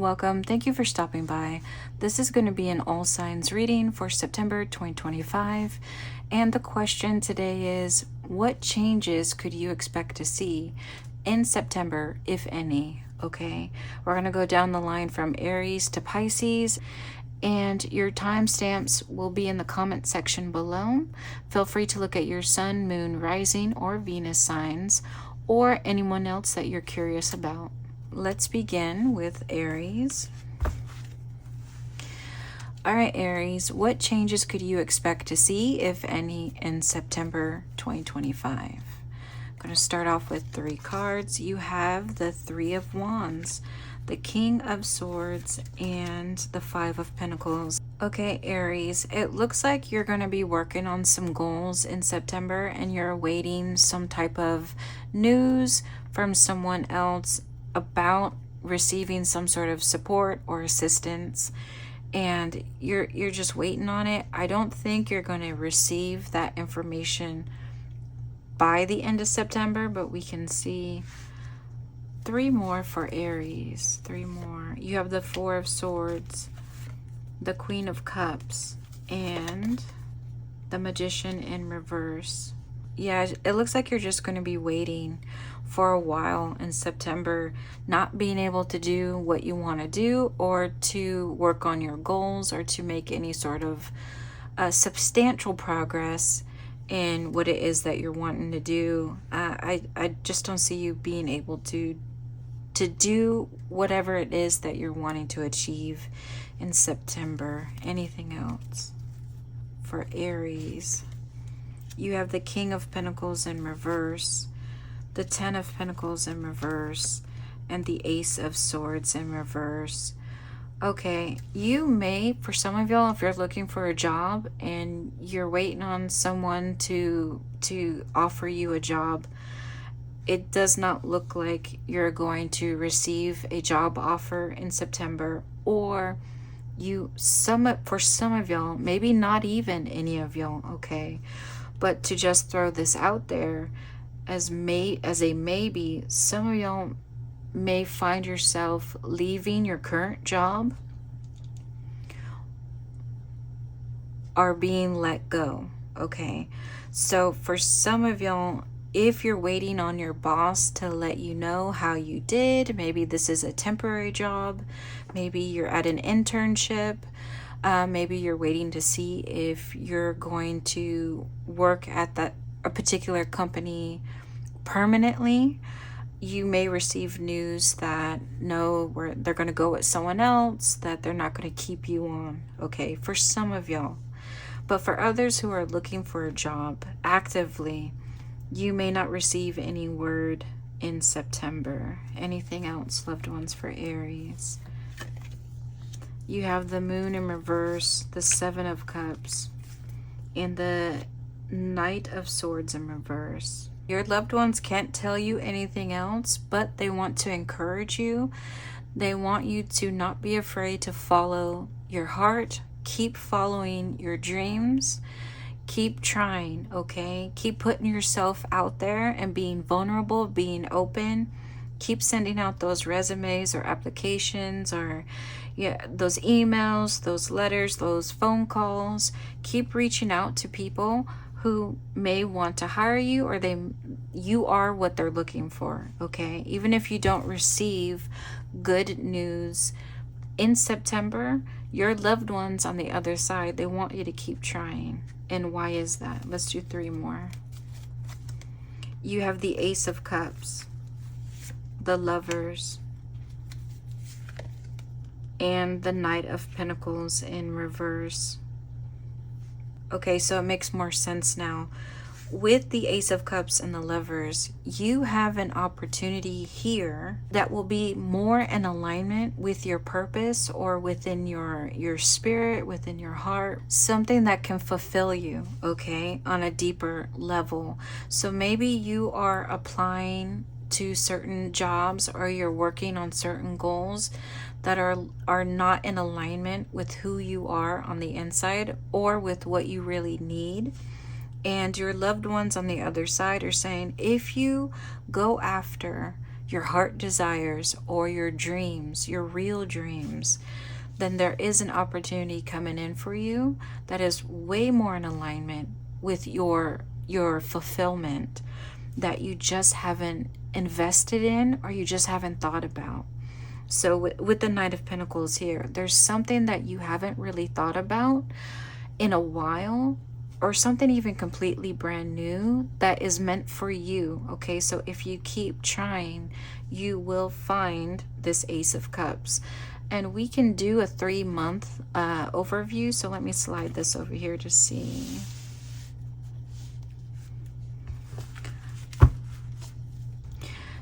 welcome. Thank you for stopping by. This is going to be an all signs reading for September 2025. And the question today is, what changes could you expect to see in September, if any? Okay, we're going to go down the line from Aries to Pisces, and your timestamps will be in the comment section below. Feel free to look at your sun, moon, rising, or Venus signs, or anyone else that you're curious about. Let's begin with Aries. All right, Aries, what changes could you expect to see, if any, in September 2025? I'm going to start off with 3 cards. You have the 3 of Wands, the King of Swords, and the 5 of Pentacles. Okay, Aries, it looks like you're going to be working on some goals in September, and you're awaiting some type of news from someone else about receiving some sort of support or assistance, and you're just waiting on it. I don't think you're going to receive that information by the end of September, but we can see 3 more for Aries. 3 more. You have the 4 of Swords, the Queen of Cups, and the Magician in reverse. Yeah, it looks like you're just going to be waiting for a while in September, not being able to do what you want to do, or to work on your goals, or to make any sort of substantial progress in what it is that you're wanting to do. I just don't see you being able to do whatever it is that you're wanting to achieve in September. Anything else for Aries? You have the King of Pentacles in reverse, the 10 of Pentacles in reverse, and the Ace of Swords in reverse. Okay, you may, for some of y'all, if you're looking for a job and you're waiting on someone to offer you a job, it does not look like you're going to receive a job offer in September. Or for some of y'all, maybe not even any of y'all, okay, but to just throw this out there as a maybe, some of y'all may find yourself leaving your current job or being let go. Okay, so for some of y'all, if you're waiting on your boss to let you know how you did, maybe this is a temporary job, maybe you're at an internship, maybe you're waiting to see if you're going to work at a particular company permanently, you may receive news that no, they're going to go with someone else, that they're not going to keep you on. Okay, for some of y'all. But for others who are looking for a job actively, you may not receive any word in September. Anything else, loved ones, for Aries? You have the Moon in reverse, the 7 of Cups, and the Knight of Swords in reverse. Your loved ones can't tell you anything else, but they want to encourage you. They want you to not be afraid to follow your heart. Keep following your dreams. Keep trying, okay? Keep putting yourself out there and being vulnerable, being open. Keep sending out those resumes or applications, or those emails, those letters, those phone calls. Keep reaching out to people who may want to hire you, or you are what they're looking for, okay? Even if you don't receive good news in September, your loved ones on the other side, they want you to keep trying. And why is that? Let's do 3 more. You have the Ace of Cups, the Lovers, and the Knight of Pentacles in reverse. Okay, so it makes more sense now. With the Ace of Cups and the Lovers, you have an opportunity here that will be more in alignment with your purpose, or within your spirit, within your heart. Something that can fulfill you, okay, on a deeper level. So maybe you are applying to certain jobs, or you're working on certain goals that are not in alignment with who you are on the inside, or with what you really need. And your loved ones on the other side are saying, if you go after your heart desires or your dreams, your real dreams, then there is an opportunity coming in for you that is way more in alignment with your fulfillment that you just haven't invested in or you just haven't thought about. So with the Knight of Pentacles here, there's something that you haven't really thought about in a while, or something even completely brand new that is meant for you. Okay, so if you keep trying, you will find this Ace of Cups. And we can do a 3-month overview. So let me slide this over here to see.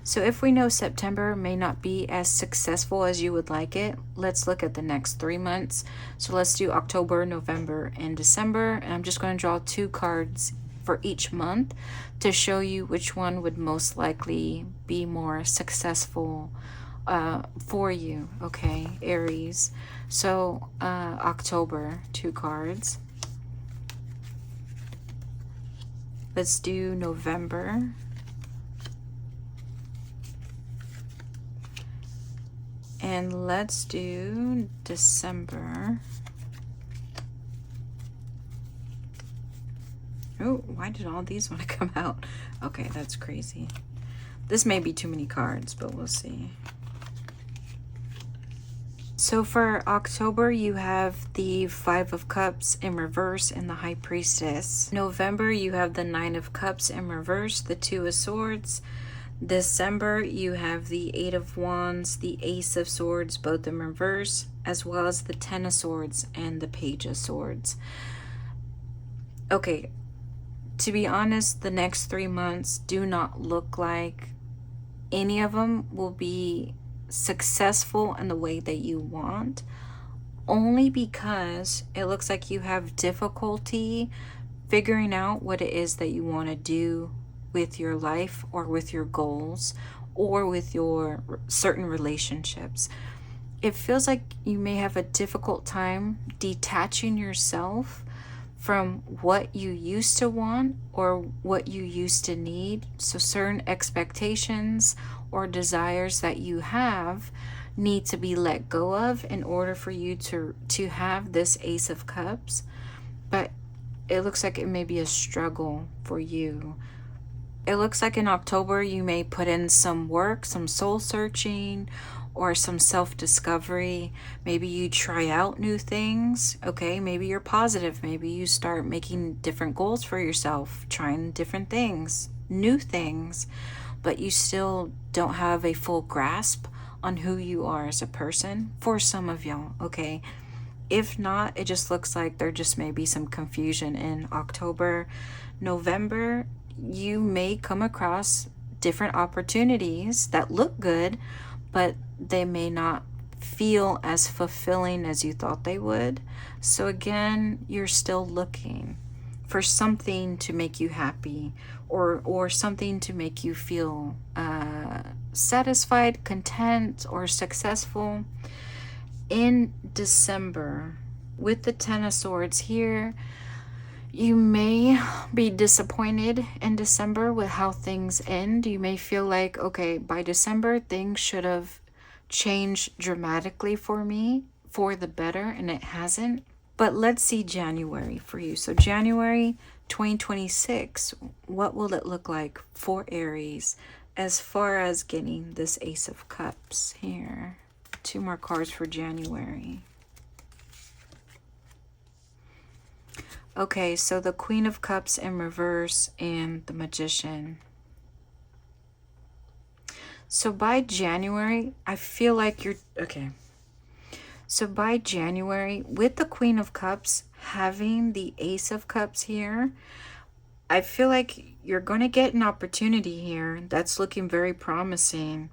So if we know September may not be as successful as you would like it, let's look at the next 3 months. So let's do October, November, and December. And I'm just going to draw 2 cards for each month to show you which one would most likely be more successful for you, okay, Aries. So October, 2 cards. Let's do November. And let's do December. Oh, why did all these want to come out? Okay, that's crazy. This may be too many cards, but we'll see. So for October, you have the 5 of Cups in reverse and the High Priestess. November, you have the 9 of Cups in reverse, the 2 of Swords. December, you have the 8 of Wands, the Ace of Swords, both in reverse, as well as the 10 of Swords and the Page of Swords. Okay, to be honest, the next 3 months do not look like any of them will be successful in the way that you want, only because it looks like you have difficulty figuring out what it is that you want to do with your life or with your goals or with your certain relationships. It feels like you may have a difficult time detaching yourself from what you used to want or what you used to need. So certain expectations or desires that you have need to be let go of in order for you to have this Ace of Cups. But it looks like it may be a struggle for you. It looks like in October you may put in some work, some soul searching, or some self-discovery. Maybe you try out new things. Okay, maybe you're positive. Maybe you start making different goals for yourself, trying different things, new things, but you still don't have a full grasp on who you are as a person for some of y'all, okay? If not, it just looks like there just may be some confusion in October. November, you may come across different opportunities that look good, but they may not feel as fulfilling as you thought they would. So again, you're still looking for something to make you happy, or something to make you feel satisfied, content, or successful. In December, with the 10 of Swords here, you may be disappointed in December with how things end. You may feel like, okay, by December, things should have changed dramatically for me for the better, and it hasn't. But let's see January for you. So January 2026, what will it look like for Aries as far as getting this Ace of Cups here? 2 more cards for January. Okay, so the Queen of Cups in reverse and the Magician. So by January, I feel like you're... Okay. So by January, with the Queen of Cups having the Ace of Cups here, I feel like you're going to get an opportunity here that's looking very promising.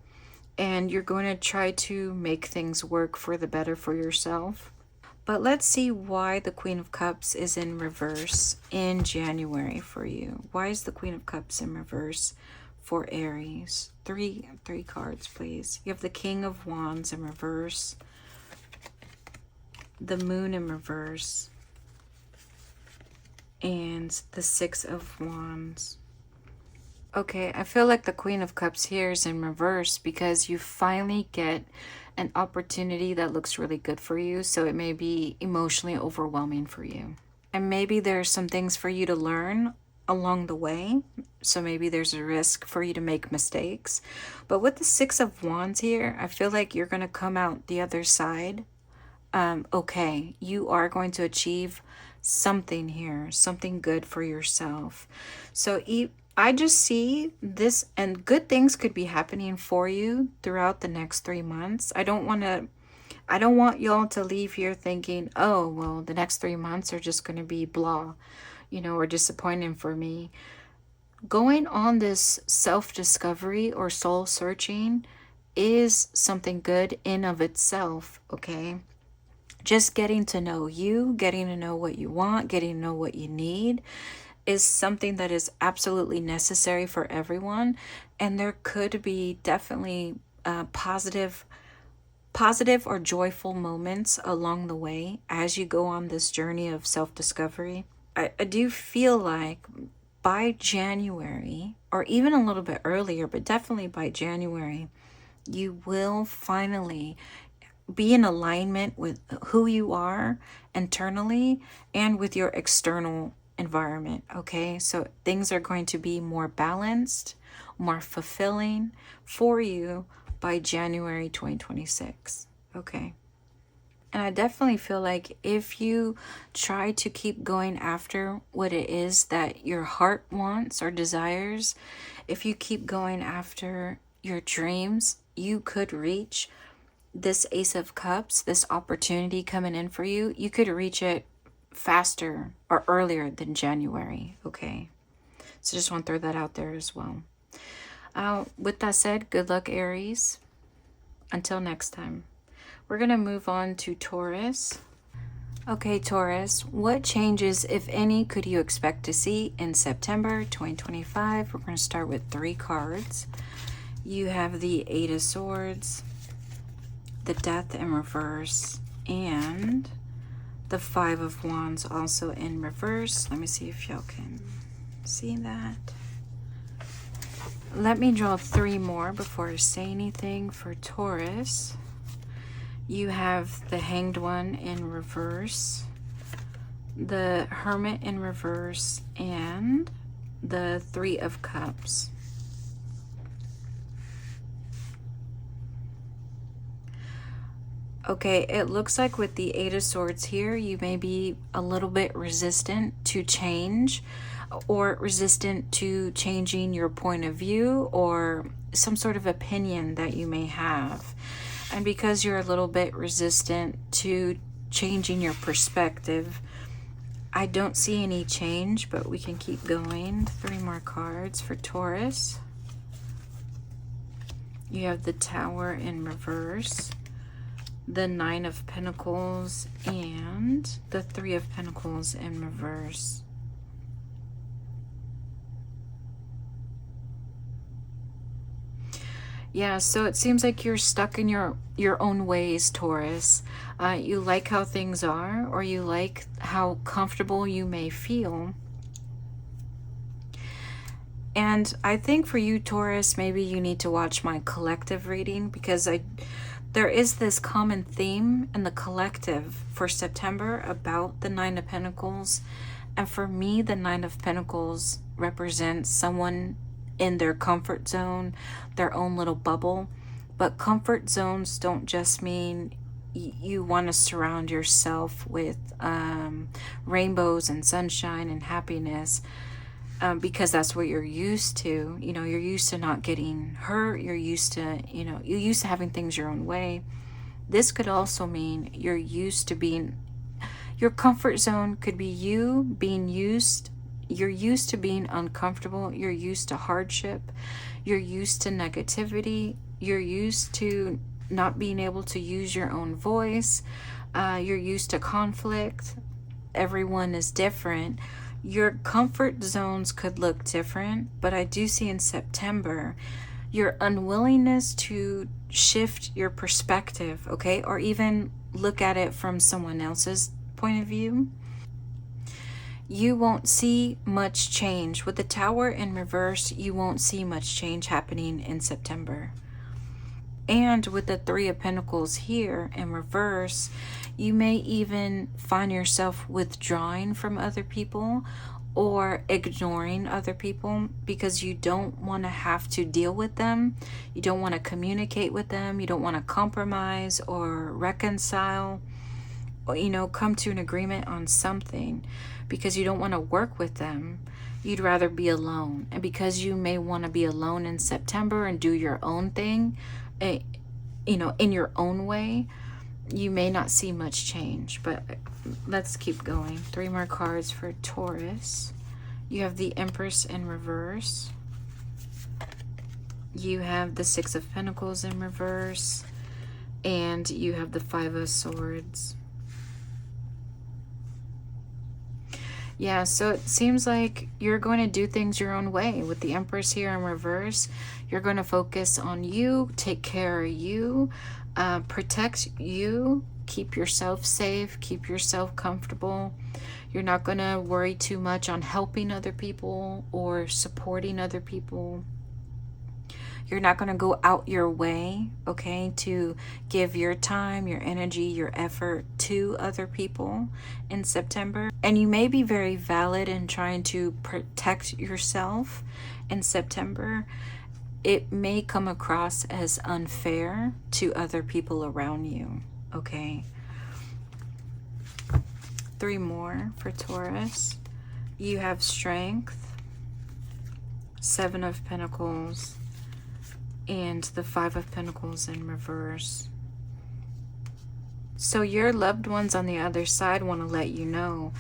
And you're going to try to make things work for the better for yourself. But let's see why the Queen of Cups is in reverse in January for you. Why is the Queen of Cups in reverse for Aries? Three cards, please. You have the King of Wands in reverse, the Moon in reverse, and the 6 of Wands. Okay, I feel like the Queen of Cups here is in reverse because you finally get an opportunity that looks really good for you. So it may be emotionally overwhelming for you. And maybe there's some things for you to learn along the way. So maybe there's a risk for you to make mistakes. But with the Six of Wands here, I feel like you're going to come out the other side. Okay, you are going to achieve something here, something good for yourself. So I just see this, and good things could be happening for you throughout the next 3 months. I don't want y'all to leave here thinking, oh, well, the next 3 months are just going to be blah, or disappointing for me. Going on this self-discovery or soul searching is something good in of itself, okay? Just getting to know you, getting to know what you want, getting to know what you need is something that is absolutely necessary for everyone. And there could be definitely positive or joyful moments along the way as you go on this journey of self-discovery. I do feel like by January, or even a little bit earlier, but definitely by January, you will finally be in alignment with who you are internally and with your external environment, okay? So things are going to be more balanced, more fulfilling for you by January 2026, okay? And I definitely feel like if you try to keep going after what it is that your heart wants or desires, if you keep going after your dreams, you could reach this Ace of Cups, this opportunity coming in for you. You could reach it faster or earlier than January, okay? So just want to throw that out there as well. With that said, good luck, Aries. Until next time. We're going to move on to Taurus. Okay, Taurus, what changes, if any, could you expect to see in September 2025? We're going to start with 3 cards. You have the Eight of Swords, the Death in reverse, and the Five of Wands also in reverse. Let me see if y'all can see that. Let me draw 3 more before I say anything for Taurus. You have the Hanged One in reverse, the Hermit in reverse, and the Three of Cups. Okay, it looks like with the Eight of Swords here, you may be a little bit resistant to change, or resistant to changing your point of view or some sort of opinion that you may have. And because you're a little bit resistant to changing your perspective, I don't see any change, but we can keep going. 3 more cards for Taurus. You have the Tower in reverse, the Nine of Pentacles, and the Three of Pentacles in reverse. Yeah, so it seems like you're stuck in your own ways, Taurus. You like how things are, or you like how comfortable you may feel. And I think for you, Taurus, maybe you need to watch my collective reading, because there is this common theme in the collective for September about the Nine of Pentacles. And for me, the Nine of Pentacles represents someone in their comfort zone, their own little bubble. But comfort zones don't just mean you want to surround yourself with rainbows and sunshine and happiness, because that's what you're used to. You know, you're used to not getting hurt. You're used to, you're used to having things your own way. This could also mean you're used to being, your comfort zone could be you being used. You're used to being uncomfortable. You're used to hardship. You're used to negativity. You're used to not being able to use your own voice. You're used to conflict. Everyone is different. Your comfort zones could look different, but I do see in September your unwillingness to shift your perspective, okay? Or even look at it from someone else's point of view. you won't see much change. With the Tower in reverse, you won't see much change happening in September. And with the Three of Pentacles here in reverse, you may even find yourself withdrawing from other people or ignoring other people because you don't want to have to deal with them. You don't want to communicate with them. You don't want to compromise or reconcile, or, come to an agreement on something because you don't want to work with them. You'd rather be alone. And because you may want to be alone in September and do your own thing, in your own way, you may not see much change. But let's keep going. 3 more cards for Taurus. You have the Empress in reverse. You have the 6 of Pentacles in reverse. And you have the 5 of Swords. Yeah, so it seems like you're going to do things your own way. With the Empress here in reverse, you're going to focus on you, take care of you, protect you, keep yourself safe, keep yourself comfortable. You're not going to worry too much on helping other people or supporting other people. You're not going to go out your way, okay, to give your time, your energy, your effort to other people in September. And you may be very valid in trying to protect yourself in September. It may come across as unfair to other people around you, okay? 3 more for Taurus. You have Strength, 7 of Pentacles, and the 5 of Pentacles in reverse. So your loved ones on the other side want to let you know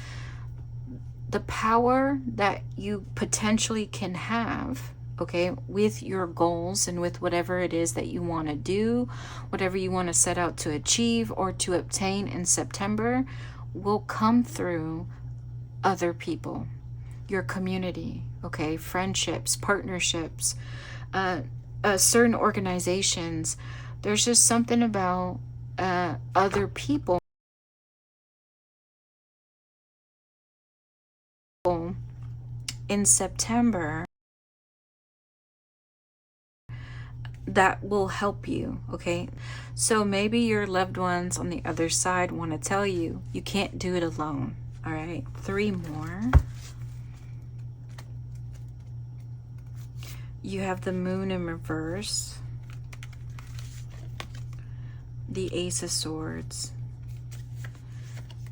the power that you potentially can have, okay, with your goals and with whatever it is that you want to do, whatever you want to set out to achieve or to obtain in September, will come through other people, your community, okay, friendships, partnerships, certain organizations. There's just something about other people in September that will help you, okay? So maybe your loved ones on the other side want to tell you, you can't do it alone, all right? 3 more. You have the Moon in reverse, the Ace of Swords,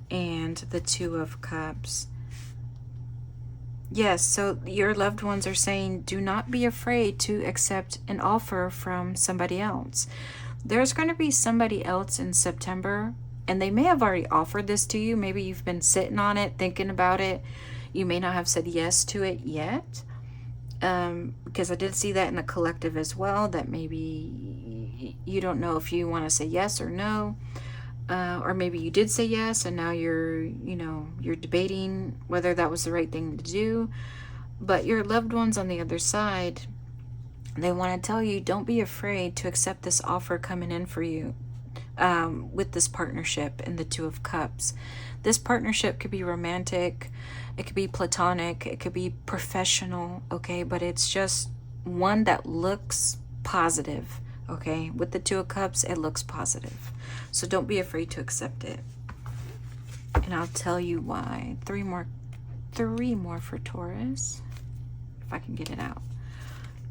and the 2 of Cups. Yes, so your loved ones are saying, do not be afraid to accept an offer from somebody else. There's going to be somebody else in September, and they may have already offered this to you. Maybe you've been sitting on it, thinking about it. You may not have said yes to it yet. Because I did see that in the collective as well, that maybe you don't know if you want to say yes or no, or maybe you did say yes and now you're debating whether that was the right thing to do. But your loved ones on the other side, they want to tell you, don't be afraid to accept this offer coming in for you with this partnership in the 2 of Cups. This partnership could be romantic, it could be platonic, it could be professional, okay? But it's just one that looks positive, okay? With the 2 of Cups, it looks positive. So don't be afraid to accept it. And I'll tell you why. 3 more for Taurus, if I can get it out.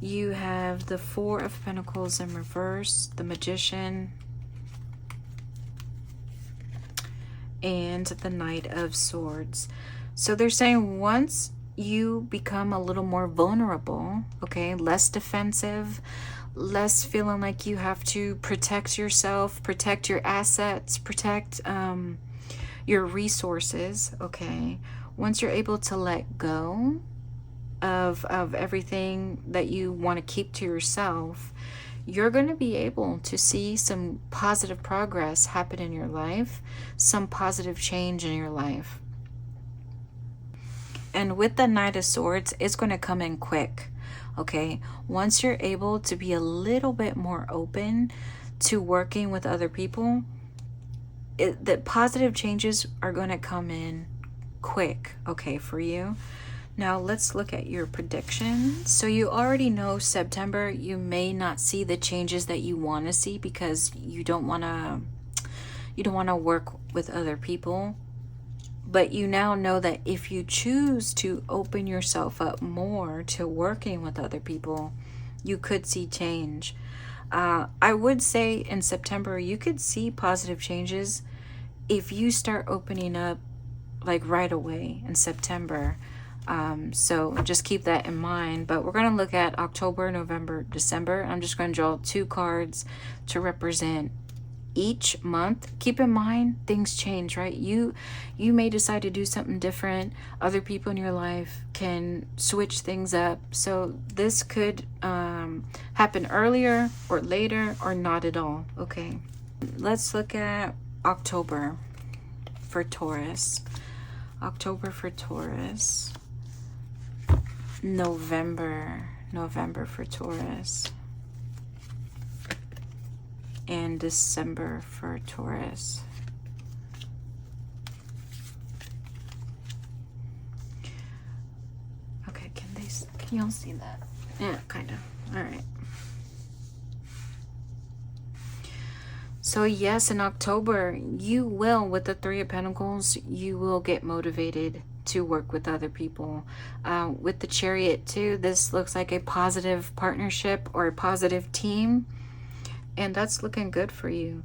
You have the 4 of Pentacles in reverse, the Magician, and the Knight of Swords. So they're saying once you become a little more vulnerable, okay, less defensive, less feeling like you have to protect yourself, protect your assets, protect your resources, okay, once you're able to let go of everything that you want to keep to yourself, you're going to be able to see some positive progress happen in your life, some positive change in your life. And with the Knight of Swords, it's going to come in quick, okay? Once you're able to be a little bit more open to working with other people, the positive changes are going to come in quick, okay, for you. Now let's look at your prediction. So you already know September, you may not see the changes that you want to see because you don't want to work with other people. But you now know that if you choose to open yourself up more to working with other people, you could see change. I would say in September, you could see positive changes if you start opening up like right away in September. So just keep that in mind. But we're going to look at October, November, December. I'm just going to draw 2 cards to represent each month. Keep in mind, things change, right? You may decide to do something different. Other people in your life can switch things up. So this could happen earlier or later or not at all. Okay, let's look at October for Taurus. October for Taurus. November for Taurus. And December for Taurus. Okay, can y'all see that? Yeah, kind of. All right. So yes, in October, you will, with the 3 of Pentacles, you will get motivated to work with other people. With the Chariot too, this looks like a positive partnership or a positive team. And that's looking good for you.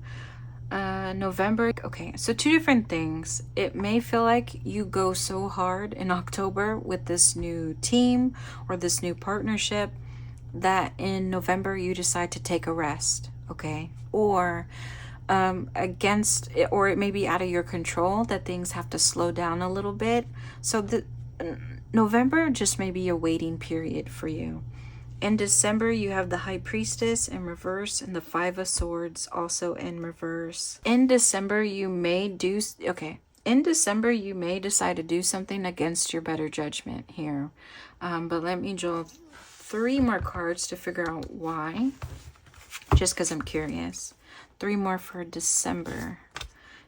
November. Okay, so 2 different things. It may feel like you go so hard in October with this new team or this new partnership that in November you decide to take a rest. Okay, or against it, or it may be out of your control that things have to slow down a little bit. So the November just may be a waiting period for you. In December, you have the High Priestess in reverse and the 5 of Swords also in reverse. In December, you may decide to do something against your better judgment here. But let me draw 3 more cards to figure out why. Just because I'm curious. 3 more for December.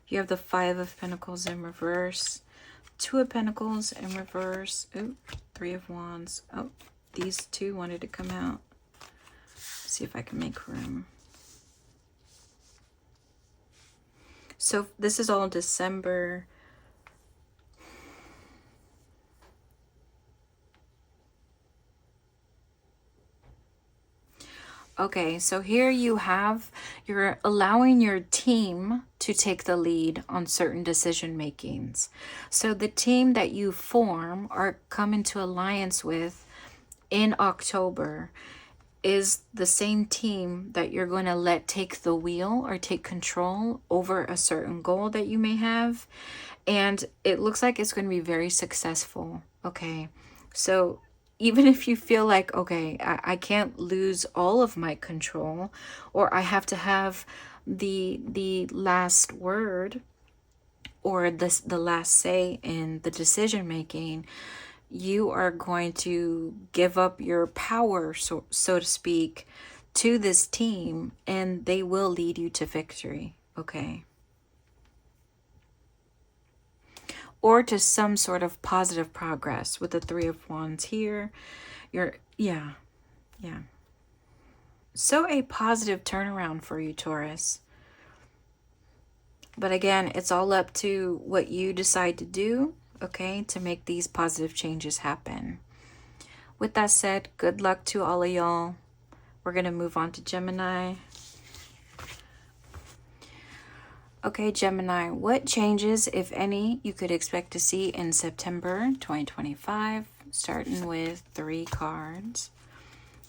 You have the 5 of Pentacles in reverse. 2 of Pentacles in reverse. Ooh, 3 of Wands. Oh. These 2 wanted to come out. See if I can make room. So this is all December. Okay, so here you're allowing your team to take the lead on certain decision makings. So the team that you form or come into alliance with in October is the same team that you're going to let take the wheel or take control over a certain goal that you may have. And it looks like it's going to be very successful. Okay, so even if you feel like, okay, I can't lose all of my control, or I have to have the last word or the last say in the decision making, you are going to give up your power, so to speak, to this team, and they will lead you to victory, okay? Or to some sort of positive progress with the 3 of Wands here. Yeah. So a positive turnaround for you, Taurus. But again, it's all up to what you decide to do, okay, to make these positive changes happen. With that said, good luck to all of y'all. We're going to move on to Gemini. Okay, Gemini, what changes, if any, you could expect to see in September 2025? Starting with 3 cards.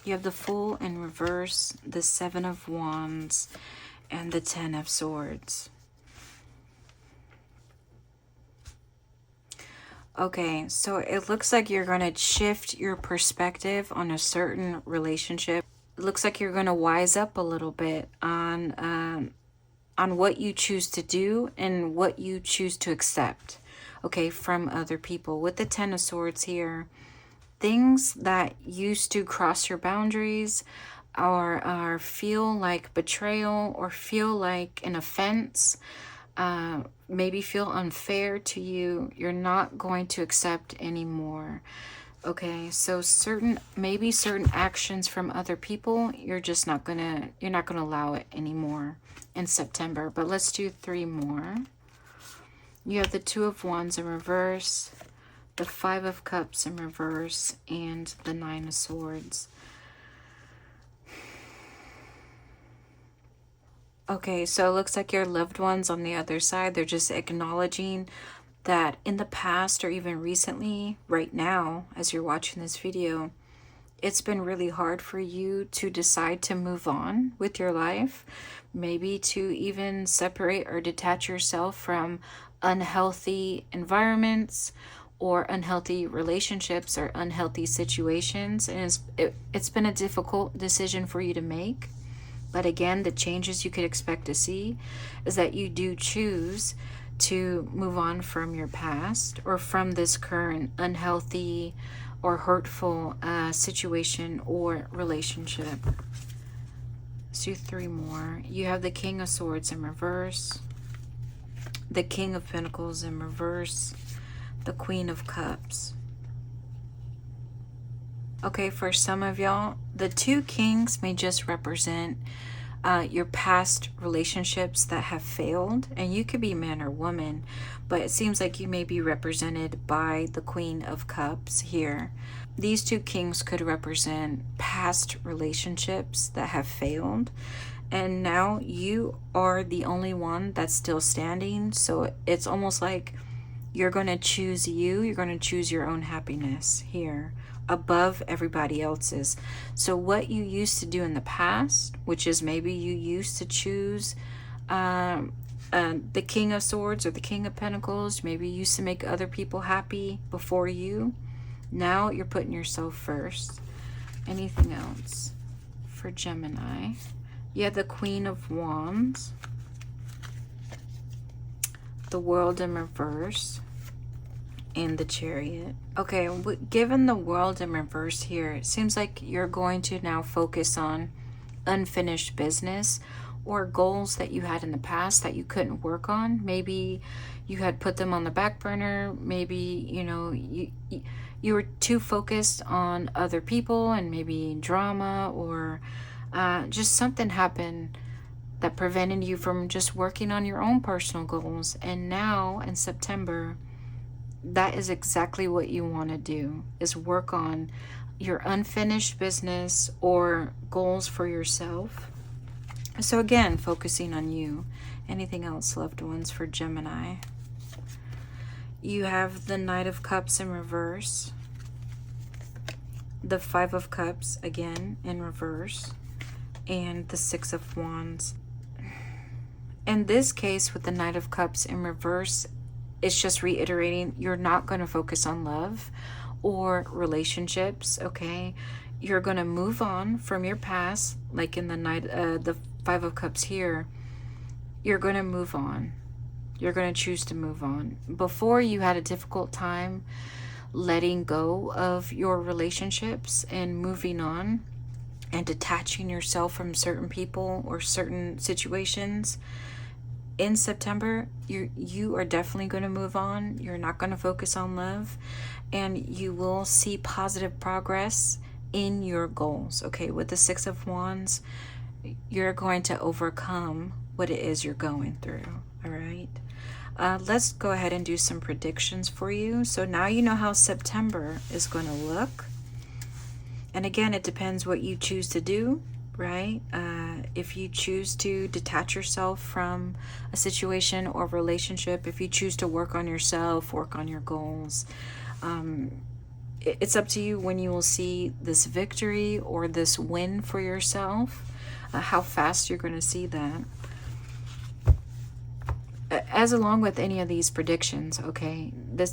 You have the Fool in reverse, the 7 of Wands, and the 10 of Swords. Okay, so it looks like you're going to shift your perspective on a certain relationship. It looks like you're going to wise up a little bit on what you choose to do and what you choose to accept, okay, from other people. With the 10 of Swords here, things that used to cross your boundaries or feel like betrayal or feel like an offense, maybe feel unfair to you, you're not going to accept anymore. Okay, so maybe certain actions from other people, you're not gonna allow it anymore in September. But let's do 3 more. You have the 2 of Wands in reverse, the 5 of Cups in reverse, and the 9 of Swords. Okay, so it looks like your loved ones on the other side, they're just acknowledging that in the past or even recently, right now, as you're watching this video, it's been really hard for you to decide to move on with your life, maybe to even separate or detach yourself from unhealthy environments or unhealthy relationships or unhealthy situations. And it's been a difficult decision for you to make. But again, the changes you could expect to see is that you do choose to move on from your past or from this current unhealthy or hurtful situation or relationship. Let's do 3 more. You have the King of Swords in reverse, the King of Pentacles in reverse, the Queen of Cups. Okay, for some of y'all, the 2 kings may just represent your past relationships that have failed, and you could be man or woman, but it seems like you may be represented by the Queen of Cups here. These 2 kings could represent past relationships that have failed, and now you are the only one that's still standing. So it's almost like you're going to choose you're going to choose your own happiness here above everybody else's. So what you used to do in the past, which is maybe you used to choose the King of Swords or the King of Pentacles, maybe you used to make other people happy before you. Now you're putting yourself first. Anything else for Gemini? You have the Queen of Wands, the World in reverse, and the Chariot. Okay, given the World in reverse here, it seems like you're going to now focus on unfinished business or goals that you had in the past that you couldn't work on. Maybe you had put them on the back burner. Maybe, you were too focused on other people and maybe drama, or just something happened that prevented you from just working on your own personal goals. And now in September, that is exactly what you want to do, is work on your unfinished business or goals for yourself. So again, focusing on you. Anything else, loved ones, for Gemini? You have the Knight of Cups in reverse, the 5 of Cups again in reverse, and the 6 of Wands. In this case, with the Knight of Cups in reverse, it's just reiterating you're not going to focus on love or relationships, okay? You're going to move on from your past, like in the 5 of Cups here. You're going to move on. You're going to choose to move on. Before, you had a difficult time letting go of your relationships and moving on and detaching yourself from certain people or certain situations. In September, you are definitely going to move on. You're not going to focus on love, and you will see positive progress in your goals. Okay, with the 6 of Wands, you're going to overcome what it is you're going through. All right, let's go ahead and do some predictions for you. So now you know how September is going to look. And again, it depends what you choose to do, right? If you choose to detach yourself from a situation or relationship, if you choose to work on yourself, work on your goals, it's up to you when you will see this victory or this win for yourself, how fast you're going to see that. As along with any of these predictions, okay,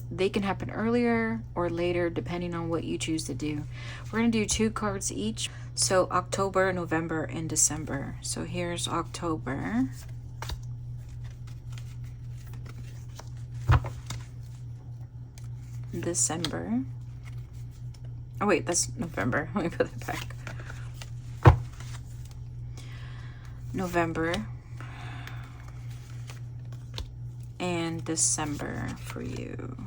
they can happen earlier or later depending on what you choose to do. We're going to do 2 cards each. So October, November, and December. So here's October. December. Oh wait, that's November. Let me put that back. November. and December for you.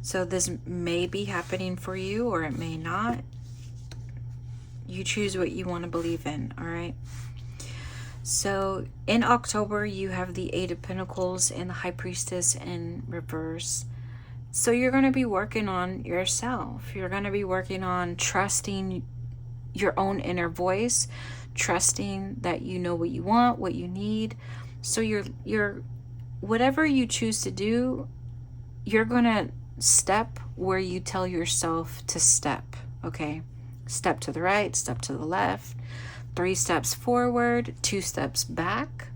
So this may be happening for you, or it may not. You choose what you want to believe in, all right? So in October, you have the Eight of Pentacles and the High Priestess in reverse. So you're going to be working on yourself. You're going to be working on trusting your own inner voice, trusting that you know what you want, what you need. So you're whatever you choose to do, you're going to step where you tell yourself to step, okay? Step to the right, step to the left, 3 steps forward, 2 steps back.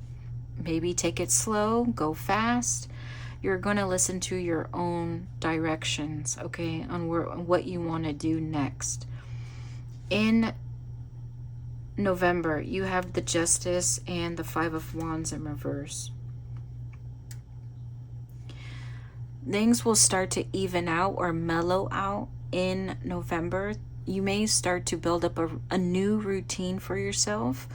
Maybe take it slow, go fast. You're going to listen to your own directions, okay, on what you want to do next. In November, you have the Justice and the Five of Wands in reverse. Things will start to even out or mellow out in November. You may start to build up a new routine for yourself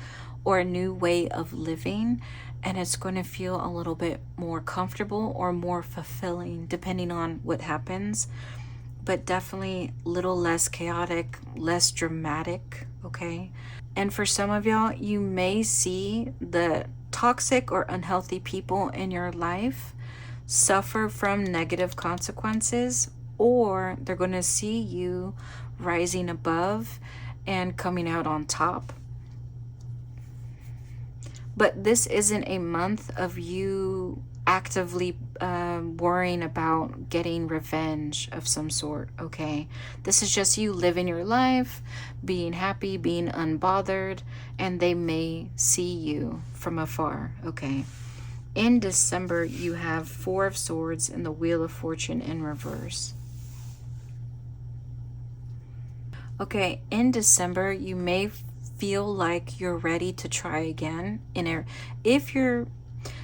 or a new way of living, and it's going to feel a little bit more comfortable or more fulfilling depending on what happens, but definitely a little less chaotic, less dramatic, okay? And for some of y'all, you may see the toxic or unhealthy people in your life suffer from negative consequences, or they're going to see you rising above and coming out on top. But this isn't a month of you actively worrying about getting revenge of some sort, okay? This is just you living your life, being happy, being unbothered, and they may see you from afar, okay? In December, you have 4 of Swords and the Wheel of Fortune in reverse. Okay, in December, you may feel like you're ready to try again. If you're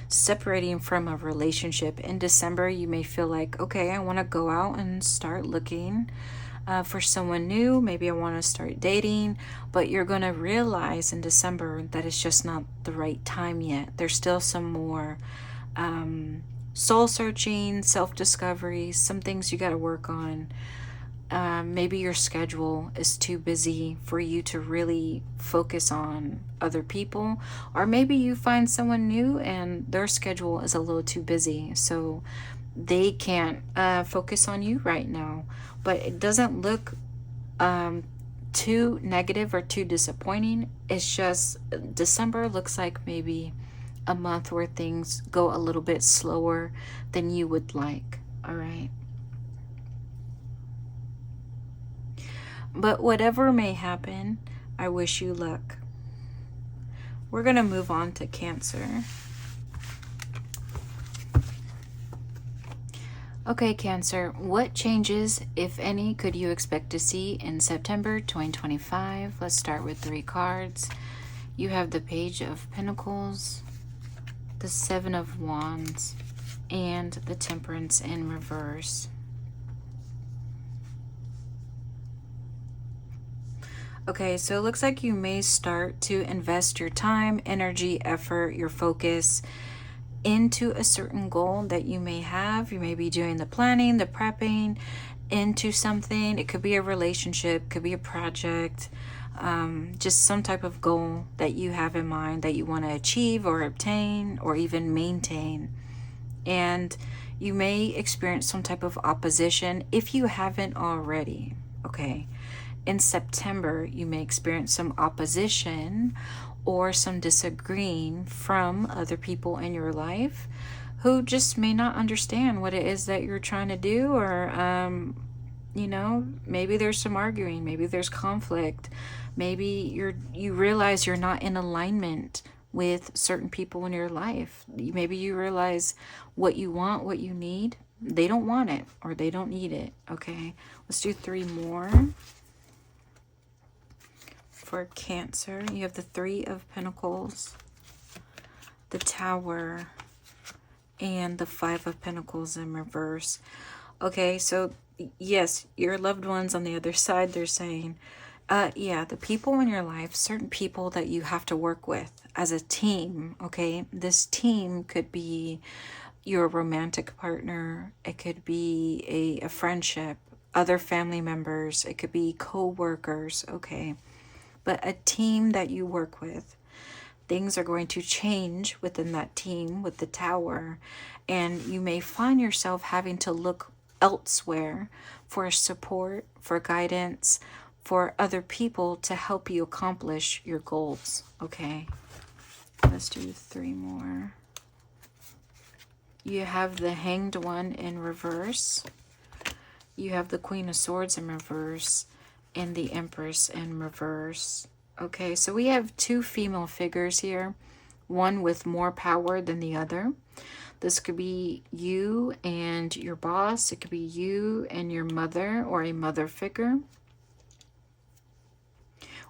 separating from a relationship in December, you may feel like, okay, I want to go out and start looking for someone new. Maybe I want to start dating, but you're going to realize in December that it's just not the right time yet. There's still some more soul searching, self-discovery, some things you got to work on. Maybe your schedule is too busy for you to really focus on other people, or maybe you find someone new and their schedule is a little too busy, so they can't focus on you right now. But it doesn't look too negative or too disappointing. It's just December looks like maybe a month where things go a little bit slower than you would like, all right? But whatever may happen, I wish you luck. We're going to move on to Cancer. Okay, Cancer, what changes, if any, could you expect to see in September 2025? Let's start with 3 cards. You have the Page of Pentacles, the Seven of Wands, and the Temperance in reverse. Okay, so it looks like you may start to invest your time, energy, effort, your focus into a certain goal that you may have. You may be doing the planning, the prepping into something. It could be a relationship, could be a project, just some type of goal that you have in mind that you want to achieve or obtain or even maintain. And you may experience some type of opposition if you haven't already, okay? In September, you may experience some opposition or some disagreeing from other people in your life who just may not understand what it is that you're trying to do, or you know, maybe there's some arguing, maybe there's conflict, maybe you realize you're not in alignment with certain people in your life. Maybe you realize what you want, what you need, they don't want it or they don't need it. Okay, let's do 3 more. For Cancer, you have the 3 of Pentacles, the Tower, and the 5 of Pentacles in reverse. Okay, so yes, your loved ones on the other side, they're saying, Yeah, the people in your life, certain people that you have to work with as a team, okay? This team could be your romantic partner, it could be a friendship, other family members, it could be co-workers, okay? But a team that you work with, things are going to change within that team with the tower, and you may find yourself having to look elsewhere for support, for guidance, for other people to help you accomplish your goals. Okay, let's do 3 more. You have the Hanged One in reverse. You have the Queen of Swords in reverse and the Empress in reverse. Okay, so we have 2 female figures here, one with more power than the other. This could be you and your boss. It could be you and your mother or a mother figure.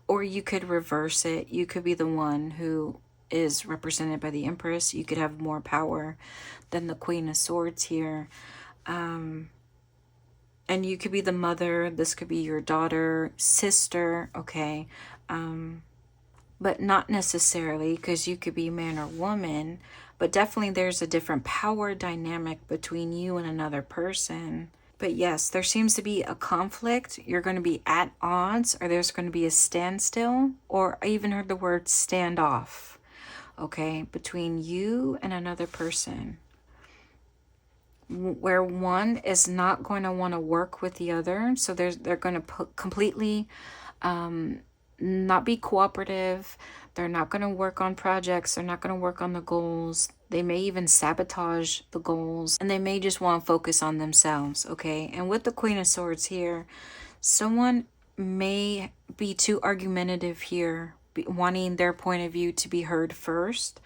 Or you could reverse it. You could be the one who is represented by the Empress. You could have more power than the Queen of Swords here. And you could be the mother. This could be your daughter, sister, okay? But not necessarily, because you could be man or woman. But definitely there's a different power dynamic between you and another person. But yes, there seems to be a conflict. You're going to be at odds, or there's going to be a standstill, or I even heard the word standoff, okay, between you and another person, where one is not going to want to work with the other. So they're going to completely not be cooperative. They're not going to work on projects. They're not going to work on the goals. They may even sabotage the goals, and they may just want to focus on themselves, okay? And with the Queen of Swords here, someone may be too argumentative here, wanting their point of view to be heard first.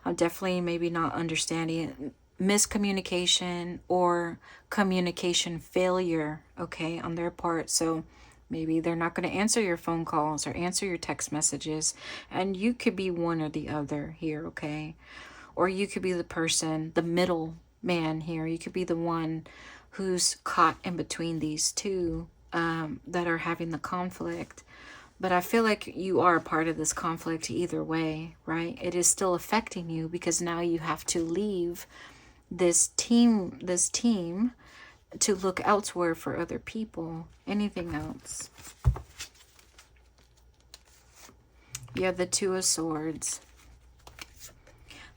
Definitely maybe not understanding, miscommunication or communication failure, okay, on their part. So maybe they're not going to answer your phone calls or answer your text messages, and you could be one or the other here, okay? Or you could be the person, the middle man here. You could be the one who's caught in between these two that are having the conflict. But I feel like you are a part of this conflict either way, right? It is still affecting you because now you have to leave this team to look elsewhere for other people. Anything else? You have the Two of Swords,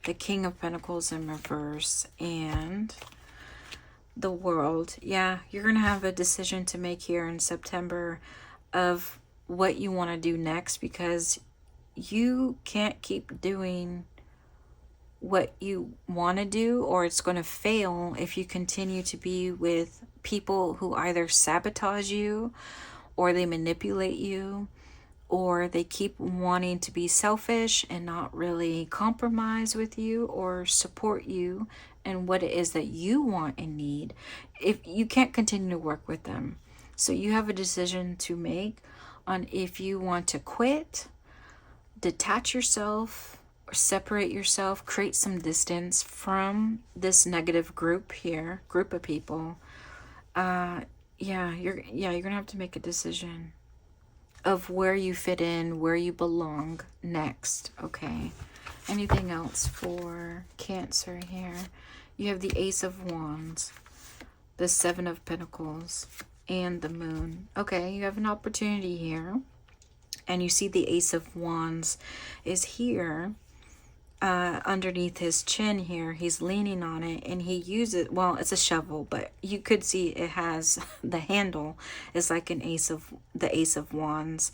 the King of Pentacles in reverse, and the World. Yeah, you're going to have a decision to make here in September of what you want to do next, because you can't keep doing what you want to do, or it's going to fail if you continue to be with people who either sabotage you, or they manipulate you, or they keep wanting to be selfish and not really compromise with you or support you and what it is that you want and need. If you can't continue to work with them, so you have a decision to make on if you want to quit, detach yourself, or separate yourself, create some distance from this negative group here, group of people. You're gonna have to make a decision of where you fit in, where you belong next, okay? Anything else for Cancer here? You have the Ace of Wands, the Seven of Pentacles, and the Moon. Okay, you have an opportunity here, and you see the Ace of Wands is here underneath his chin here. He's leaning on it, and he uses, well, it's a shovel, but you could see it has the handle is like the Ace of Wands,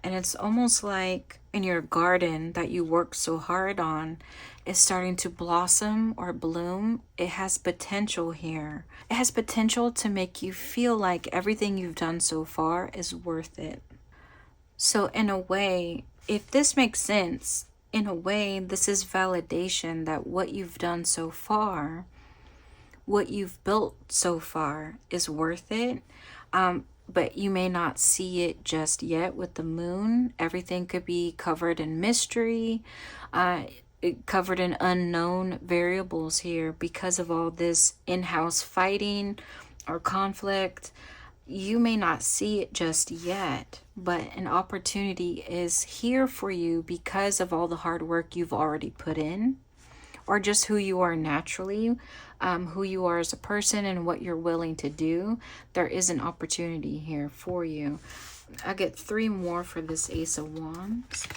and it's almost like in your garden that you worked so hard on is starting to blossom or bloom. It has potential here. It has potential to make you feel like everything you've done so far is worth it. So in a way, if this makes sense, in a way, this is validation that what you've done so far, what you've built so far is worth it. But you may not see it just yet with the Moon. Everything could be covered in mystery, covered in unknown variables here because of all this in-house fighting or conflict. You may not see it just yet, but an opportunity is here for you because of all the hard work you've already put in, or just who you are naturally, who you are as a person and what you're willing to do. There is an opportunity here for you. I get 3 more for this Ace of Wands.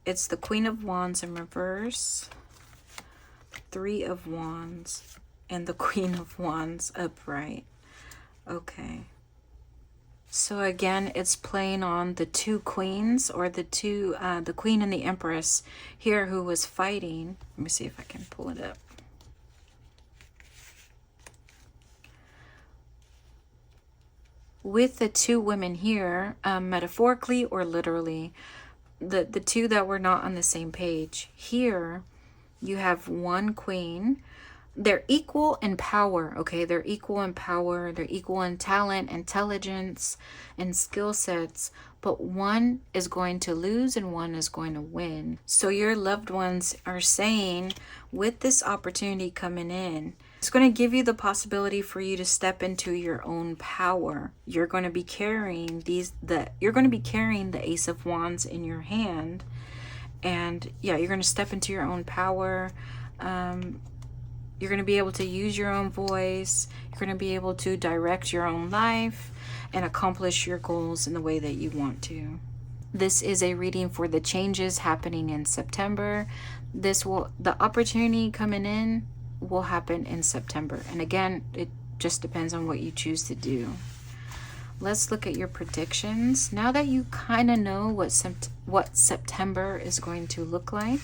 It's the Queen of Wands in reverse, 3 of Wands, and the Queen of Wands upright. Okay. So again, it's playing on the 2 queens, or the Queen and the Empress here who was fighting. Let me see if I can pull it up. With the 2 women here, metaphorically or literally, the 2 that were not on the same page. Here, you have 1 queen. They're equal in power, okay? They're equal in power. They're equal in talent, intelligence, and skill sets. But one is going to lose and one is going to win. So your loved ones are saying, with this opportunity coming in, it's going to give you the possibility for you to step into your own power. You're going to be carrying the Ace of Wands in your hand. And yeah, you're going to step into your own power. You're going to be able to use your own voice. You're going to be able to direct your own life and accomplish your goals in the way that you want to. This is a reading for the changes happening in September. The opportunity coming in will happen in September. And again, it just depends on what you choose to do. Let's look at your predictions. Now that you kind of know what September is going to look like,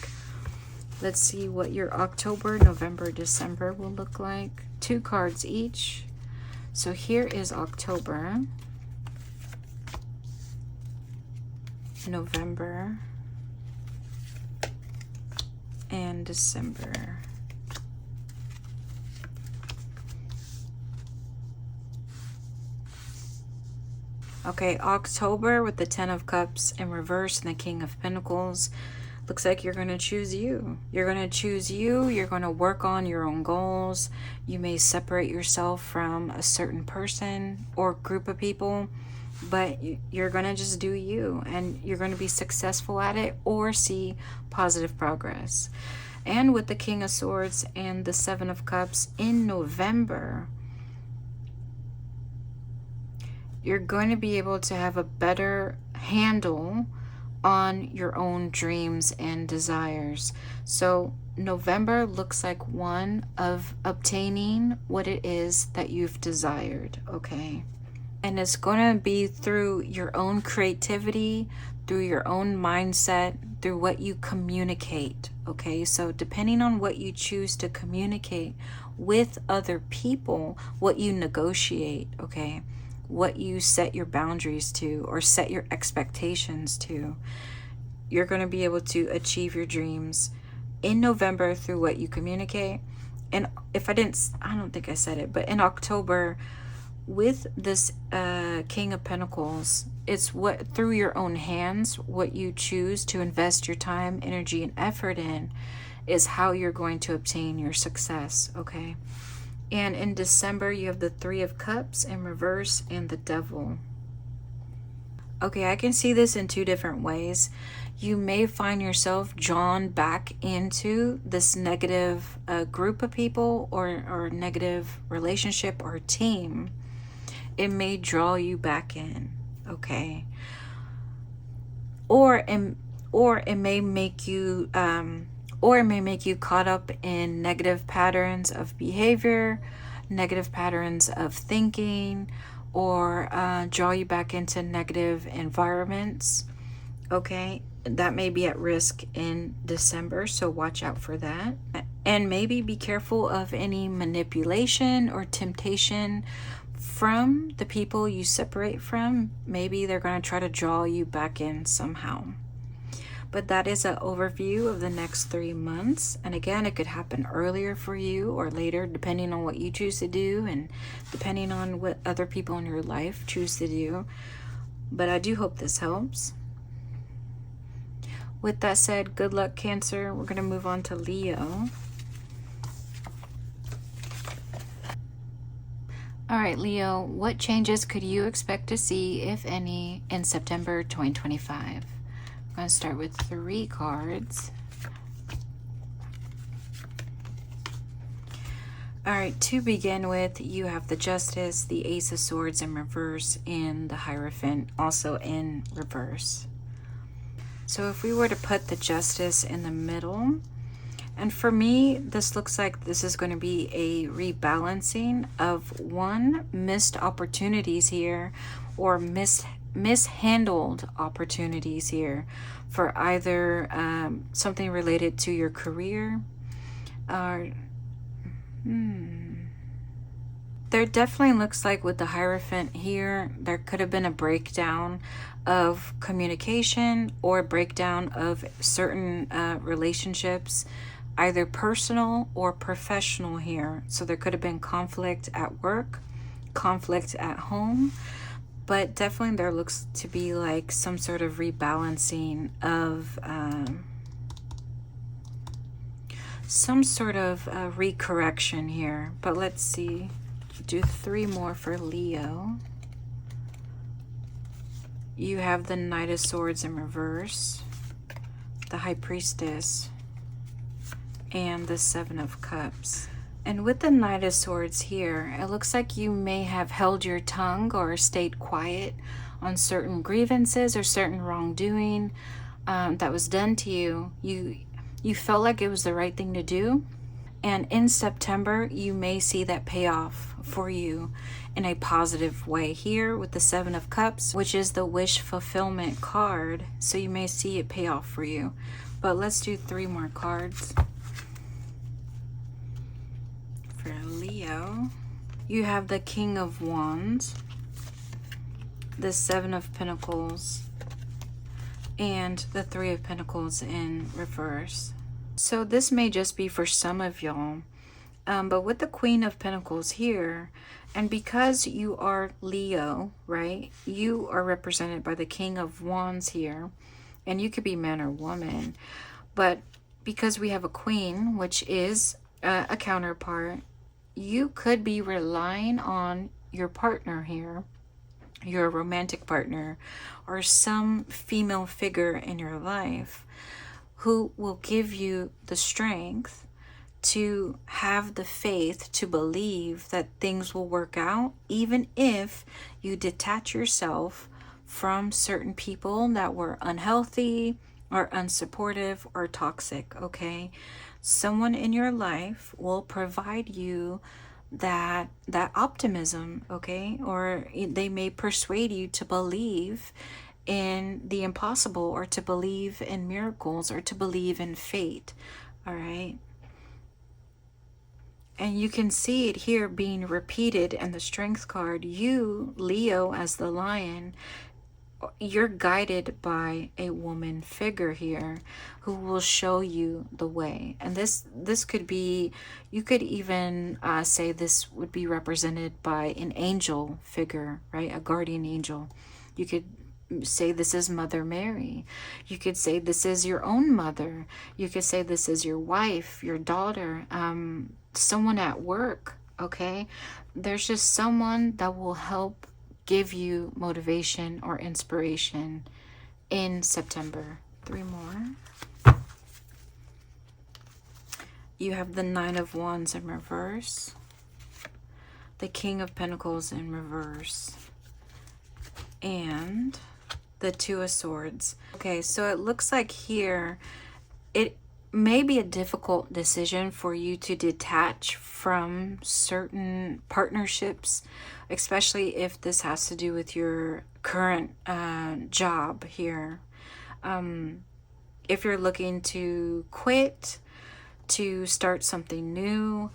let's see what your October, November, December will look like. 2 cards each. So here is October, November, and December. Okay, October with the 10 of Cups in reverse and the King of Pentacles. Looks like you're going to choose you. You're going to choose you. You're going to work on your own goals. You may separate yourself from a certain person or group of people, but you're going to just do you, and you're going to be successful at it or see positive progress. And with the King of Swords and the 7 of Cups in November, you're going to be able to have a better handle on your own dreams and desires. So November looks like one of obtaining what it is that you've desired, okay? And it's going to be through your own creativity, through your own mindset, through what you communicate, okay? So depending on what you choose to communicate with other people, what you negotiate, okay? What you set your boundaries to or set your expectations to, you're going to be able to achieve your dreams in November through what you communicate. And if I don't think I said it, but in October with this King of Pentacles, it's what through your own hands, what you choose to invest your time, energy, and effort in is how you're going to obtain your success, okay? And in December, you have the 3 of Cups in reverse and the Devil. Okay, I can see this in 2 different ways. You may find yourself drawn back into this negative group of people or negative relationship or team. It may draw you back in, okay? Or it may make you caught up in negative patterns of behavior, negative patterns of thinking, or draw you back into negative environments, okay? That may be at risk in December, so watch out for that. And maybe be careful of any manipulation or temptation from the people you separate from. Maybe they're going to try to draw you back in somehow. But that is an overview of the next 3 months. And again, it could happen earlier for you or later, depending on what you choose to do and depending on what other people in your life choose to do. But I do hope this helps. With that said, good luck, Cancer. We're going to move on to Leo. All right, Leo, what changes could you expect to see, if any, in September 2025? I'm going to start with 3 cards. All right, to begin with, you have the Justice, the Ace of Swords in reverse, and the Hierophant also in reverse. So if we were to put the Justice in the middle, and for me, this looks like this is going to be a rebalancing of missed opportunities here, or mishandled opportunities here, for either something related to your career, or there definitely looks like with the Hierophant here, there could have been a breakdown of communication or breakdown of certain relationships, either personal or professional here. So there could have been conflict at work, conflict at home, but definitely there looks to be like some sort of rebalancing of some sort of recorrection here. But let's see, do 3 more for Leo. You have the Knight of Swords in reverse, the High Priestess, and the 7 of Cups. And with the Knight of Swords here, it looks like you may have held your tongue or stayed quiet on certain grievances or certain wrongdoing that was done to you. You felt like it was the right thing to do. And in September, you may see that pay off for you in a positive way here with the 7 of Cups, which is the wish fulfillment card. So you may see it pay off for you. But let's do 3 more cards. For Leo, you have the King of Wands, the 7 of Pentacles, and the 3 of Pentacles in reverse. So this may just be for some of y'all, but with the Queen of Pentacles here, and because you are Leo, right, you are represented by the King of Wands here, and you could be man or woman, but because we have a Queen, which is a counterpart, you could be relying on your partner here, your romantic partner, or some female figure in your life who will give you the strength to have the faith to believe that things will work out, even if you detach yourself from certain people that were unhealthy or unsupportive or toxic, okay? Someone in your life will provide you that optimism, okay? Or they may persuade you to believe in the impossible, or to believe in miracles, or to believe in fate. All right, and you can see it here being repeated in the Strength card. You, Leo, as the Lion, you're guided by a woman figure here who will show you the way. And this could be, you could even say this would be represented by an angel figure, right? A guardian angel. You could say this is Mother Mary. You could say this is your own mother. You could say this is your wife, your daughter, someone at work, okay? There's just someone that will help give you motivation or inspiration in September. 3 more. You have the 9 of Wands in reverse, the King of Pentacles in reverse, and the 2 of Swords. Okay, so it looks like here it may be a difficult decision for you to detach from certain partnerships, especially if this has to do with your current job here. If you're looking to quit, to start something new,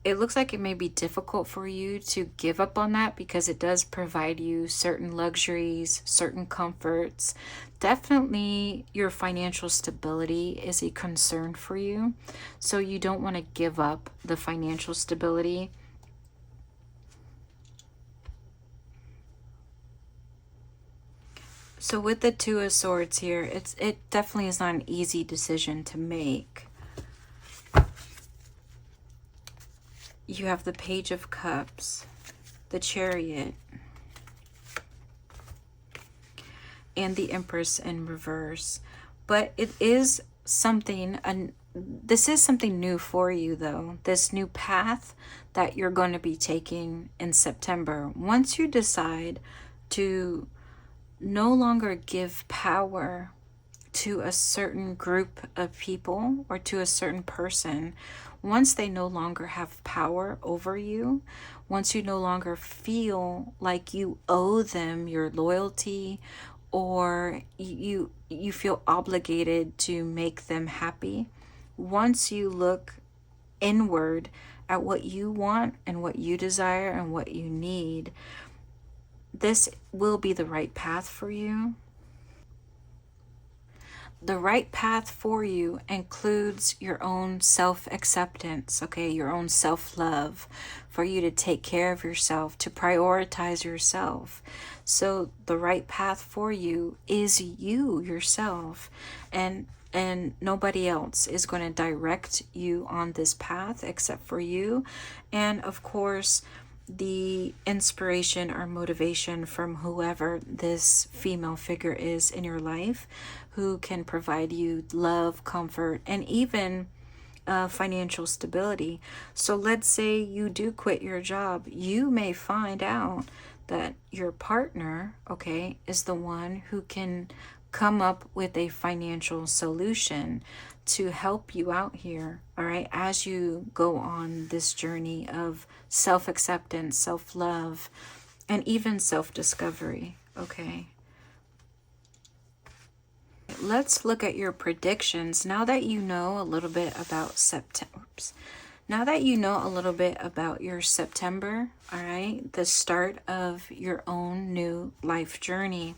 it looks like it may be difficult for you to give up on that, because it does provide you certain luxuries, certain comforts. Definitely your financial stability is a concern for you. So you don't want to give up the financial stability. So with the 2 of Swords here, it definitely is not an easy decision to make. you have the Page of Cups, the Chariot, and the Empress in reverse. But it is something, this is something new for you though. This new path that you're going to be taking in September. Once you decide to no longer give power to a certain group of people or to a certain person, once they no longer have power over you, once you no longer feel like you owe them your loyalty, or you feel obligated to make them happy, once you look inward at what you want and what you desire and what you need, this will be the right path for you. The right path for you includes your own self-acceptance, okay, your own self-love, for you to take care of yourself, to prioritize yourself. So the right path for you is you yourself, and nobody else is going to direct you on this path except for you. And of course, the inspiration or motivation from whoever this female figure is in your life, who can provide you love, comfort, and even financial stability. So let's say you do quit your job, you may find out that your partner, okay, is the one who can come up with a financial solution to help you out here, all right, as you go on this journey of self-acceptance, self-love, and even self-discovery, okay? Let's look at your predictions. Now that you know a little bit about September, now that you know a little bit about your September, all right, the start of your own new life journey,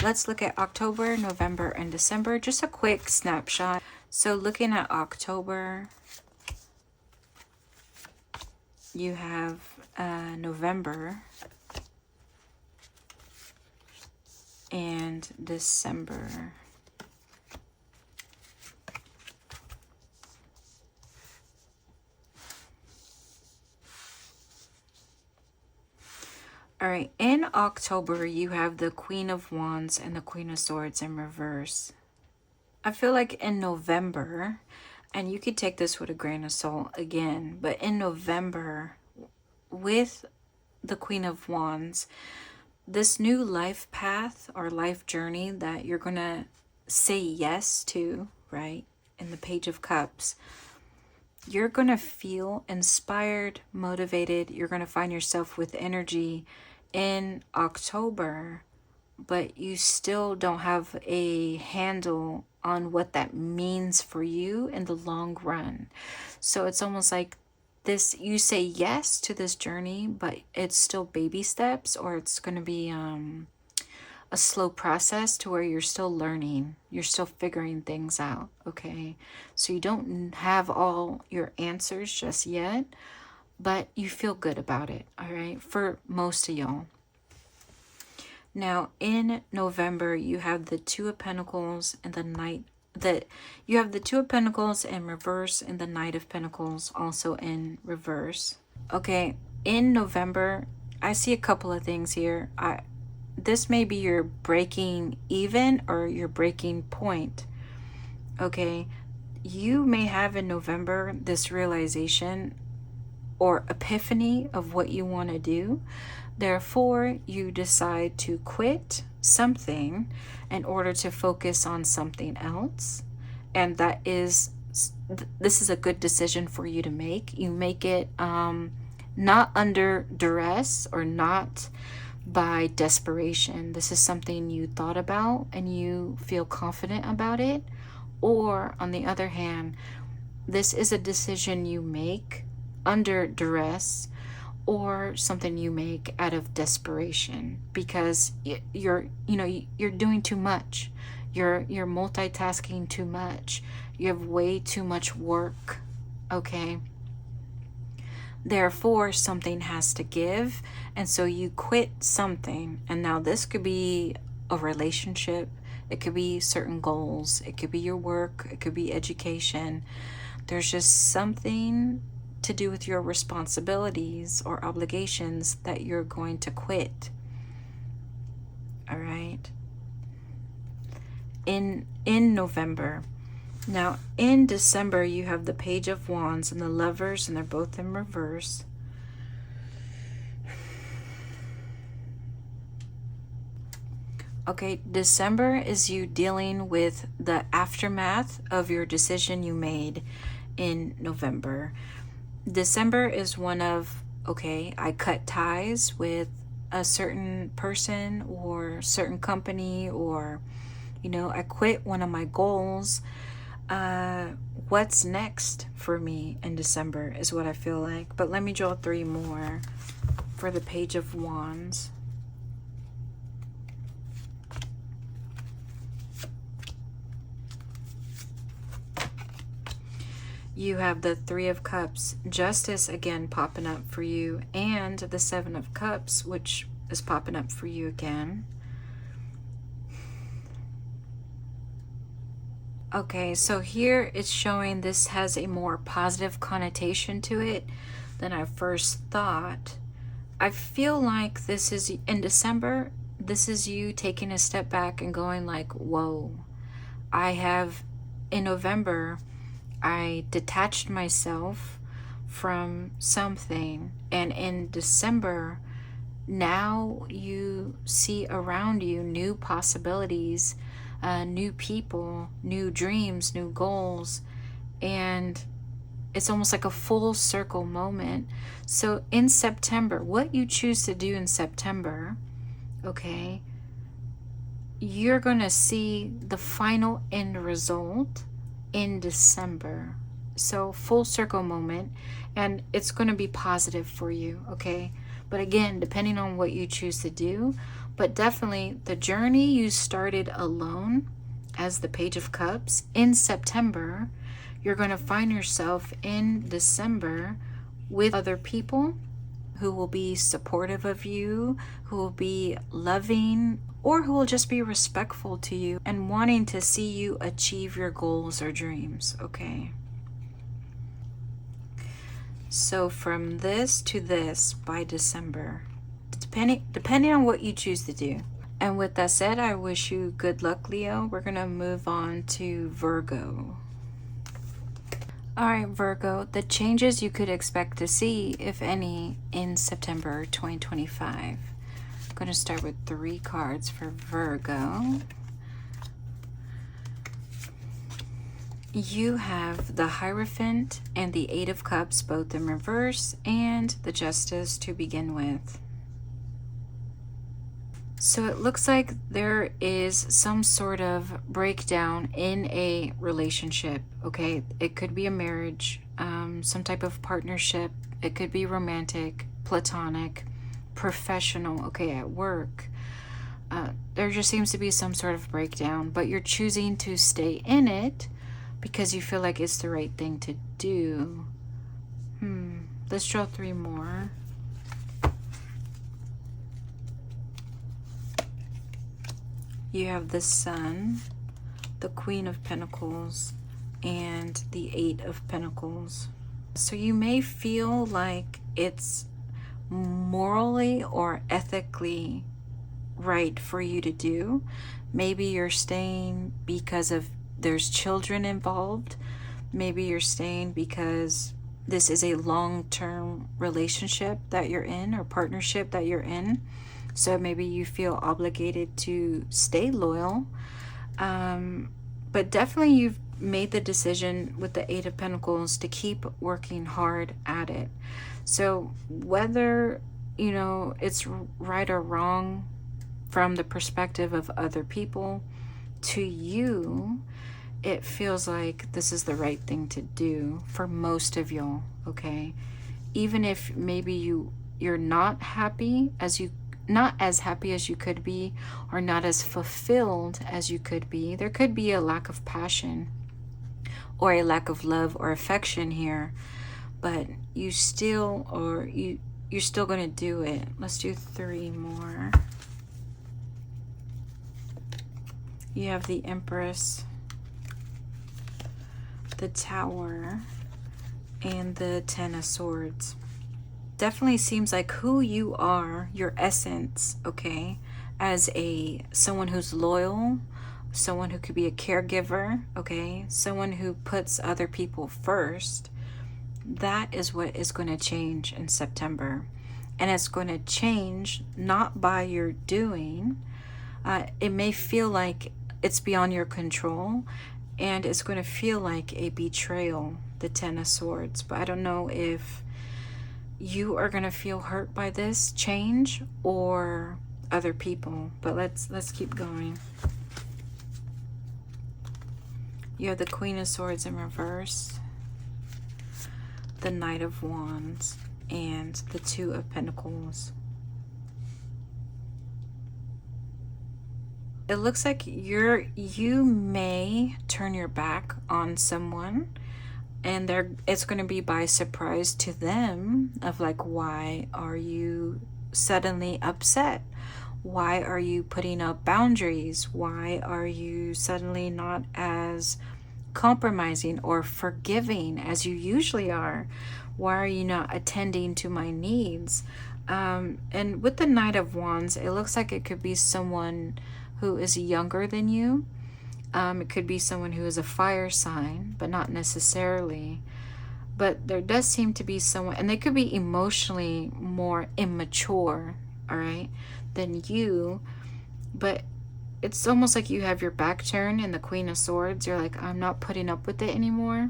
let's look at October, November, and December. Just a quick snapshot. So looking at October, you have November and December. All right, in October, you have the Queen of Wands and the Queen of Swords in reverse. I feel like in November, and you could take this with a grain of salt again, but in November, with the Queen of Wands, this new life path or life journey that you're going to say yes to, right, in the Page of Cups, you're going to feel inspired, motivated. You're going to find yourself with energy in October, but you still don't have a handle on what that means for you in the long run. So it's almost like this, you say yes to this journey, but it's still baby steps, or it's going to be a slow process to where you're still learning, you're still figuring things out, okay? So you don't have all your answers just yet, but you feel good about it, all right, for most of y'all. Now in November, you have the Two of Pentacles and the Knight, you have the Two of Pentacles in reverse and the Knight of Pentacles also in reverse. Okay, in November, I see a couple of things here. This may be your breaking even or your breaking point, okay? You may have in November this realization or epiphany of what you want to do. Therefore, you decide to quit something in order to focus on something else. And that is, this is a good decision for you to make. You make it not under duress or not by desperation. This is something you thought about and you feel confident about it. Or on the other hand, this is a decision you make under duress or something you make out of desperation because you're doing too much. You're multitasking too much. You have way too much work, okay? Therefore, something has to give, and so you quit something. And now this could be a relationship, it could be certain goals, it could be your work, it could be education. There's just something to do with your responsibilities or obligations that you're going to quit. All right. In November. Now, in December, you have the Page of Wands and the Lovers, and they're both in reverse. Okay, December is you dealing with the aftermath of your decision you made in November. December is one of, okay, I cut ties with a certain person or certain company, or, you know, I quit one of my goals. What's next for me in December is what I feel like. But let me draw 3 more for the Page of Wands. You have the 3 of Cups, Justice again popping up for you, and the 7 of Cups, which is popping up for you again. Okay, so here it's showing this has a more positive connotation to it than I first thought. I feel like this is, in December, this is you taking a step back and going like, whoa, in November, I detached myself from something, and in December, now you see around you new possibilities, new people, new dreams, new goals, and it's almost like a full circle moment. So in September, what you choose to do in September, okay, you're going to see the final end result in December. So full circle moment, and it's going to be positive for you, okay? But again, depending on what you choose to do, but definitely the journey you started alone as the Page of Cups in September, you're going to find yourself in December with other people who will be supportive of you, who will be loving, or who will just be respectful to you and wanting to see you achieve your goals or dreams, okay? So from this to this by December, depending on what you choose to do. And with that said, I wish you good luck, Leo. We're going to move on to Virgo. All right, Virgo, the changes you could expect to see, if any, in September 2025. I'm going to start with 3 cards for Virgo. You have the Hierophant and the 8 of Cups, both in reverse, and the Justice to begin with. So it looks like there is some sort of breakdown in a relationship, okay? It could be a marriage, some type of partnership. It could be romantic, platonic, professional, okay, at work. There just seems to be some sort of breakdown, but you're choosing to stay in it because you feel like it's the right thing to do. Let's draw 3 more. You have the Sun, the Queen of Pentacles, and the 8 of Pentacles. So you may feel like it's morally or ethically right for you to do. Maybe you're staying because of there's children involved. Maybe you're staying because this is a long-term relationship that you're in, or partnership that you're in. So maybe you feel obligated to stay loyal. But definitely you've made the decision with the 8 of Pentacles to keep working hard at it. So whether, you know, it's right or wrong from the perspective of other people, to you, it feels like this is the right thing to do for most of y'all, okay? Even if maybe you're not happy not as happy as you could be, or not as fulfilled as you could be. There could be a lack of passion or a lack of love or affection here, but you're still going to do it. Let's do 3 more. You have the Empress, the Tower, and the Ten of Swords. Definitely seems like who you are, your essence, okay, as someone who's loyal, someone who could be a caregiver, okay, someone who puts other people first. That is what is going to change in September. And it's going to change not by your doing. It may feel like it's beyond your control, and it's going to feel like a betrayal, the Ten of Swords. But I don't know if you are going to feel hurt by this change or other people. But let's keep going. You have the Queen of Swords in reverse, the Knight of Wands, and the Two of Pentacles. It looks like you may turn your back on someone, and it's going to be by surprise to them, of like, why are you suddenly upset? Why are you putting up boundaries? Why are you suddenly not as compromising or forgiving as you usually are? Why are you not attending to my needs? And with the Knight of Wands, it looks like it could be someone who is younger than you. It could be someone who is a fire sign, but not necessarily. But there does seem to be someone, and they could be emotionally more immature, all right, than you. But it's almost like you have your back turned in the Queen of Swords. You're like, I'm not putting up with it anymore.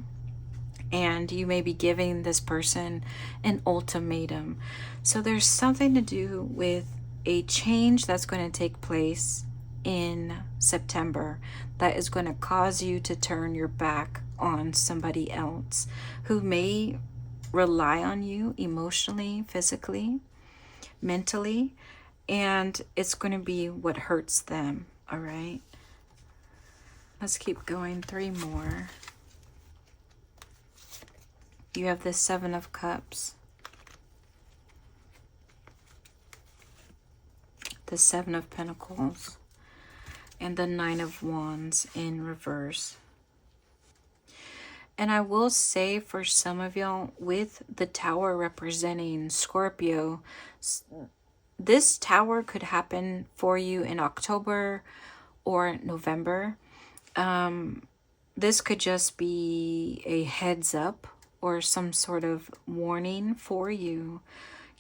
And you may be giving this person an ultimatum. So there's something to do with a change that's going to take place in September that is going to cause you to turn your back on somebody else who may rely on you emotionally, physically, mentally, and it's going to be what hurts them. All right, let's keep going. 3 more. You have the Seven of Cups, the Seven of Pentacles, and the Nine of Wands in reverse. And I will say, for some of y'all, with the Tower representing Scorpio, this Tower could happen for you in October or November. This could just be a heads up or some sort of warning for you,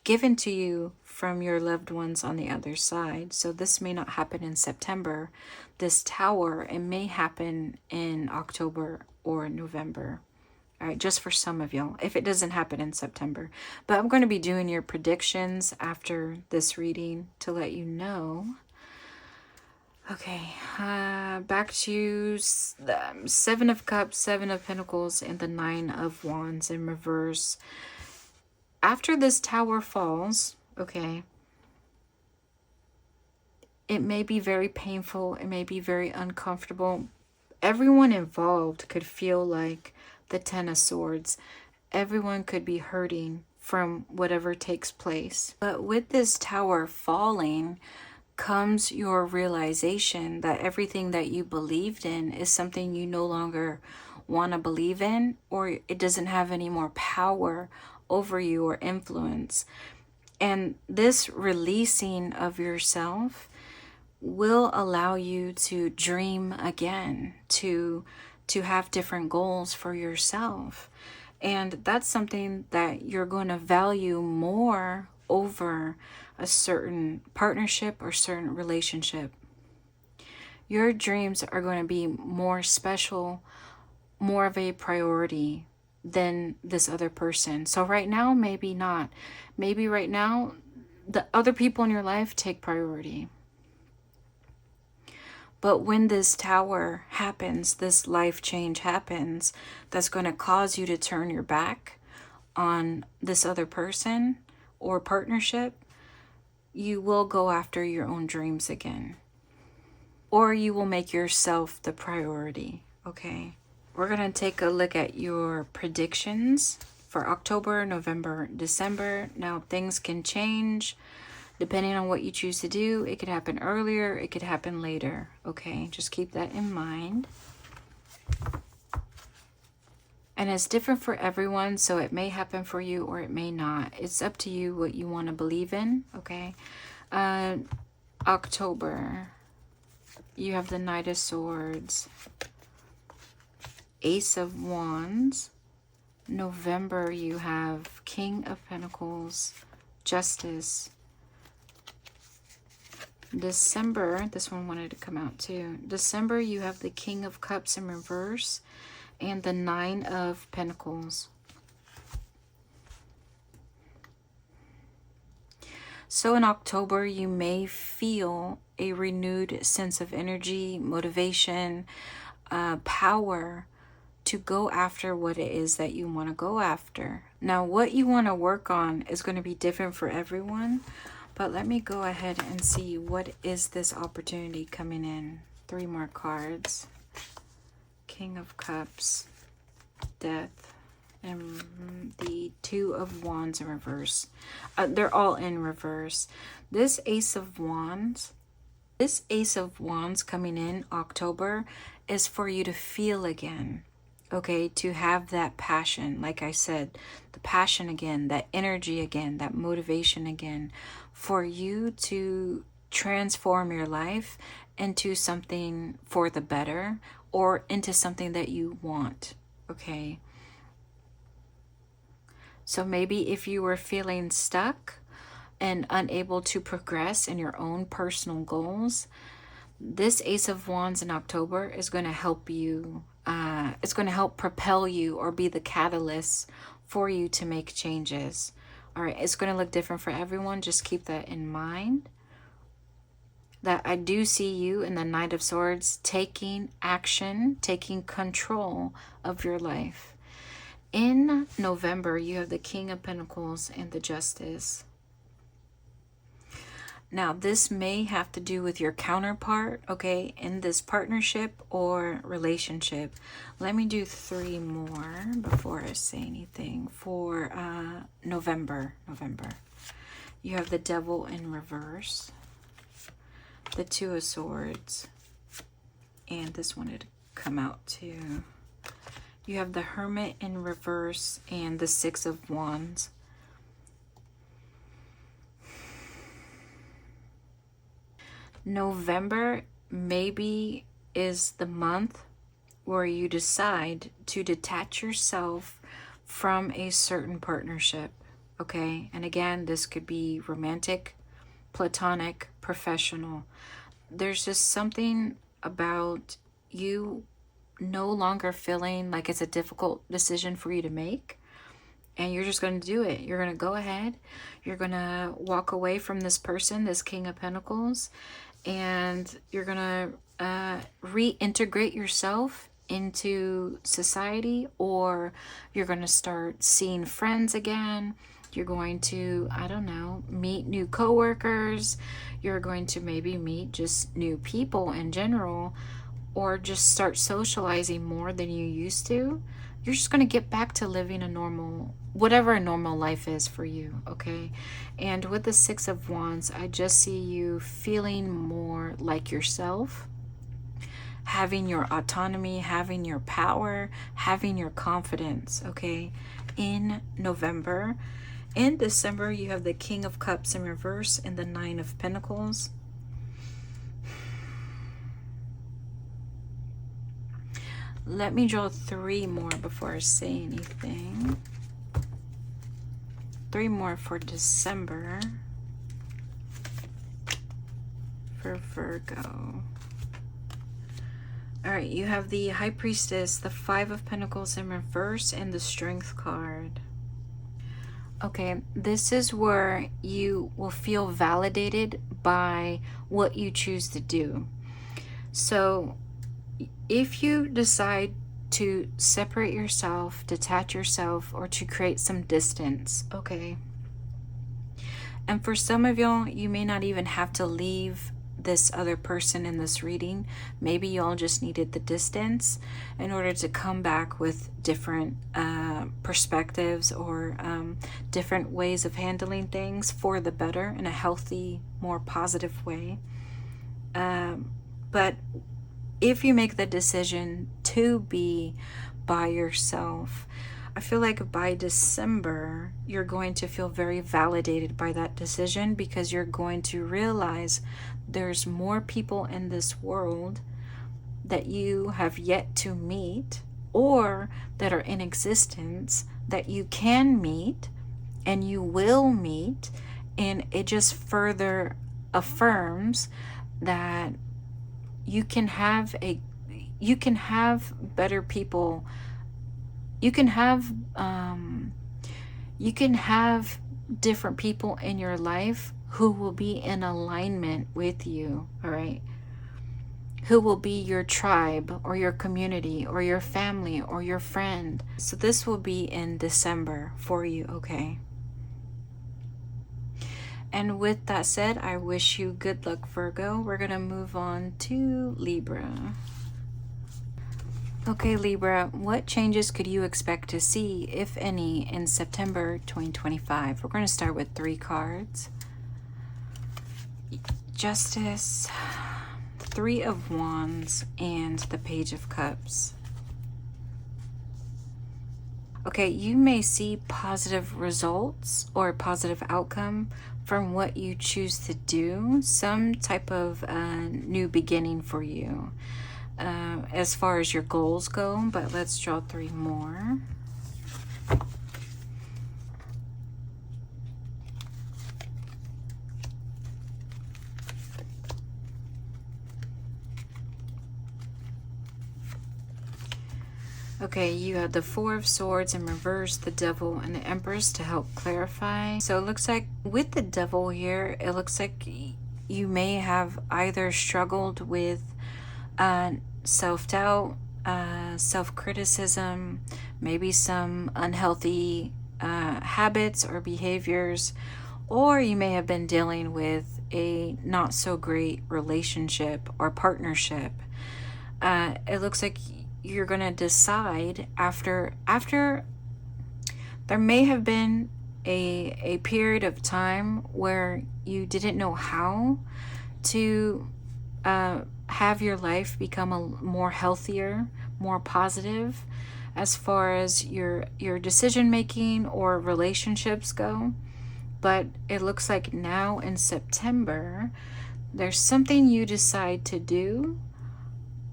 given to you from your loved ones on the other side. So this may not happen in September. This Tower, it may happen in October or November. All right, just for some of y'all, if it doesn't happen in September. But I'm going to be doing your predictions after this reading to let you know. Okay, back to the Seven of Cups, Seven of Pentacles, and the Nine of Wands in reverse. After this Tower falls, okay, it may be very painful. It may be very uncomfortable. Everyone involved could feel like the Ten of Swords. Everyone could be hurting from whatever takes place. But with this Tower falling comes your realization that everything that you believed in is something you no longer want to believe in, or it doesn't have any more power over you or influence. And this releasing of yourself will allow you to dream again, to have different goals for yourself. And that's something that you're going to value more over a certain partnership or certain relationship. Your dreams are going to be more special, more of a priority than this other person. So right now, maybe not. Maybe right now, the other people in your life take priority. But when this Tower happens, this life change happens, that's going to cause you to turn your back on this other person or partnership, you will go after your own dreams again. Or you will make yourself the priority, okay? We're going to take a look at your predictions for October, November, December. Now, things can change depending on what you choose to do. It could happen earlier, it could happen later, okay? Just keep that in mind. And it's different for everyone, so it may happen for you or it may not. It's up to you what you want to believe in, okay? October, you have the Knight of Swords, Ace of Wands. November, you have King of Pentacles, Justice. December, this one wanted to come out too. December, you have the King of Cups in reverse and the Nine of Pentacles. So in October, you may feel a renewed sense of energy, motivation, power to go after what it is that you want to go after. Now, what you want to work on is going to be different for everyone, but let me go ahead and see what is this opportunity coming in. 3 more cards. King of Cups, Death, and the Two of Wands in reverse. They're all in reverse. This Ace of Wands coming in October is for you to feel again. Okay, to have that passion, like I said, the passion again, that energy again, that motivation again, for you to transform your life into something for the better or into something that you want, okay? So maybe if you were feeling stuck and unable to progress in your own personal goals, this Ace of Wands in October is going to help you. It's going to help propel you or be the catalyst for you to make changes. All right, it's going to look different for everyone. Just keep that in mind. That I do see you in the Knight of Swords taking action, taking control of your life. In November, you have the King of Pentacles and the Justice. Now, this may have to do with your counterpart, okay, in this partnership or relationship. Let me do 3 more before I say anything. For November. You have the Devil in reverse, the Two of Swords, and this one had come out too. You have the Hermit in reverse and the Six of Wands. November maybe is the month where you decide to detach yourself from a certain partnership, okay? And again, this could be romantic, platonic, professional. There's just something about you no longer feeling like it's a difficult decision for you to make. And you're just going to do it. You're going to go ahead. You're going to walk away from this person, this King of Pentacles. And you're going to reintegrate yourself into society. Or you're going to start seeing friends again. You're going to, I don't know, meet new coworkers. You're going to maybe meet just new people in general. Or just start socializing more than you used to. You're just going to get back to living a normal, whatever a normal life is for you, okay? And with the Six of Wands, I just see you feeling more like yourself, having your autonomy, having your power, having your confidence, okay? In November. In December, you have the King of Cups in reverse and the Nine of Pentacles. Let me draw 3 more before I say anything. 3 more for December for Virgo. All right, you have the High Priestess, the Five of Pentacles in reverse, and the Strength card. Okay, this is where you will feel validated by what you choose to do. So if you decide to separate yourself, detach yourself, or to create some distance, okay? And for some of y'all, you may not even have to leave this other person in this reading. Maybe y'all just needed the distance in order to come back with different perspectives or different ways of handling things for the better in a healthy, more positive way. But if you make the decision to be by yourself. I feel like by December, you're going to feel very validated by that decision, because you're going to realize there's more people in this world that you have yet to meet, or that are in existence, that you can meet and you will meet. And it just further affirms that you can have better people. You can have different people in your life who will be in alignment with you, all right? Who will be your tribe or your community or your family or your friend. So this will be in December for you, okay? And with that said, I wish you good luck, Virgo. We're going to move on to Libra. Okay, Libra, what changes could you expect to see, if any, in September 2025? We're going to start with 3 cards. Justice, 3 of Wands, and the Page of Cups. Okay, you may see positive results or positive outcome from what you choose to do. Some type of new beginning for you as far as your goals go. But let's draw 3 more. Okay, you have the 4 of Swords in reverse, the Devil, and the Empress to help clarify. So it looks like with the Devil here, it looks like you may have either struggled with self-doubt, self-criticism, maybe some unhealthy habits or behaviors, or you may have been dealing with a not so great relationship or partnership. It looks like you're going to decide after there may have been a period of time where you didn't know how to have your life become a more healthier, more positive as far as your decision making or relationships go. But it looks like now in September, there's something you decide to do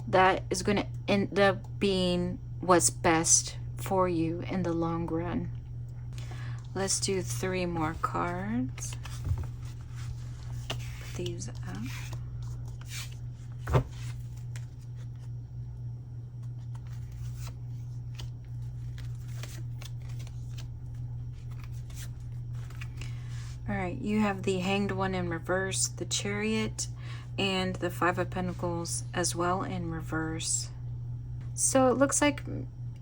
that is going to end up being what's best for you in the long run. Let's do 3 more cards. Put these up. All right, you have the Hanged One in reverse, the Chariot, and the 5 of Pentacles as well in reverse. So it looks like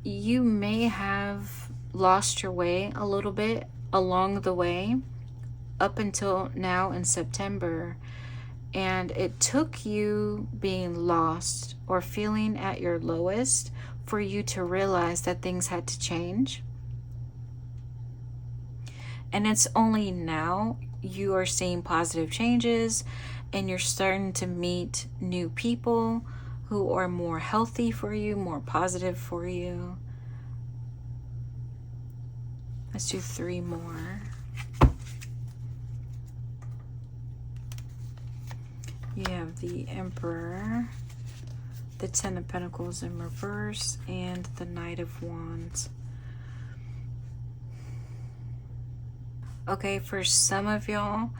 you may have lost your way a little bit along the way up until now in September, and it took you being lost or feeling at your lowest for you to realize that things had to change. And it's only now you are seeing positive changes and you're starting to meet new people who are more healthy for you, more positive for you. Let's do 3 more. You have the Emperor, the 10 of Pentacles in reverse, and the Knight of Wands. Okay, for some of y'all,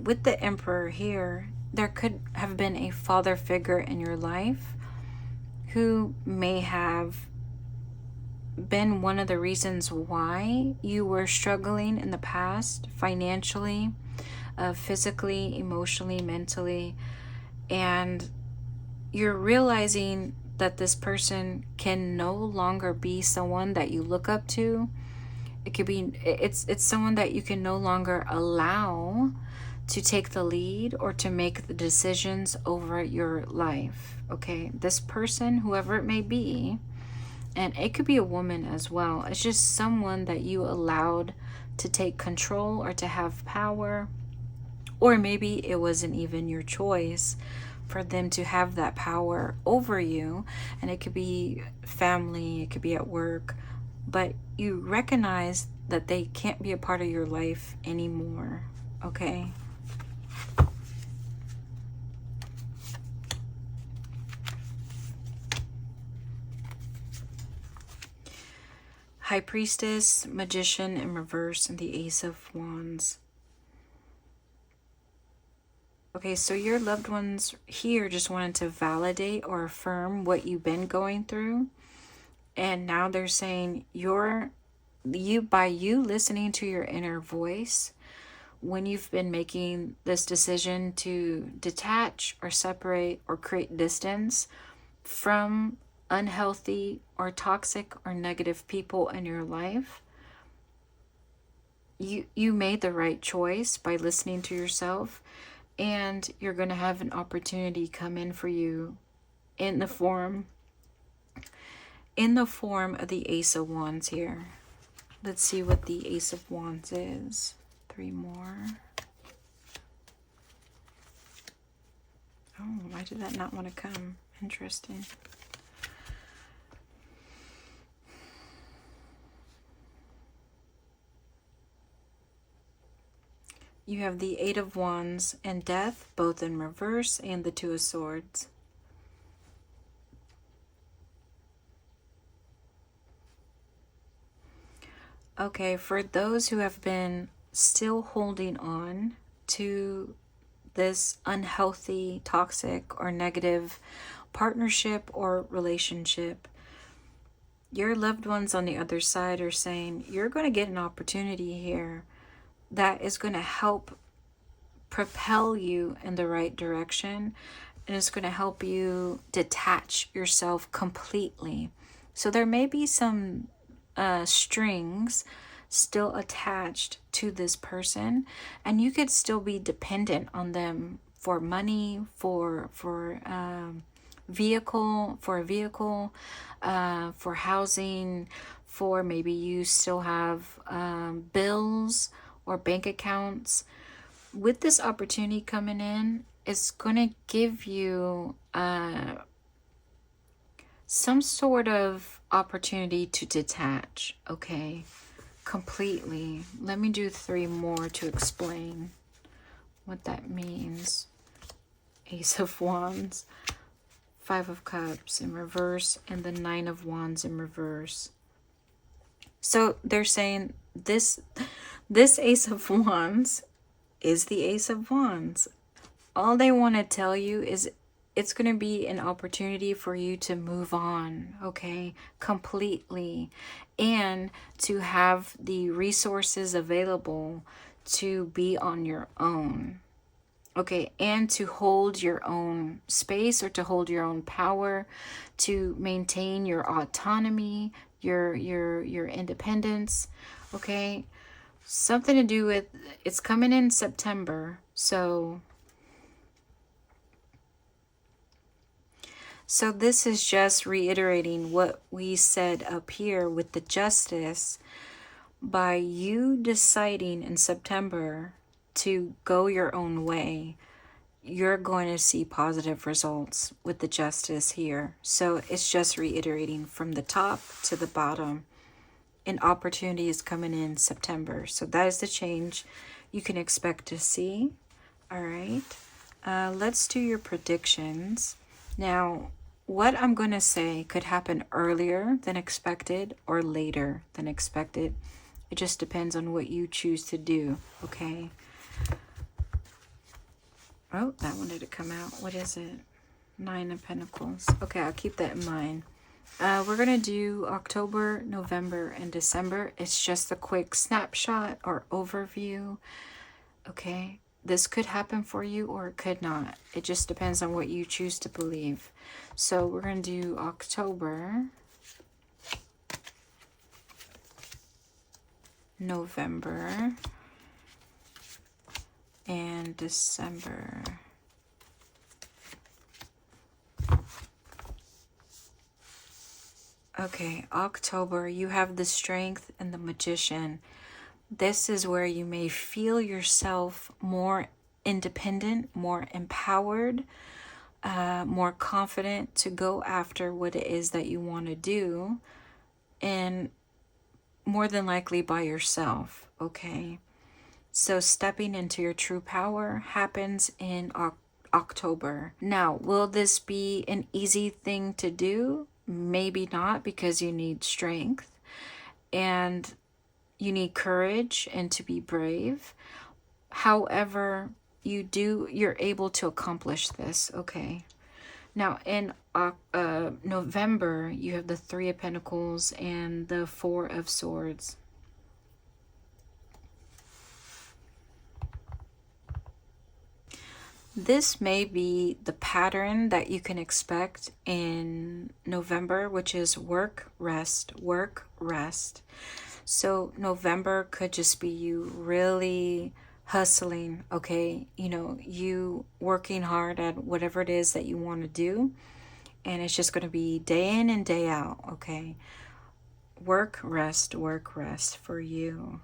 with the Emperor here, there could have been a father figure in your life who may have been one of the reasons why you were struggling in the past, financially, physically, emotionally, mentally, and you're realizing that this person can no longer be someone that you look up to. It could be, it's someone that you can no longer allow to take the lead or to make the decisions over your life. Okay, this person, whoever it may be, and it could be a woman as well, it's just someone that you allowed to take control or to have power, or maybe it wasn't even your choice, for them to have that power over you. And it could be family, it could be at work, but you recognize that they can't be a part of your life anymore. Okay? High Priestess, Magician in reverse, and the Ace of Wands. Okay, so your loved ones here just wanted to validate or affirm what you've been going through. And now they're saying by you listening to your inner voice, when you've been making this decision to detach or separate or create distance from unhealthy or toxic or negative people in your life, you made the right choice by listening to yourself, and you're going to have an opportunity come in for you in the form of the Ace of Wands here. Let's see what the Ace of Wands is. 3 more. Oh, why did that not want to come? Interesting. You have the 8 of Wands and Death, both in reverse, and the 2 of Swords. Okay, for those who have been still holding on to this unhealthy, toxic, or negative partnership or relationship, your loved ones on the other side are saying you're going to get an opportunity here that is going to help propel you in the right direction, and it's going to help you detach yourself completely. So there may be some strings still attached to this person, and you could still be dependent on them for money, for a vehicle, for housing, for maybe you still have bills or bank accounts. With this opportunity coming in, it's going to give you some sort of opportunity to detach, okay? Completely. Let me do 3 more to explain what that means. Ace of Wands, 5 of Cups in reverse, and the 9 of Wands in reverse. So they're saying this Ace of Wands is the Ace of Wands. All they want to tell you is it's going to be an opportunity for you to move on, okay, completely, and to have the resources available to be on your own, okay, and to hold your own space or to hold your own power, to maintain your autonomy, your independence, okay? Something to do with, it's coming in September, so this is just reiterating what we said up here with the Justice. By you deciding in September to go your own way, you're going to see positive results with the Justice here. So it's just reiterating from the top to the bottom. An opportunity is coming in September. So that is the change you can expect to see. All right. Let's do your predictions. Now, what I'm going to say could happen earlier than expected or later than expected. It just depends on what you choose to do, okay? Oh, that one didn't come out. What is it? 9 of Pentacles. Okay, I'll keep that in mind. We're going to do October, November, and December. It's just a quick snapshot or overview, okay? This could happen for you or it could not. It just depends on what you choose to believe. So we're going to do October, November, and December. Okay, October, you have the Strength and the Magician. This is where you may feel yourself more independent, more empowered, more confident to go after what it is that you want to do, and more than likely by yourself, okay? So stepping into your true power happens in October. Now, will this be an easy thing to do? Maybe not, because you need strength and you need courage and to be brave. However, you're able to accomplish this, okay? Now, in November, you have the Three of Pentacles and the Four of Swords. This may be the pattern that you can expect in November, which is work, rest, work, rest. So November could just be you really hustling, okay? You know, you working hard at whatever it is that you want to do. And it's just going to be day in and day out, okay? Work, rest for you.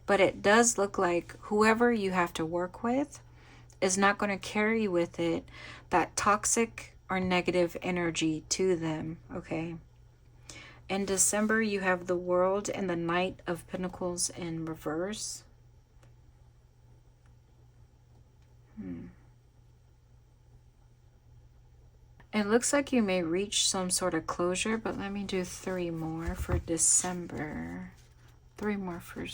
But it does look like whoever you have to work with is not going to carry with it that toxic or negative energy to them, okay? In December, you have the World and the Knight of Pentacles in reverse. It looks like you may reach some sort of closure, but let me do 3 more for December. 3 more for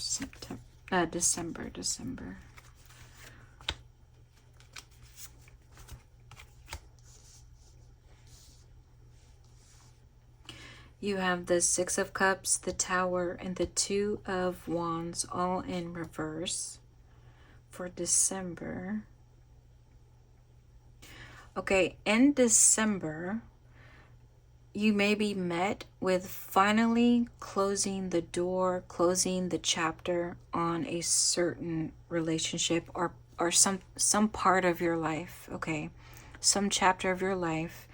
December. You have the Six of Cups, the Tower, and the Two of Wands all in reverse for December. Okay, in December, you may be met with finally closing the door, closing the chapter on a certain relationship or some part of your life, okay? Some chapter of your life.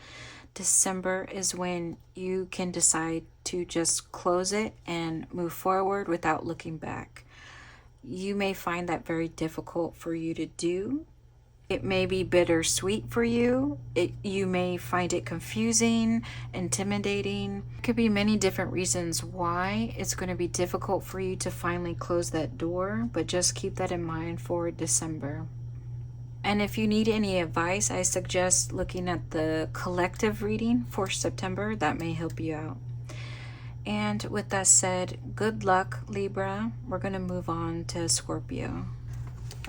December is when you can decide to just close it and move forward without looking back. You may find that very difficult for you to do. It may be bittersweet for you. You may find it confusing, intimidating. There could be many different reasons why it's going to be difficult for you to finally close that door, but just keep that in mind for December. And if you need any advice, I suggest looking at the collective reading for September. That may help you out. And with that said, good luck, Libra. We're going to move on to Scorpio.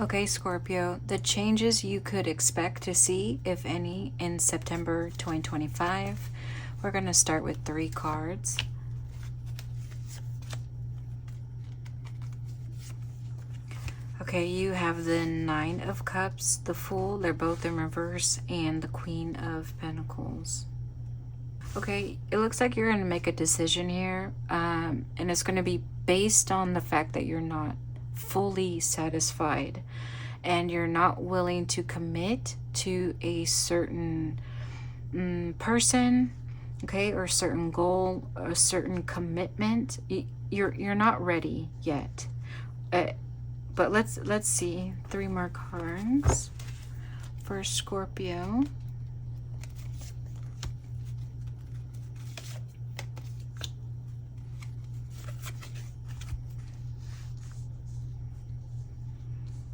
Okay, Scorpio, the changes you could expect to see, if any, in September 2025. We're going to start with 3 cards. Okay, you have the Nine of Cups, the Fool, they're both in reverse, and the Queen of Pentacles. Okay, it looks like you're going to make a decision here, and it's going to be based on the fact that you're not fully satisfied and you're not willing to commit to a certain person, okay, or a certain goal, a certain commitment. You're not ready yet. But let's see 3 more cards for Scorpio.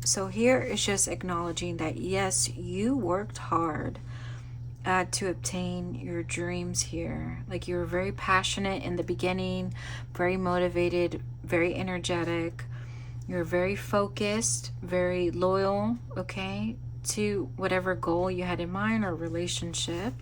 So here is just acknowledging that yes, you worked hard to obtain your dreams here. Like, you were very passionate in the beginning, very motivated, very energetic. You're very focused, very loyal, okay, to whatever goal you had in mind or relationship.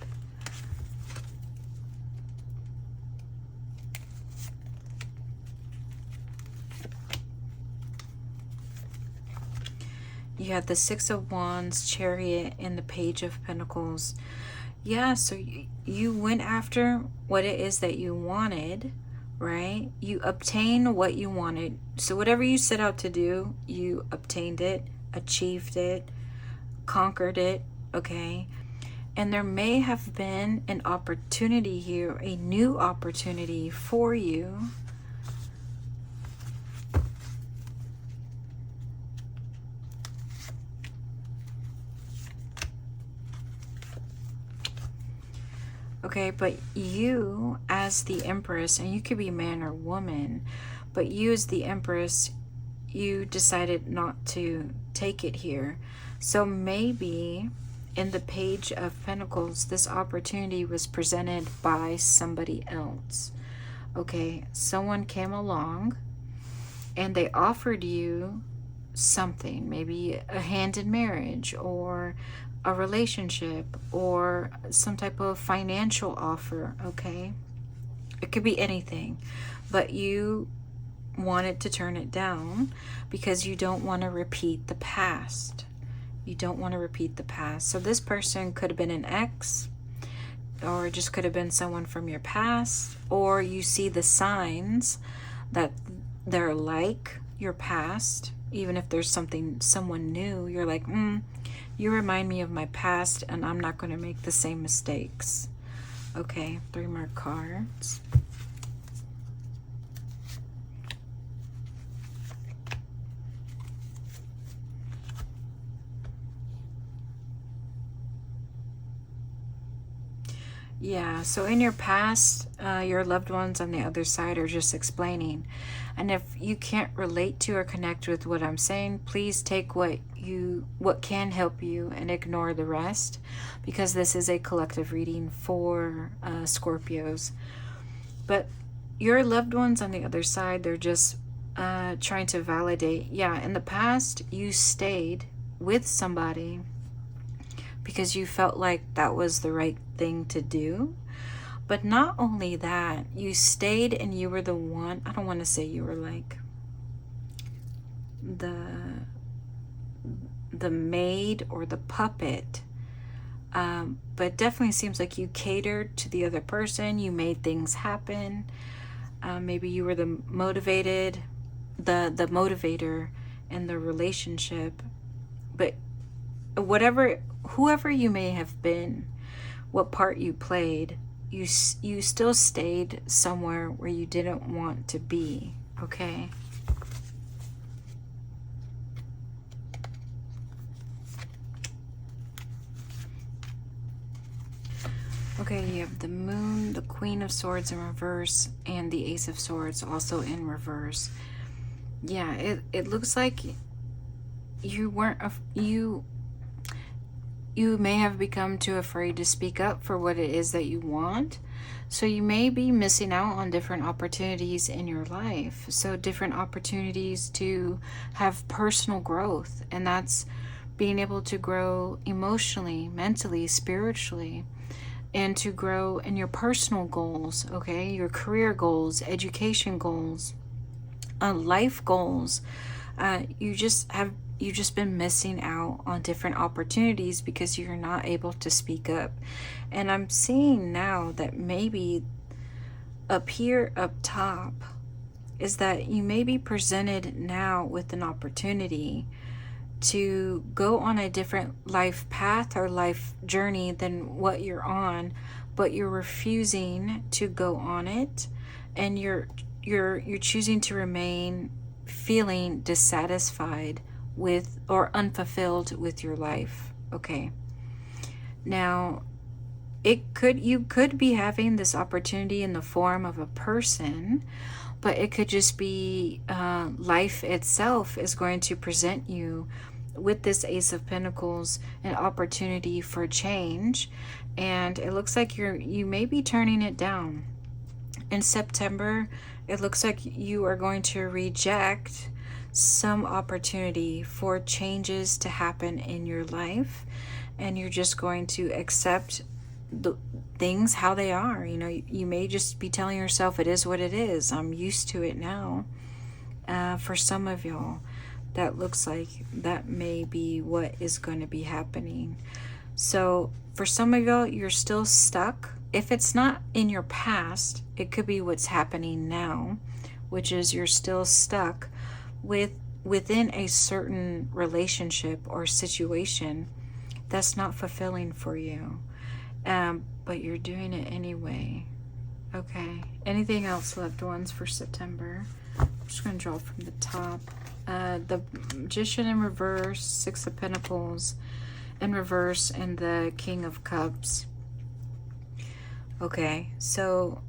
You have the Six of Wands, Chariot, and the Page of Pentacles. Yeah, so you went after what it is that you wanted, right? You obtained what you wanted. So whatever you set out to do, you obtained it, achieved it, conquered it, okay? And there may have been an opportunity here, a new opportunity for you. Okay, but you as the Empress, and you could be man or woman, but you as the Empress, you decided not to take it here. So maybe in the Page of Pentacles, this opportunity was presented by somebody else. Okay, someone came along and they offered you something, maybe a hand in marriage or a relationship or some type of financial offer. Okay, it could be anything, but you wanted to turn it down because you don't want to repeat the past. You don't want to repeat the past. So this person could have been an ex, or it just could have been someone from your past, or you see the signs that they're like your past. Even if there's someone new, you're like, you remind me of my past and I'm not going to make the same mistakes. Okay, 3 more cards. Yeah, so in your past, your loved ones on the other side are just explaining. And if you can't relate to or connect with what I'm saying, please take what can help you and ignore the rest, because this is a collective reading for Scorpios. But your loved ones on the other side, they're just trying to validate. Yeah, in the past, you stayed with somebody because you felt like that was the right thing to do. But not only that, you stayed and you were the one, I don't want to say you were like the maid or the puppet, but it definitely seems like you catered to the other person. You made things happen. Maybe you were the motivator in the relationship. But whoever you may have been, what part you played, you still stayed somewhere where you didn't want to be. Okay. Okay, you have the Moon, the Queen of Swords in reverse, and the Ace of Swords also in reverse. Yeah, it looks like you weren't you may have become too afraid to speak up for what it is that you want. So you may be missing out on different opportunities in your life. So different opportunities to have personal growth, and that's being able to grow emotionally, mentally, spiritually, and to grow in your personal goals, okay? Your career goals, education goals, life goals. You just been missing out on different opportunities because you're not able to speak up. And I'm seeing now that maybe up here up top is that you may be presented now with an opportunity to go on a different life path or life journey than what you're on, but you're refusing to go on it, and you're choosing to remain feeling dissatisfied with or unfulfilled with your life. Okay. Now, you could be having this opportunity in the form of a person, but it could just be life itself is going to present you with this Ace of Pentacles an opportunity for change, and it looks like you may be turning it down. In September, it looks like you are going to reject some opportunity for changes to happen in your life, and you're just going to accept the things how they are. You know, you may just be telling yourself it is what it is. I'm used to it now. For some of y'all, that looks like that may be what is going to be happening. So for some of y'all, you're still stuck. If it's not in your past, it could be what's happening now, which is you're still stuck within a certain relationship or situation that's not fulfilling for you, but you're doing it anyway. Okay, anything else, loved ones, for September? I'm just going to draw from the top. The Magician in reverse, Six of Pentacles in reverse, and the King of Cups. Okay, so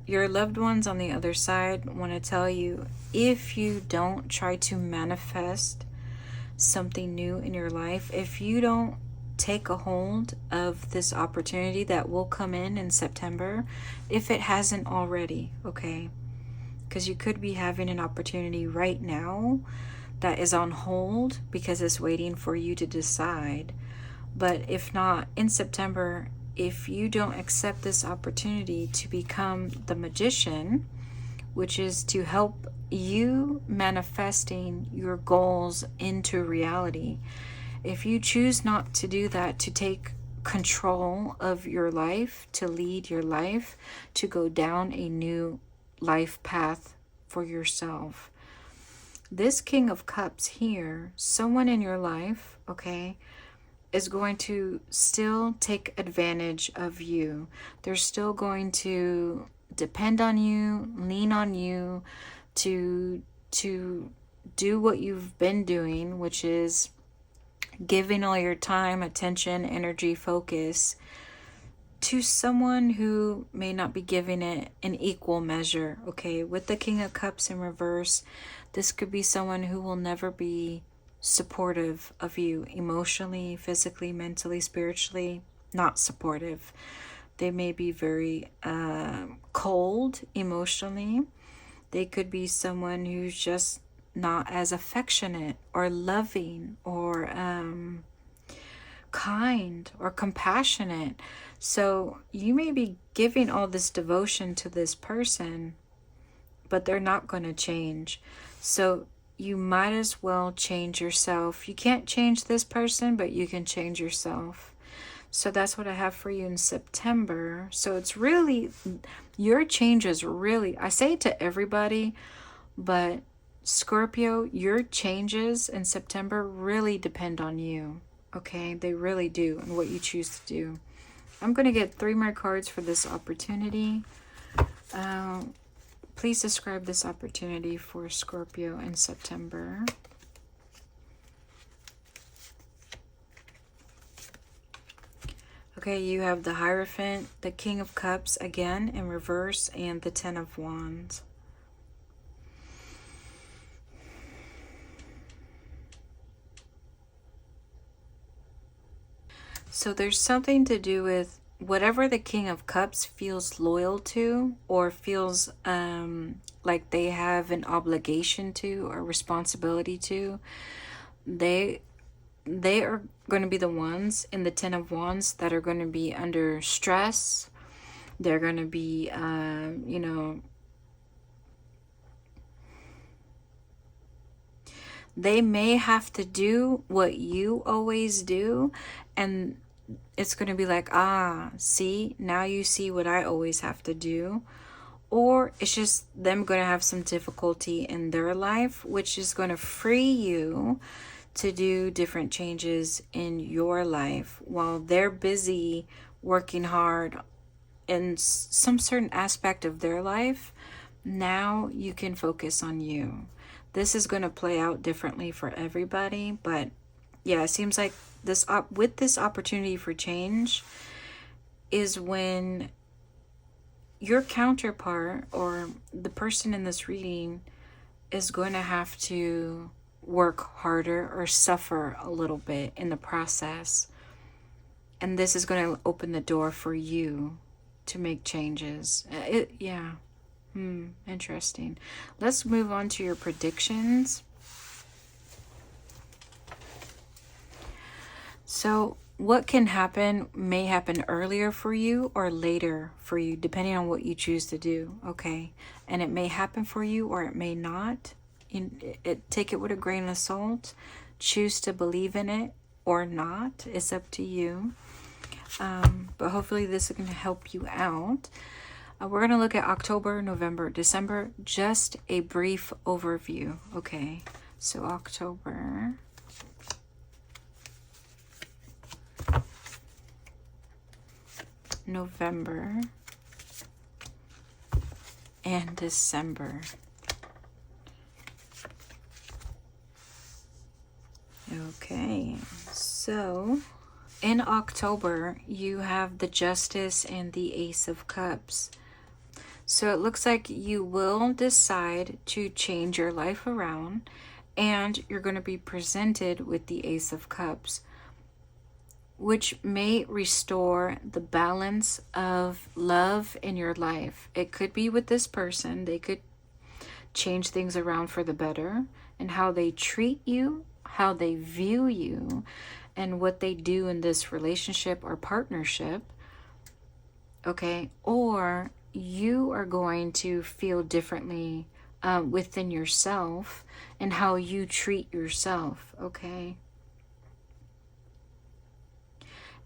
your loved ones on the other side want to tell you, if you don't try to manifest something new in your life, if you don't take a hold of this opportunity that will come in September, if it hasn't already, okay? Because you could be having an opportunity right now that is on hold because it's waiting for you to decide. But if not, in September, if you don't accept this opportunity to become the magician, which is to help you manifesting your goals into reality, if you choose not to do that, to take control of your life, to lead your life, to go down a new life path for yourself, this King of Cups here, someone in your life, okay, is going to still take advantage of you. They're still going to depend on you, lean on you to do what you've been doing, which is giving all your time, attention, energy, focus to someone who may not be giving it an equal measure. Okay, with the King of Cups in reverse, this could be someone who will never be supportive of you emotionally, physically, mentally, spiritually. Not supportive. They may be very cold emotionally. They could be someone who's just not as affectionate or loving or kind or compassionate. So you may be giving all this devotion to this person, but they're not going to change. So you might as well change yourself. You can't change this person, but you can change yourself. So that's what I have for you in September. So it's really, your changes really, I say it to everybody, but Scorpio, your changes in September really depend on you. Okay, they really do, and what you choose to do. I'm going to get 3 more cards for this opportunity. Please describe this opportunity for Scorpio in September. Okay, you have the Hierophant, the King of Cups again in reverse, and the Ten of Wands. So there's something to do with whatever the King of Cups feels loyal to, or feels like they have an obligation to or responsibility to. They are going to be the ones in the Ten of Wands that are going to be under stress. They're going to be, they may have to do what you always do, and it's going to be like, see, now you see what I always have to do. Or it's just them going to have some difficulty in their life, which is going to free you to do different changes in your life while they're busy working hard in some certain aspect of their life. Now you can focus on you. This is going to play out differently for everybody, but yeah, it seems like this with this opportunity for change is when your counterpart or the person in this reading is going to have to work harder or suffer a little bit in the process. And this is going to open the door for you to make changes. Interesting. Let's move on to your predictions. So what can happen may happen earlier for you or later for you, depending on what you choose to do, okay? And it may happen for you or it may not. Take it with a grain of salt. Choose to believe in it or not. It's up to you. But hopefully this is going to help you out. We're going to look at October, November, December, just a brief overview, okay? So October, November, and December. Okay, so In October, you have the Justice and the Ace of Cups. So it looks like you will decide to change your life around, and you're going to be presented with the Ace of Cups, which may restore the balance of love in your life. It could be with this person. They could change things around for the better, and how they treat you, how they view you, and what they do in this relationship or partnership. Okay, or you are going to feel differently within yourself and how you treat yourself. Okay,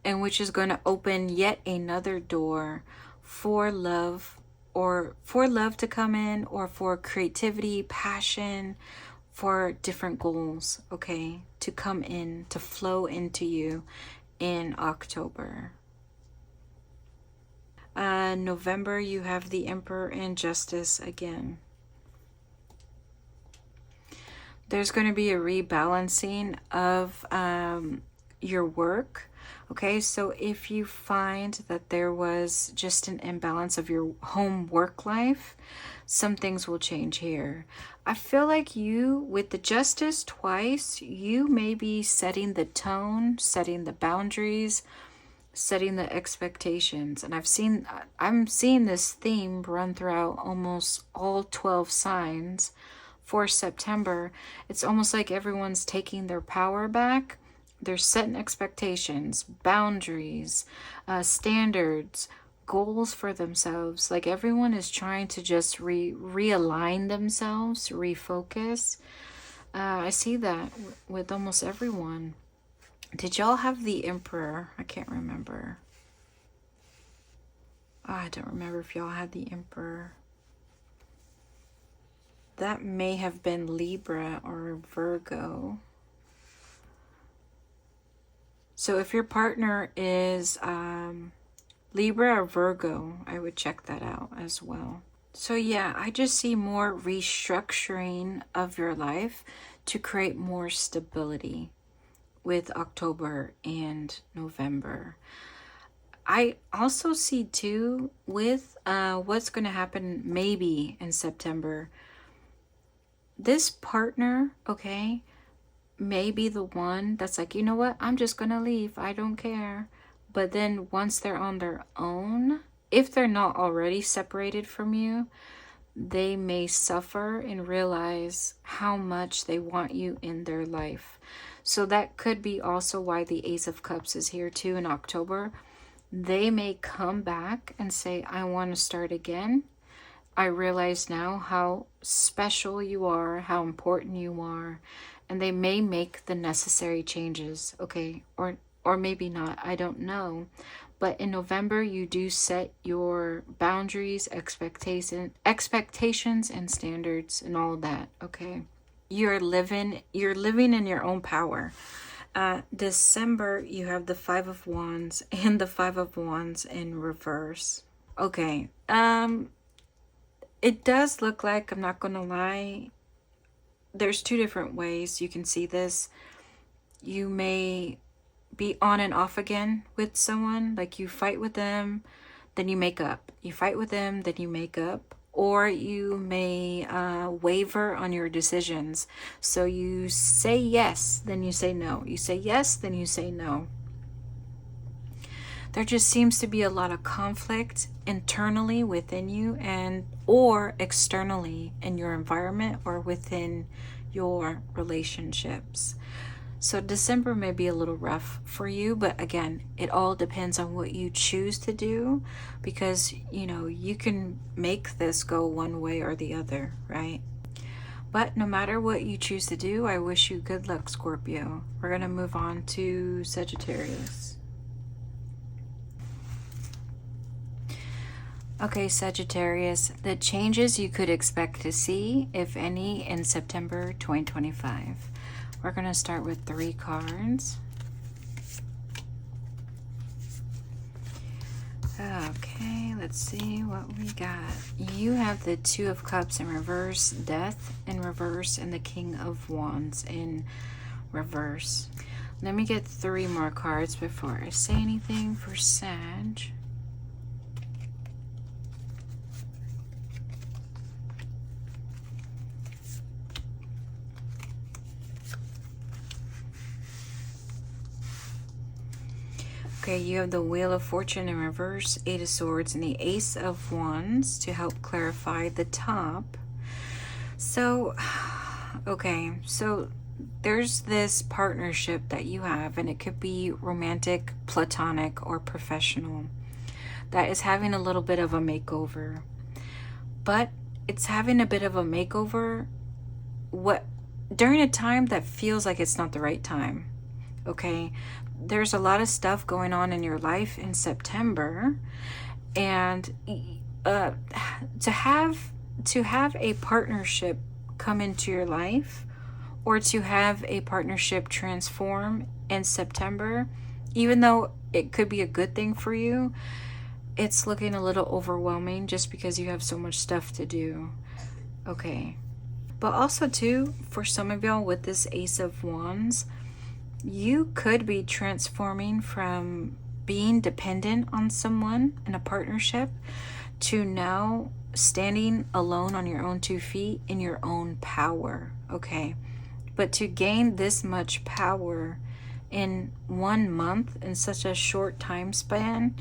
and which is going to open yet another door for love, or for love to come in, or for creativity, passion, for different goals, okay, to come in, to flow into you in October. November, you have the Emperor and Justice again. There's going to be a rebalancing of your work. Okay, so if you find that there was just an imbalance of your home work life, some things will change here. I feel like you, with the Justice twice, you may be setting the tone, setting the boundaries, setting the expectations. And I'm seeing this theme run throughout almost all 12 signs for September. It's almost like everyone's taking their power back. They're setting expectations, boundaries, standards, goals for themselves. Like everyone is trying to just realign themselves, refocus. I see that with almost everyone. Did y'all have the Emperor? I can't remember. Oh, I don't remember if y'all had the Emperor. That may have been Libra or Virgo. So if your partner is Libra or Virgo, I would check that out as well. So yeah, I just see more restructuring of your life to create more stability with October and November. I also see too with what's going to happen maybe in September. This partner, okay, may be the one that's like, you know what, I'm just going to leave. I don't care. But then once they're on their own, if they're not already separated from you, they may suffer and realize how much they want you in their life. So that could be also why the Ace of Cups is here too in October. They may come back and say, I want to start again. I realize now how special you are, how important you are, and they may make the necessary changes, okay? Or maybe not, I don't know. But in November, you do set your boundaries, expectations and standards and all of that, okay? You're living in your own power. December, you have the Five of Wands and the Five of Wands in reverse. Okay, it does look like, I'm not gonna lie, there's two different ways you can see this. You may be on and off again with someone, like you fight with them, then you make up. You fight with them, then you make up. Or you may waver on your decisions. So you say yes, then you say no. You say yes, then you say no. There just seems to be a lot of conflict internally within you and or externally in your environment or within your relationships. So December may be a little rough for you, but again, it all depends on what you choose to do, because, you know, you can make this go one way or the other, right? But no matter what you choose to do, I wish you good luck, Scorpio. We're going to move on to Sagittarius. Okay, Sagittarius, the changes you could expect to see, if any, in September 2025. We're going to start with 3 cards. Okay, let's see what we got. You have the Two of Cups in reverse, Death in reverse, and the King of Wands in reverse. Let me get 3 more cards before I say anything for Sag. Okay, you have the Wheel of Fortune in reverse, 8 of Swords, and the Ace of Wands to help clarify the top. So, okay, so there's this partnership that you have, and it could be romantic, platonic, or professional, that is having a little bit of a makeover. But it's having a bit of a makeover during a time that feels like it's not the right time. Okay, there's a lot of stuff going on in your life in September, and to have a partnership come into your life, or to have a partnership transform in September, even though it could be a good thing for you, it's looking a little overwhelming just because you have so much stuff to do. Okay, but also too, for some of y'all with this Ace of Wands, you could be transforming from being dependent on someone in a partnership to now standing alone on your own 2 feet in your own power. Okay, but to gain this much power in 1 month, in such a short time span,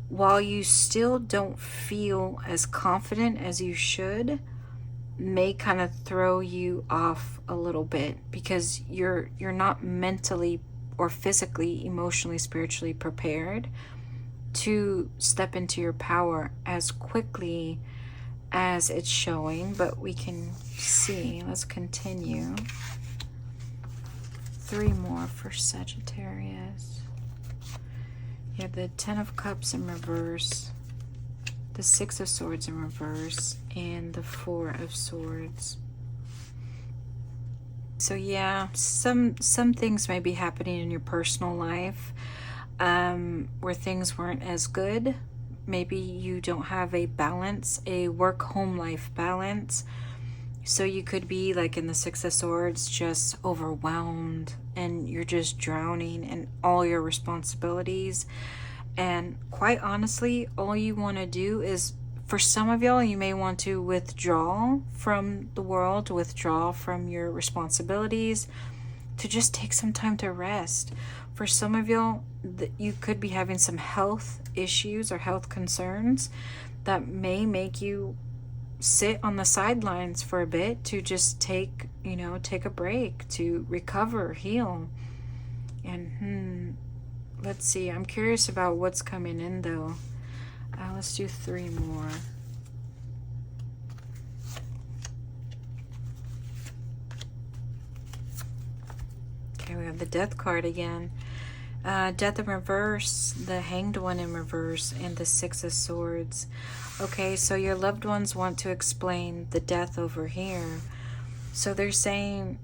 while you still don't feel as confident as you should, may kind of throw you off a little bit, because you're not mentally or physically, emotionally, spiritually prepared to step into your power as quickly as it's showing. But we can see. Let's continue. 3 more for Sagittarius. You have the 10 of Cups in reverse, the 6 of Swords in reverse, and the 4 of Swords. So yeah, some things may be happening in your personal life where things weren't as good. Maybe you don't have a balance, a work-home life balance. So you could be like in the 6 of Swords, just overwhelmed, and you're just drowning in all your responsibilities. And quite honestly, all you want to do is, for some of y'all, you may want to withdraw from the world, withdraw from your responsibilities, to just take some time to rest. For some of y'all, you could be having some health issues or health concerns that may make you sit on the sidelines for a bit, to just take a break, to recover, heal. And let's see, I'm curious about what's coming in though. Let's do 3 more. Okay, we have the Death card again. Death in reverse, the Hanged One in reverse, and the 6 of Swords. Okay, so your loved ones want to explain the death over here. So they're saying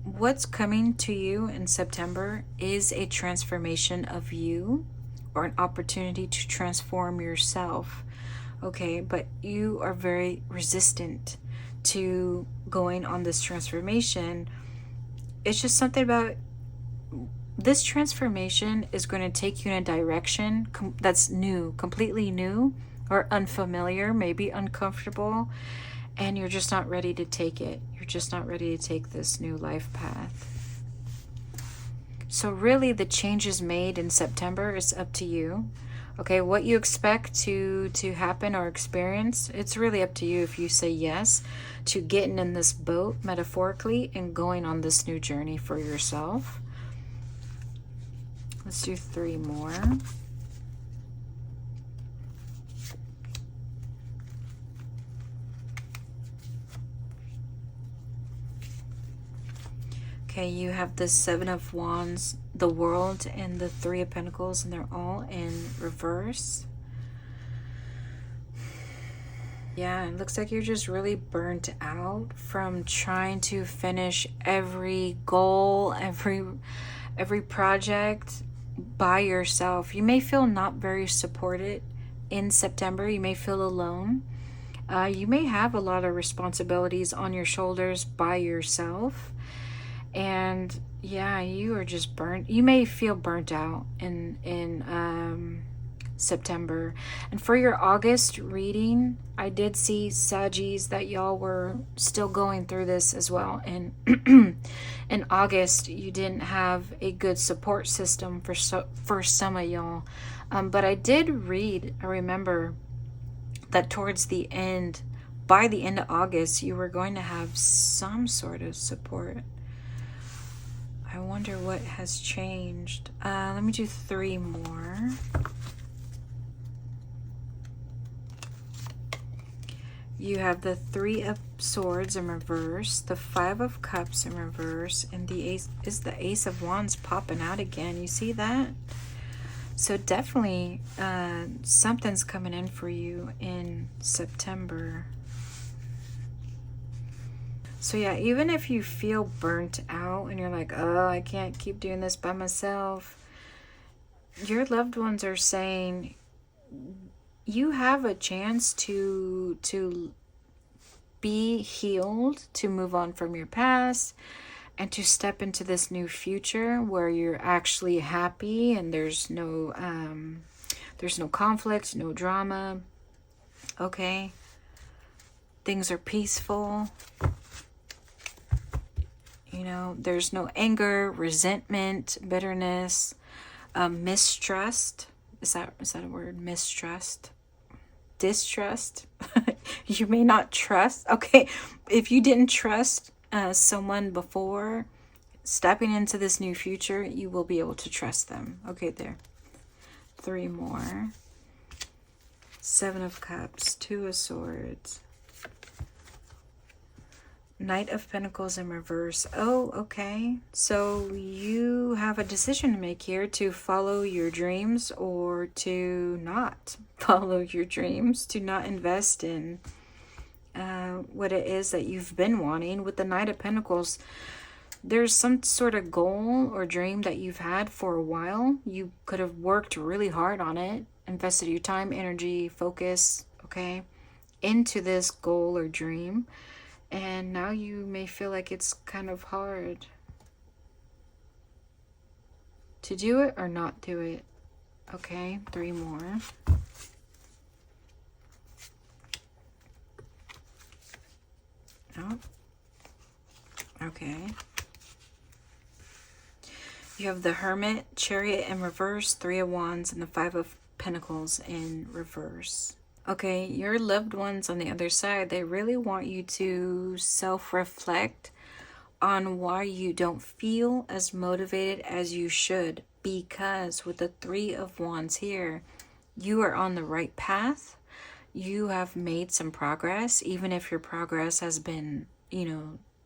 what's coming to you in September is a transformation of you, or an opportunity to transform yourself. Okay, but you are very resistant to going on this transformation. It's just something about this transformation is going to take you in a direction that's new, completely new, or unfamiliar, maybe uncomfortable, and you're just not ready to take it. You're just not ready to take this new life path. So really, the changes made in September is up to you. Okay, what you expect to happen or experience, it's really up to you if you say yes to getting in this boat, metaphorically, and going on this new journey for yourself. Let's do 3 more. Okay, you have the 7 of Wands, the World, and the 3 of Pentacles, and they're all in reverse. Yeah, it looks like you're just really burnt out from trying to finish every goal, every project by yourself. You may feel not very supported in September. You may feel alone. You may have a lot of responsibilities on your shoulders by yourself. And yeah, you are just burnt. You may feel burnt out in September. And for your August reading, I did see Saggies that y'all were still going through this as well. And in August, you didn't have a good support system for some of y'all. But I did read, I remember that towards the end, by the end of August, you were going to have some sort of support. I wonder what has changed. Let me do 3 more. You have the 3 of Swords in reverse, the 5 of Cups in reverse, and the Ace of Wands popping out again. You see that? So definitely something's coming in for you in September. So yeah, even if you feel burnt out and you're like, oh, I can't keep doing this by myself, your loved ones are saying you have a chance to be healed, to move on from your past, and to step into this new future where you're actually happy and there's no conflict, no drama. Okay, things are peaceful. You know, there's no anger, resentment, bitterness, mistrust. Is that a word? Mistrust, distrust. You may not trust. Okay, if you didn't trust someone before, stepping into this new future, you will be able to trust them. Okay, there. 3 more. 7 of Cups, 2 of Swords, Knight of Pentacles in reverse. Oh, okay. So you have a decision to make here, to follow your dreams or to not follow your dreams, to not invest in what it is that you've been wanting. With the Knight of Pentacles, there's some sort of goal or dream that you've had for a while. You could have worked really hard on it, invested your time, energy, focus, okay, into this goal or dream. And now you may feel like it's kind of hard to do it or not do it. Okay, 3 more. Oh. Okay. You have the Hermit, Chariot in reverse, 3 of Wands, and the 5 of Pentacles in reverse. Okay, your loved ones on the other side, they really want you to self-reflect on why you don't feel as motivated as you should, because with the 3 of Wands here, you are on the right path. You have made some progress, even if your progress has been,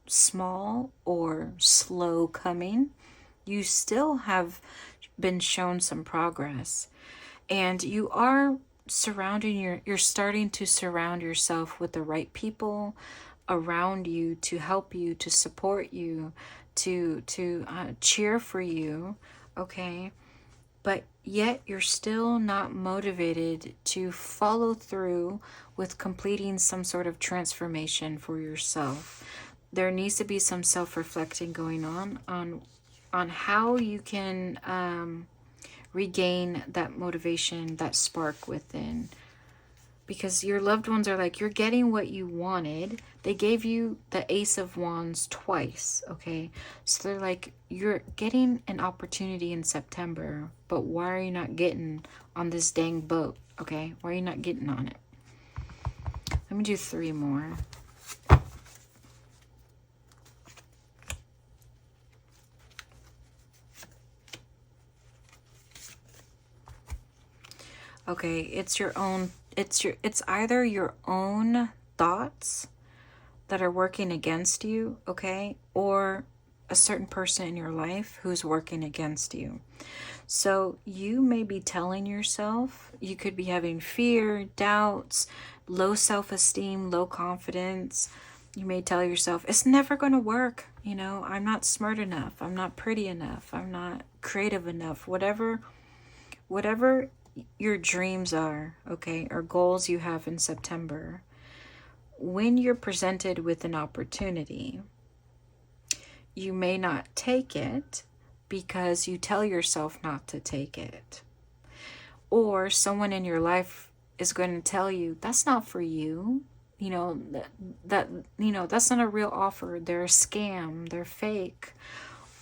small or slow coming. You still have been shown some progress, and you are you're starting to surround yourself with the right people around you to help you, to support you, to cheer for you, okay? But yet you're still not motivated to follow through with completing some sort of transformation for yourself. There needs to be some self-reflecting going on how you can regain that motivation, that spark within. Because your loved ones are like, you're getting what you wanted. They gave you the Ace of Wands twice, okay? So they're like, you're getting an opportunity in September, but why are you not getting on this dang boat, okay? Why are you not getting on it? Let me do 3 more. Okay, it's either your own thoughts that are working against you, okay, or a certain person in your life who's working against you. So you may be telling yourself, you could be having fear, doubts, low self-esteem, low confidence. You may tell yourself, it's never going to work. I'm not smart enough. I'm not pretty enough. I'm not creative enough. Whatever your dreams are, okay, or goals you have in September, when you're presented with an opportunity, you may not take it because you tell yourself not to take it. Or someone in your life is going to tell you, that's not for you. That's not a real offer. They're a scam. They're fake.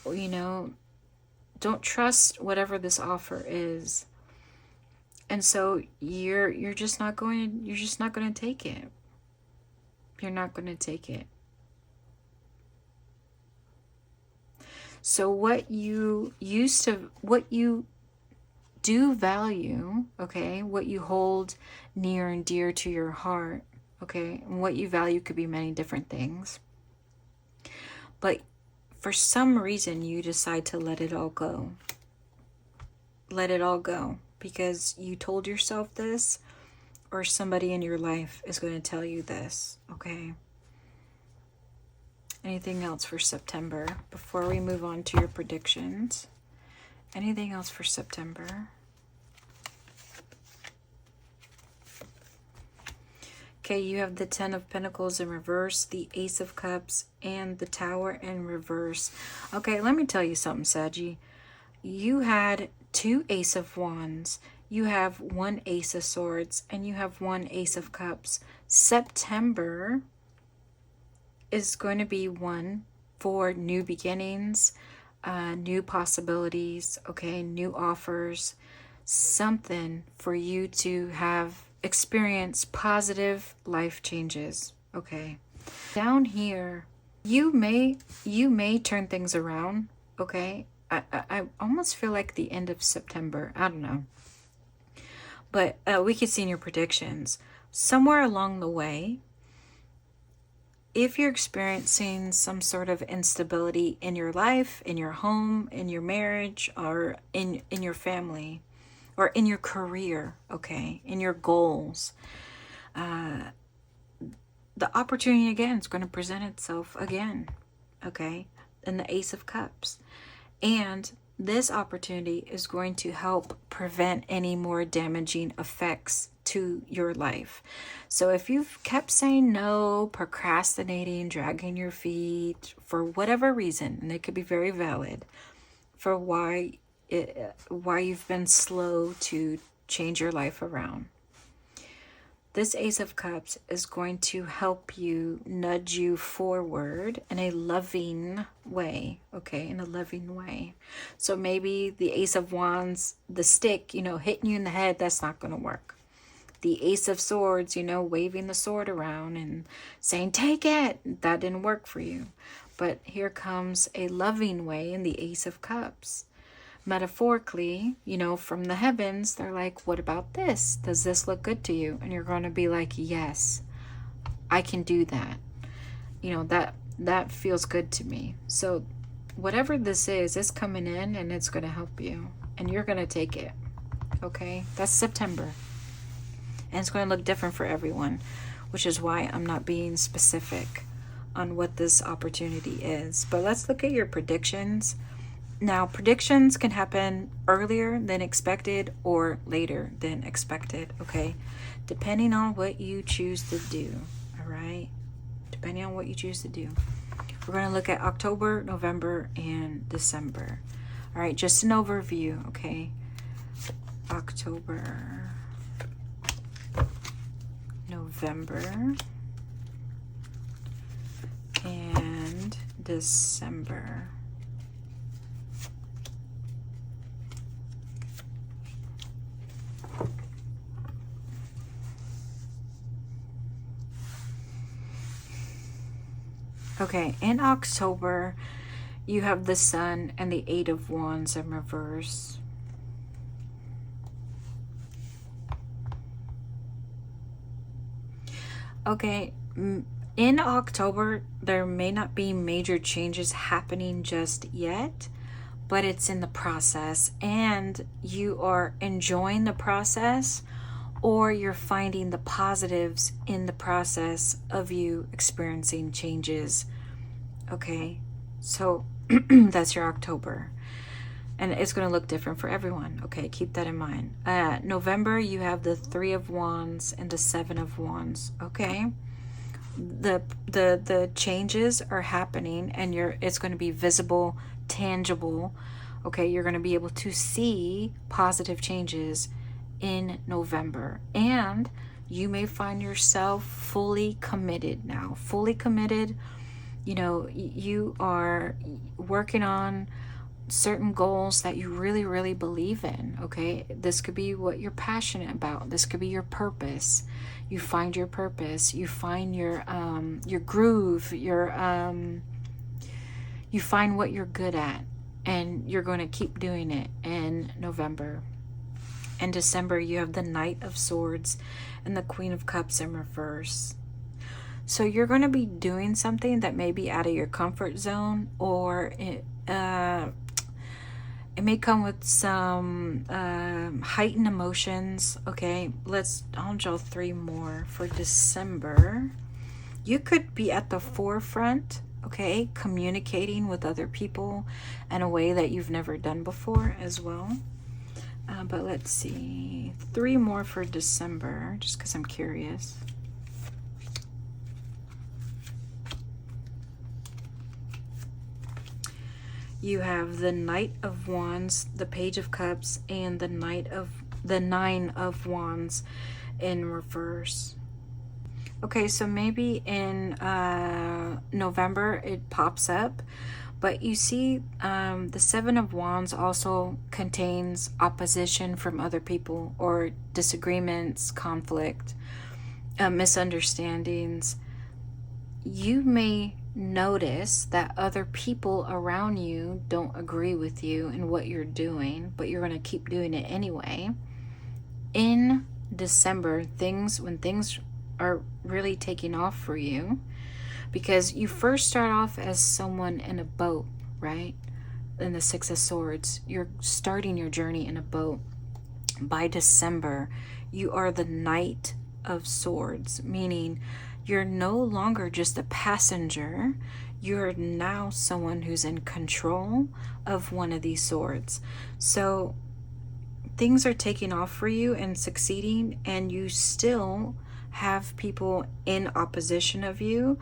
Don't trust whatever this offer is. And so you're just not going to take it. You're not going to take it. So what you do value, okay, what you hold near and dear to your heart, okay, and what you value could be many different things. But for some reason, you decide to let it all go. Let it all go because you told yourself this, or somebody in your life is going to tell you this, okay? Anything else for September before we move on to your predictions? Anything else for September? Okay, you have the Ten of Pentacles in reverse, the Ace of Cups, and the Tower in reverse. Okay, let me tell you something, Saggy. You had 2 Ace of Wands, you have 1 Ace of Swords, and you have 1 Ace of Cups. September is going to be one for new beginnings, new possibilities, okay, new offers, something for you to have experienced positive life changes, okay? Down here, you may turn things around, okay? I almost feel like the end of September. I don't know. But we could see in your predictions, somewhere along the way, if you're experiencing some sort of instability in your life, in your home, in your marriage, or in your family, or in your career, okay, in your goals, the opportunity again is going to present itself again, okay, in the Ace of Cups. And this opportunity is going to help prevent any more damaging effects to your life. So if you've kept saying no, procrastinating, dragging your feet for whatever reason, and it could be very valid for why you've been slow to change your life around, this Ace of Cups is going to help you, nudge you forward in a loving way, okay, in a loving way. So maybe the Ace of Wands, the stick, hitting you in the head, that's not going to work. The Ace of Swords, waving the sword around and saying, take it, that didn't work for you. But here comes a loving way in the Ace of Cups. Metaphorically, from the heavens, they're like, what about this? Does this look good to you? And you're going to be like, yes, I can do that. That feels good to me. So whatever this is, it's coming in and it's going to help you. And you're going to take it. Okay? That's September. And it's going to look different for everyone, which is why I'm not being specific on what this opportunity is. But let's look at your predictions. Now, predictions can happen earlier than expected or later than expected, okay? Depending on what you choose to do, all right? Depending on what you choose to do. We're going to look at October, November, and December. All right, just an overview, okay? October, November, and December. Okay, in October, you have the Sun and the Eight of Wands in reverse. Okay, in October, there may not be major changes happening just yet, but it's in the process, and you are enjoying the process, or you're finding the positives in the process of you experiencing changes. Okay, so that's your October. And it's going to look different for everyone. Okay, keep that in mind. November, you have the Three of Wands and the Seven of Wands. Okay, the changes are happening, and it's going to be visible, tangible. Okay, you're going to be able to see positive changes in November, and you may find yourself fully committed now. Fully committed. You know, you are working on certain goals that you really, really believe in. Okay, this could be what you're passionate about. This could be your purpose. You find your purpose. You find your groove. You find what you're good at, and you're going to keep doing it in November. In December, you have the Knight of Swords and the Queen of Cups in reverse. So you're going to be doing something that may be out of your comfort zone, or it may come with some heightened emotions. Okay, I'll draw 3 more for December. You could be at the forefront, okay, communicating with other people in a way that you've never done before as well. But let's see, 3 more for December, just because I'm curious. You have the Knight of Wands, the Page of Cups, and the Nine of Wands in reverse. Okay, so maybe in November it pops up, but you see the Seven of Wands also contains opposition from other people, or disagreements, conflict, misunderstandings. You may notice that other people around you don't agree with you and what you're doing, but you're going to keep doing it anyway. In December, when things are really taking off for you, because you first start off as someone in a boat, right? In the Six of Swords, you're starting your journey in a boat. By December, you are the Knight of Swords, meaning you're no longer just a passenger. You're now someone who's in control of one of these swords. So things are taking off for you and succeeding, and you still have people in opposition of you,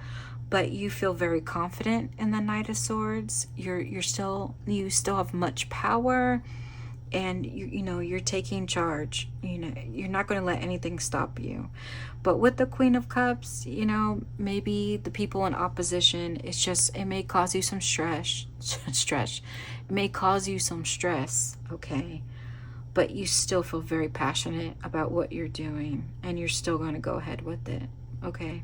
but you feel very confident in the Knight of Swords. You still have much power, and you're taking charge. You're not going to let anything stop you. But with the Queen of Cups, maybe the people in opposition, it may cause you some stress. It may cause you some stress, okay? But you still feel very passionate about what you're doing, and you're still going to go ahead with it, okay?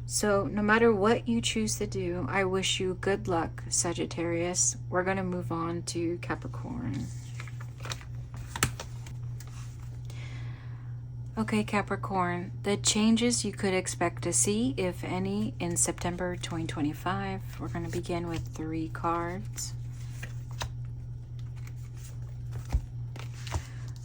So no matter what you choose to do, I wish you good luck, Sagittarius. We're going to move on to Capricorn. Okay, Capricorn, the changes you could expect to see, if any, in September 2025. We're going to begin with 3 cards.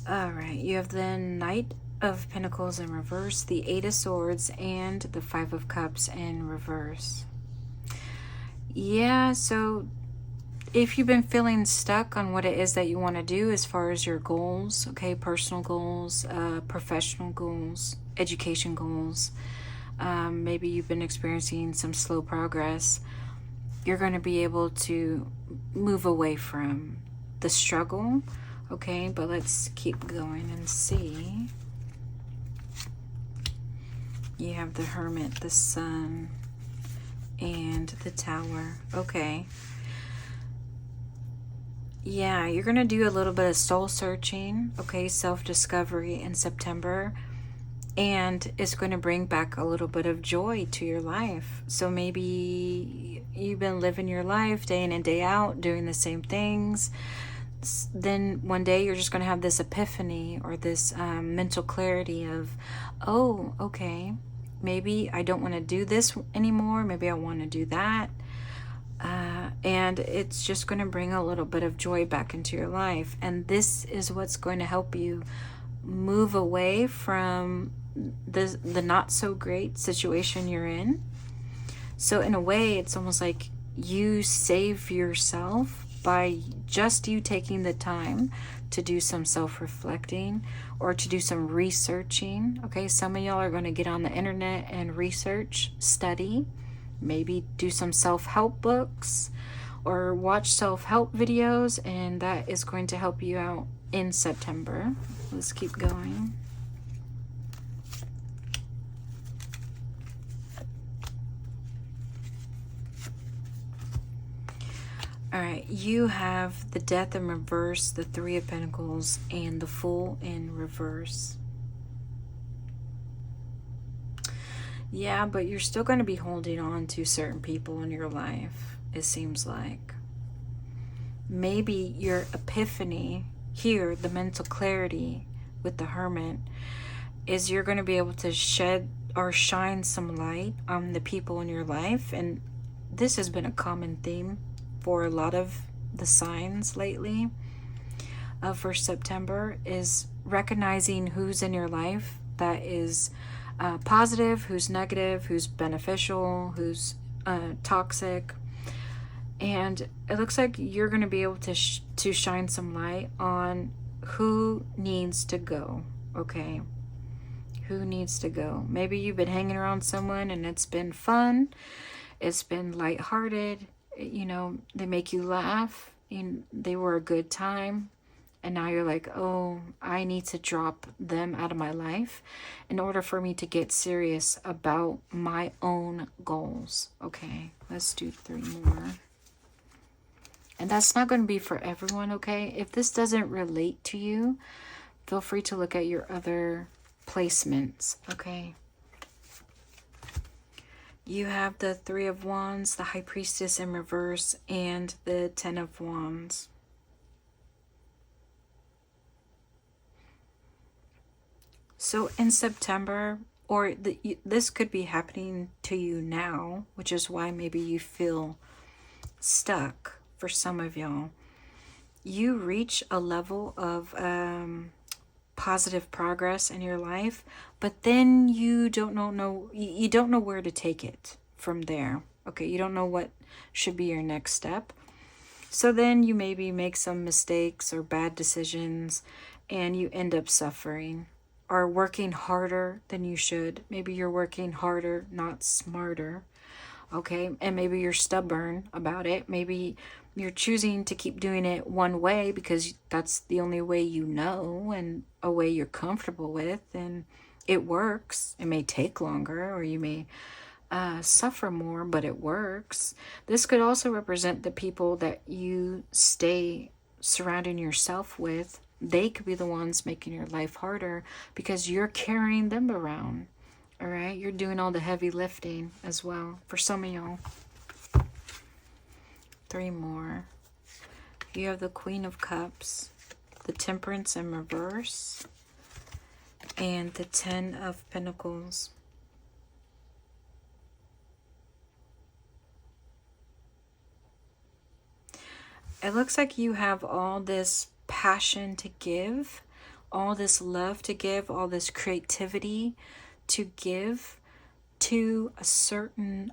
All right, you have the Knight of Pentacles in reverse, the 8 of Swords, and the 5 of Cups in reverse. Yeah, so if you've been feeling stuck on what it is that you want to do as far as your goals, okay, personal goals, professional goals, education goals, maybe you've been experiencing some slow progress, you're going to be able to move away from the struggle, okay? But let's keep going and see. You have the Hermit, the Sun, and the Tower. Okay. Yeah, you're going to do a little bit of soul searching, okay, self-discovery in September, and it's going to bring back a little bit of joy to your life. So maybe you've been living your life day in and day out, doing the same things. Then one day you're just going to have this epiphany, or this mental clarity of, oh, okay, maybe I don't want to do this anymore. Maybe I want to do that. And it's just going to bring a little bit of joy back into your life. And this is what's going to help you move away from the not so great situation you're in. So in a way, it's almost like you save yourself by just you taking the time to do some self-reflecting, or to do some researching. Okay, some of y'all are going to get on the internet and research, study, maybe do some self-help books or watch self-help videos, and that is going to help you out in September. Let's keep going. All right, you have the Death in reverse, the Three of Pentacles, and the Fool in reverse. Yeah, but you're still going to be holding on to certain people in your life, it seems like. Maybe your epiphany here, the mental clarity with the Hermit, is you're going to be able to shed or shine some light on the people in your life. And this has been a common theme for a lot of the signs lately for September, is recognizing who's in your life that is positive, who's negative, who's beneficial, who's toxic. And it looks like you're going to be able to shine some light on who needs to go, okay? Who needs to go? Maybe you've been hanging around someone and it's been fun, it's been lighthearted, you know, they make you laugh, and they were a good time, and now you're like, oh, I need to drop them out of my life in order for me to get serious about my own goals. Okay, let's do 3 more. And that's not going to be for everyone, okay? If this doesn't relate to you, feel free to look at your other placements, okay? You have the 3 of Wands, the High Priestess in reverse, and the 10 of Wands. So in September, or this could be happening to you now, which is why maybe you feel stuck for some of y'all. You reach a level of positive progress in your life, but then you don't know where to take it from there. Okay, you don't know what should be your next step. So then you maybe make some mistakes or bad decisions, and you end up suffering or working harder than you should. Maybe you're working harder, not smarter. Okay, and maybe you're stubborn about it. Maybe you're choosing to keep doing it one way because that's the only way you know and a way you're comfortable with, and it works. It may take longer, or you may suffer more, but it works. This could also represent the people that you stay surrounding yourself with. They could be the ones making your life harder because you're carrying them around. All right, you're doing all the heavy lifting as well for some of y'all. 3 more. You have the Queen of Cups, the Temperance in reverse, and the 10 of Pentacles. It looks like you have all this passion to give, all this love to give, all this creativity to give to a certain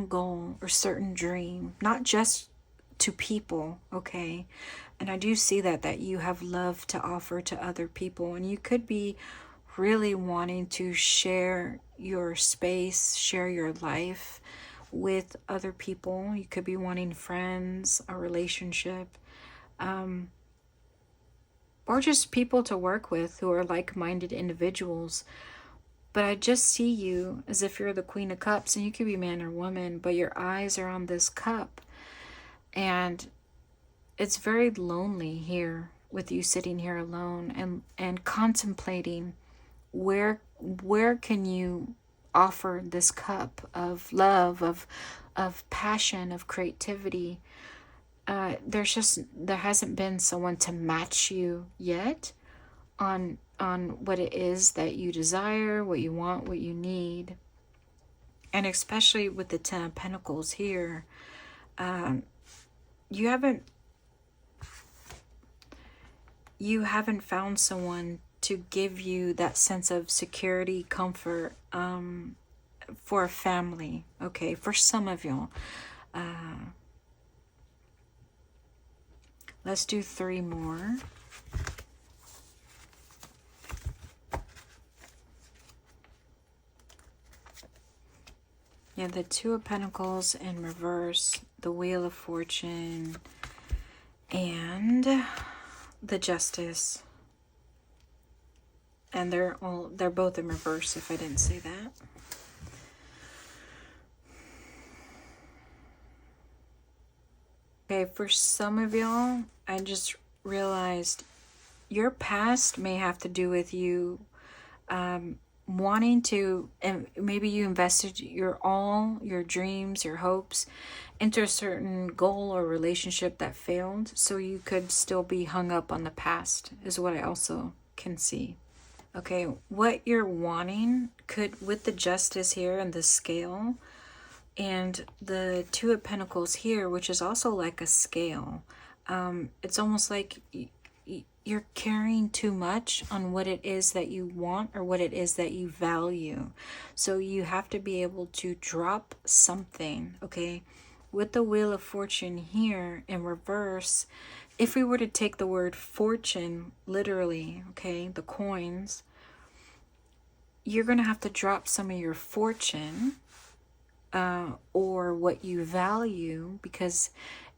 goal or certain dream, not just to people, okay? And I do see that you have love to offer to other people, and you could be really wanting to share your space, share your life with other people. You could be wanting friends, a relationship, or just people to work with who are like-minded individuals. But I just see you as if you're the Queen of Cups, and you could be man or woman, but your eyes are on this cup. And it's very lonely here with you sitting here alone and contemplating where can you offer this cup of love, of passion, of creativity. There hasn't been someone to match you yet on what it is that you desire, what you want, what you need. And especially with the 10 of Pentacles here, you haven't found someone to give you that sense of security, comfort, for a family, okay, for some of y'all. Let's do 3 more. Yeah, the Two of Pentacles in reverse, the Wheel of Fortune, and the Justice. And they're both in reverse, if I didn't say that. Okay, for some of y'all, I just realized your past may have to do with you wanting to, and maybe you invested your dreams, your hopes into a certain goal or relationship that failed, so you could still be hung up on the past, is what I also can see. Okay, what you're wanting could, with the Justice here and the Scale, and the Two of Pentacles here, which is also like a scale. It's almost like you're carrying too much on what it is that you want or what it is that you value. So you have to be able to drop something, okay? With the Wheel of Fortune here in reverse, if we were to take the word fortune literally, okay, the coins, you're going to have to drop some of your fortune or what you value, because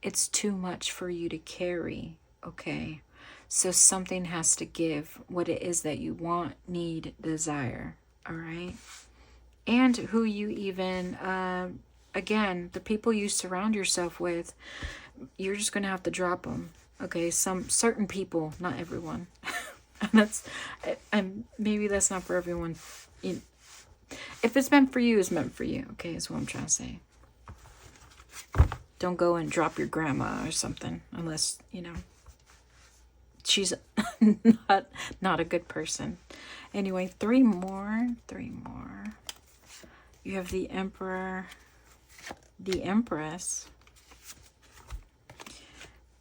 it's too much for you to carry, okay? So something has to give, what it is that you want, need, desire, all right? And who you even, again, the people you surround yourself with, you're just going to have to drop them, okay? Some certain people, not everyone. And maybe that's not for everyone. If it's meant for you, it's meant for you, okay, is what I'm trying to say. Don't go and drop your grandma or something, unless, she's not a good person. Anyway, three more. You have the Emperor, the Empress,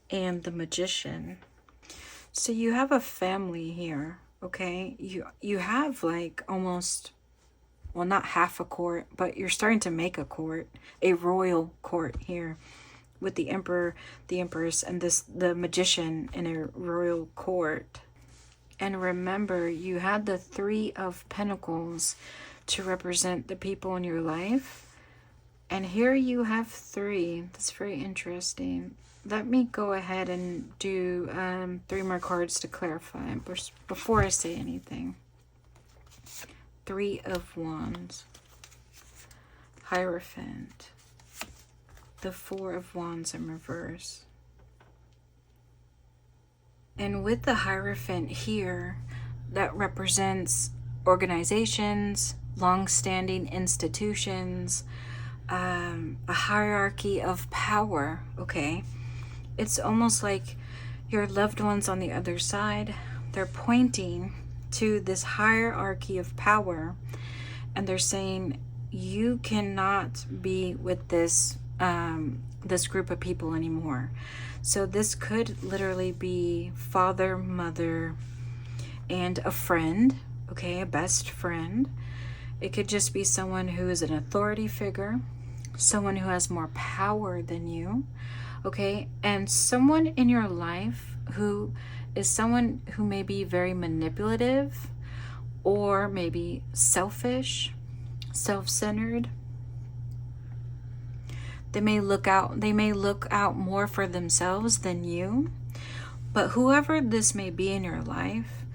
and the Magician. So you have a family here, okay? You have like almost, well, not half a court, but you're starting to make a court, a royal court here, with the Emperor, the Empress, and the Magician in a royal court. And remember, you had the Three of Pentacles to represent the people in your life. And here you have three. That's very interesting. Let me go ahead and do 3 more cards to clarify before I say anything. Three of Wands, Hierophant, the Four of Wands in reverse. And with the Hierophant here, that represents organizations, long-standing institutions, a hierarchy of power, okay? It's almost like your loved ones on the other side, they're pointing to this hierarchy of power, and they're saying you cannot be with this this group of people anymore. So this could literally be father, mother, and a friend, okay, a best friend. It could just be someone who is an authority figure, someone who has more power than you, okay, and someone in your life who is someone who may be very manipulative, or maybe selfish, self-centered. They may look out more for themselves than you. But whoever this may be in your life,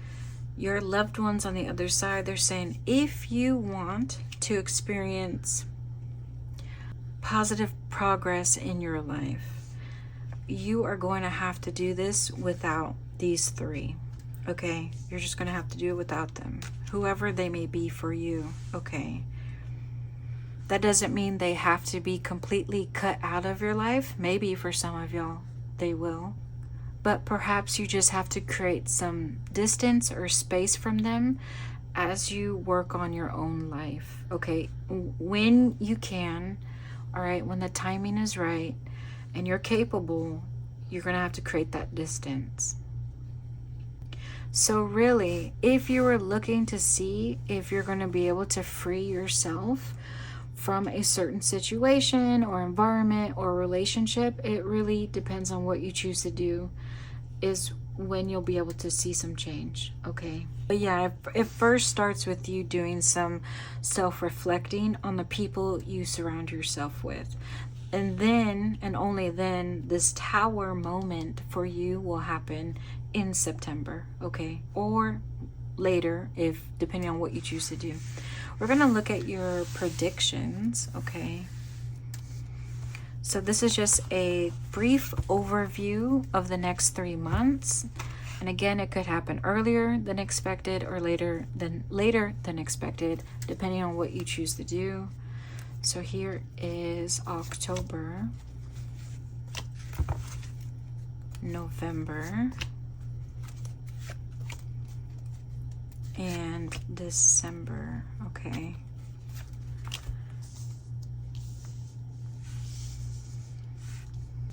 your loved ones on the other side, they're saying, if you want to experience positive progress in your life, you are going to have to do this without these three, okay? You're just going to have to do it without them, whoever they may be for you, okay? That doesn't mean they have to be completely cut out of your life. Maybe for some of y'all, they will. But perhaps you just have to create some distance or space from them as you work on your own life, okay? When you can, all right, when the timing is right and you're capable, you're going to have to create that distance. So really, if you were looking to see if you're going to be able to free yourself from a certain situation or environment or relationship, it really depends on what you choose to do, is when you'll be able to see some change, okay? But yeah, it first starts with you doing some self-reflecting on the people you surround yourself with. And then, and only then, this tower moment for you will happen in September, okay? Or later, if depending on what you choose to do. We're going to look at your predictions, okay? So this is just a brief overview of the next 3 months. And again, it could happen earlier than expected or later than expected, depending on what you choose to do. So here is October, November, and December, okay?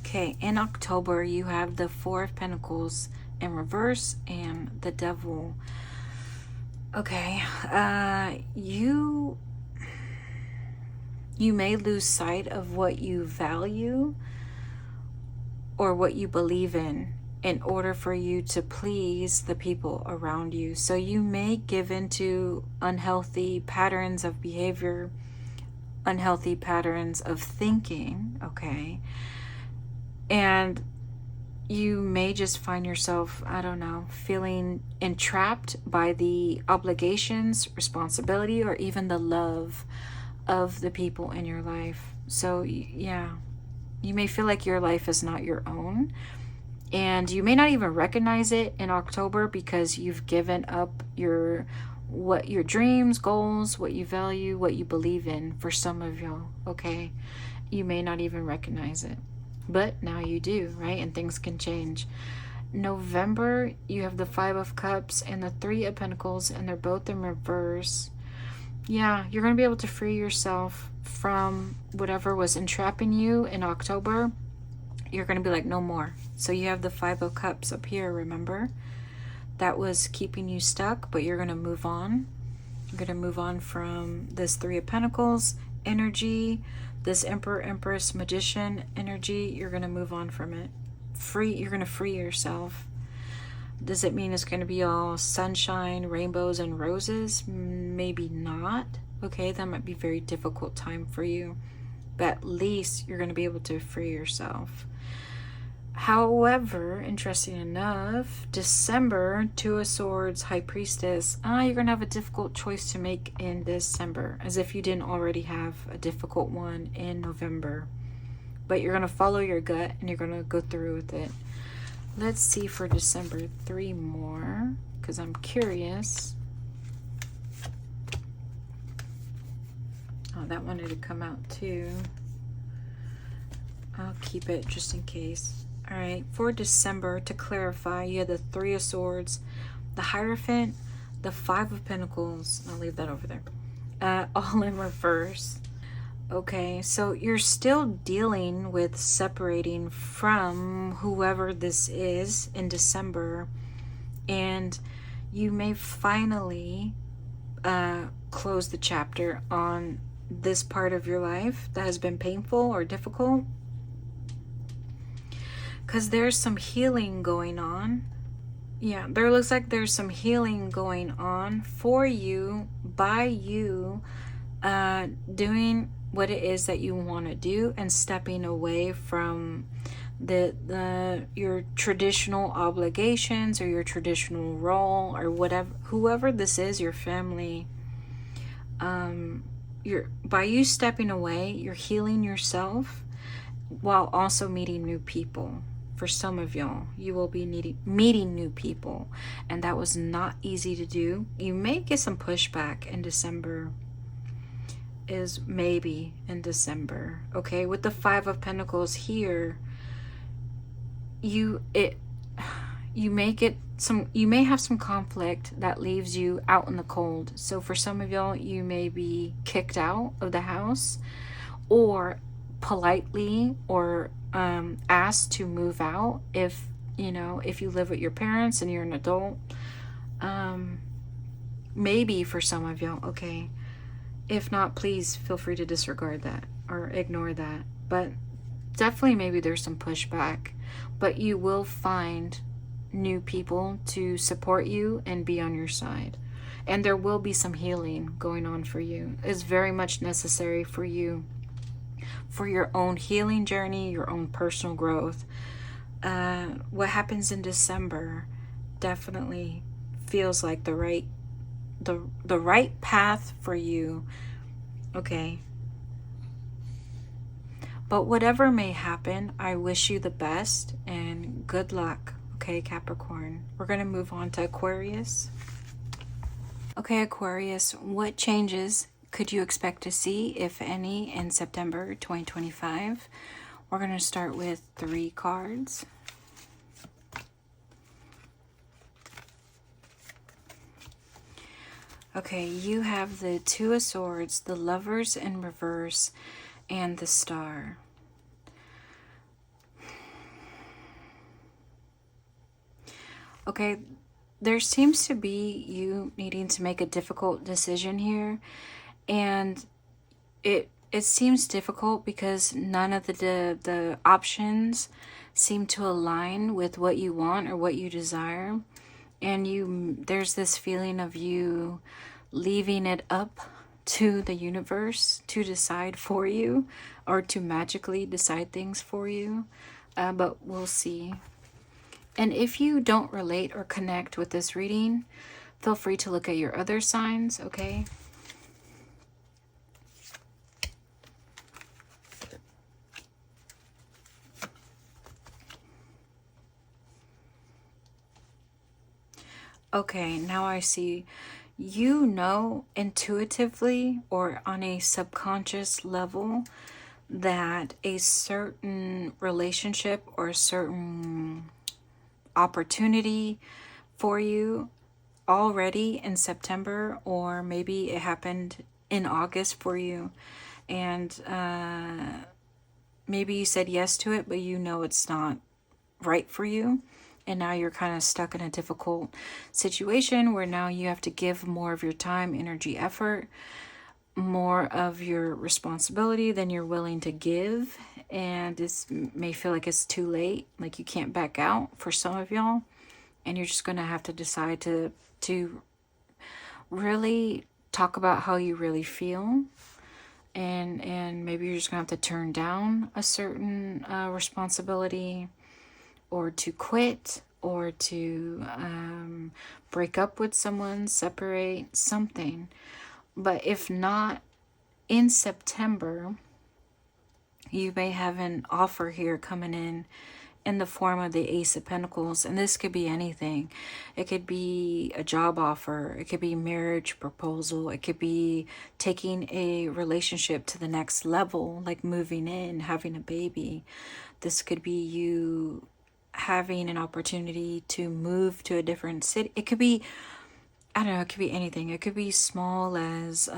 Okay, in October, you have the Four of Pentacles in reverse and the Devil. Okay, you may lose sight of what you value or what you believe in order for you to please the people around you. So you may give into unhealthy patterns of behavior, unhealthy patterns of thinking, okay? And you may just find yourself, I don't know, feeling entrapped by the obligations, responsibility, or even the love of the people in your life. So yeah, you may feel like your life is not your own, and you may not even recognize it in October because you've given up your dreams, goals, what you value, what you believe in. For some of y'all, okay, you may not even recognize it. But now you do, right? And things can change. November, you have the Five of Cups and the Three of Pentacles, and they're both in reverse. Yeah, you're going to be able to free yourself from whatever was entrapping you in October. You're going to be like, no more. So you have the Five of Cups up here, remember? That was keeping you stuck, but you're going to move on. You're going to move on from this Three of Pentacles energy, this Emperor, Empress, Magician energy. You're going to move on from it. You're going to free yourself. Does it mean it's going to be all sunshine, rainbows, and roses? Maybe not. Okay, that might be a very difficult time for you. But at least you're going to be able to free yourself. However, interesting enough, December, Two of Swords, High Priestess. You're going to have a difficult choice to make in December, as if you didn't already have a difficult one in November. But you're going to follow your gut and you're going to go through with it. Let's see for December 3 more, because I'm curious. Oh, that wanted to come out too. I'll keep it just in case. All right, for December, to clarify, you have the Three of Swords, the Hierophant, the Five of Pentacles. I'll leave that over there. All in reverse. Okay, so you're still dealing with separating from whoever this is in December, and you may finally close the chapter on this part of your life that has been painful or difficult, because there's some healing going on. Yeah, there looks like there's some healing going on for you by you doing what it is that you want to do and stepping away from your traditional obligations or your traditional role or whatever, whoever this is, your family. By you stepping away, you're healing yourself while also meeting new people. For some of y'all, you will be meeting new people, and that was not easy to do. You may get some pushback in December. Maybe in December, okay? With the Five of Pentacles here, you may have some conflict that leaves you out in the cold. So for some of y'all, you may be kicked out of the house, or politely or asked to move out if you live with your parents and you're an adult. Maybe for some of y'all, okay? If not, please feel free to disregard that or ignore that. But definitely maybe there's some pushback, but you will find new people to support you and be on your side. And there will be some healing going on for you. It's very much necessary for you, for your own healing journey, your own personal growth. What happens in December definitely feels like the right path for you. Okay. But whatever may happen, I wish you the best and good luck. Okay, Capricorn. We're going to move on to Aquarius. Okay, Aquarius, what changes could you expect to see, if any, in September 2025? We're going to start with 3 cards. Okay, you have the Two of Swords, the Lovers in reverse, and the Star. Okay, there seems to be you needing to make a difficult decision here, and it seems difficult because none of the options seem to align with what you want or what you desire, and there's this feeling of you leaving it up to the universe to decide for you, or to magically decide things for you, but we'll see. And if you don't relate or connect with this reading, feel free to look at your other signs, okay? Okay, now I see. You know intuitively or on a subconscious level that a certain relationship or a certain opportunity for you already in September, or maybe it happened in August for you, and maybe you said yes to it, but you know it's not right for you, and now you're kind of stuck in a difficult situation where now you have to give more of your time, energy, effort, more of your responsibility than you're willing to give, and this may feel like it's too late, like you can't back out for some of y'all, and you're just going to have to decide to really talk about how you really feel, and maybe you're just going to have to turn down a certain responsibility, or to quit, or to break up with someone, separate, something. But if not, in September, you may have an offer here coming in the form of the Ace of Pentacles. And this could be anything. It could be a job offer. It could be marriage proposal. It could be taking a relationship to the next level, like moving in, having a baby. This could be you having an opportunity to move to a different city. It could be, I don't know, it could be anything. It could be small as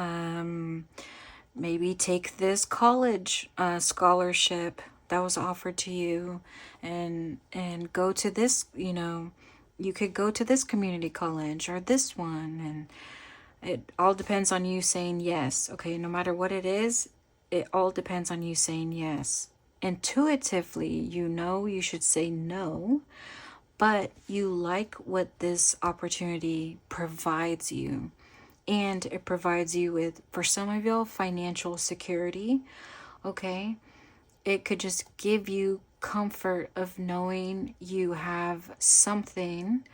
maybe take this college scholarship that was offered to you, and go to this, you could go to this community college or this one, and it all depends on you saying yes. Okay, no matter what it is, it all depends on you saying yes. Intuitively, you should say no, but you like what this opportunity provides you. And it provides you with, for some of y'all, financial security, okay? It could just give you comfort of knowing you have something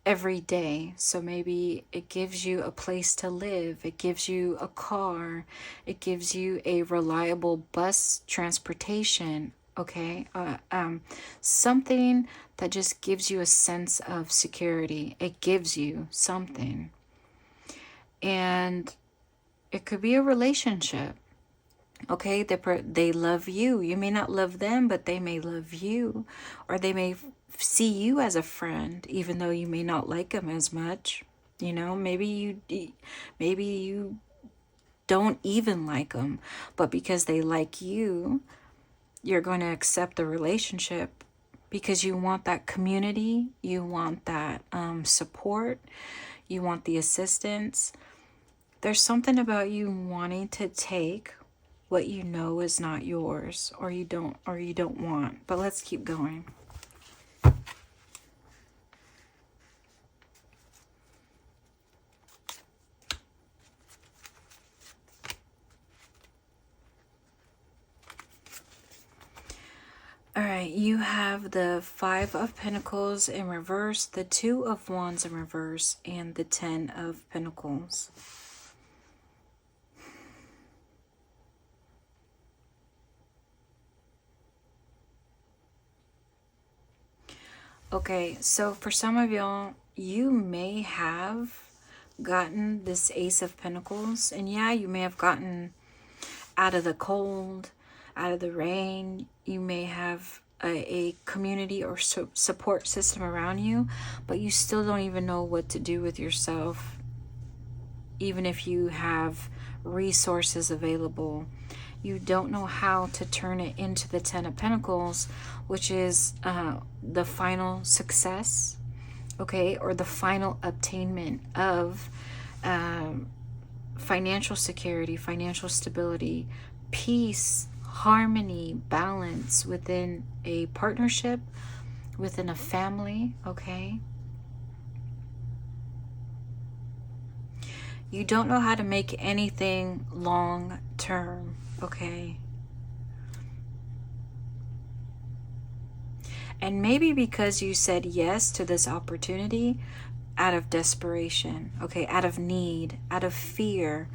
every day. So maybe it gives you a place to live. It gives you a car. It gives you a reliable bus transportation, okay? Something that just gives you a sense of security. It gives you something. And it could be a relationship, okay? They love you. You may not love them, but they may love you, or they may see you as a friend, even though you may not like them as much. Maybe you don't even like them, but because they like you, you're going to accept the relationship because you want that community, you want that support, you want the assistance. There's something about you wanting to take what you know is not yours, or you don't want. But let's keep going. right, you have the Five of Pentacles in reverse, the Two of Wands in reverse, and the Ten of Pentacles. Okay, so for some of y'all, you may have gotten this Ace of Pentacles, and yeah, you may have gotten out of the cold, out of the rain. You may have a community or support system around you, but you still don't even know what to do with yourself, even if you have resources available. You don't know how to turn it into the Ten of Pentacles, which is the final success, okay, or the final obtainment of financial security, financial stability, peace, harmony, balance within a partnership, within a family, okay? You don't know how to make anything long term, okay? And maybe because you said yes to this opportunity out of desperation, okay, out of need, out of fear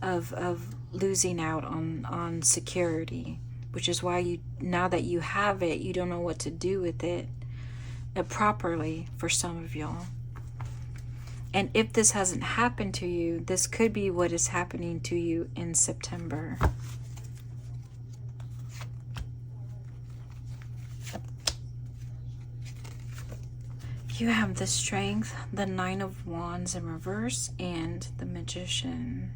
of losing out on security, which is why you, now that you have it, you don't know what to do with it properly for some of y'all. And if this hasn't happened to you, this could be what is happening to you in September. You have the Strength, the Nine of Wands in reverse, and the Magician.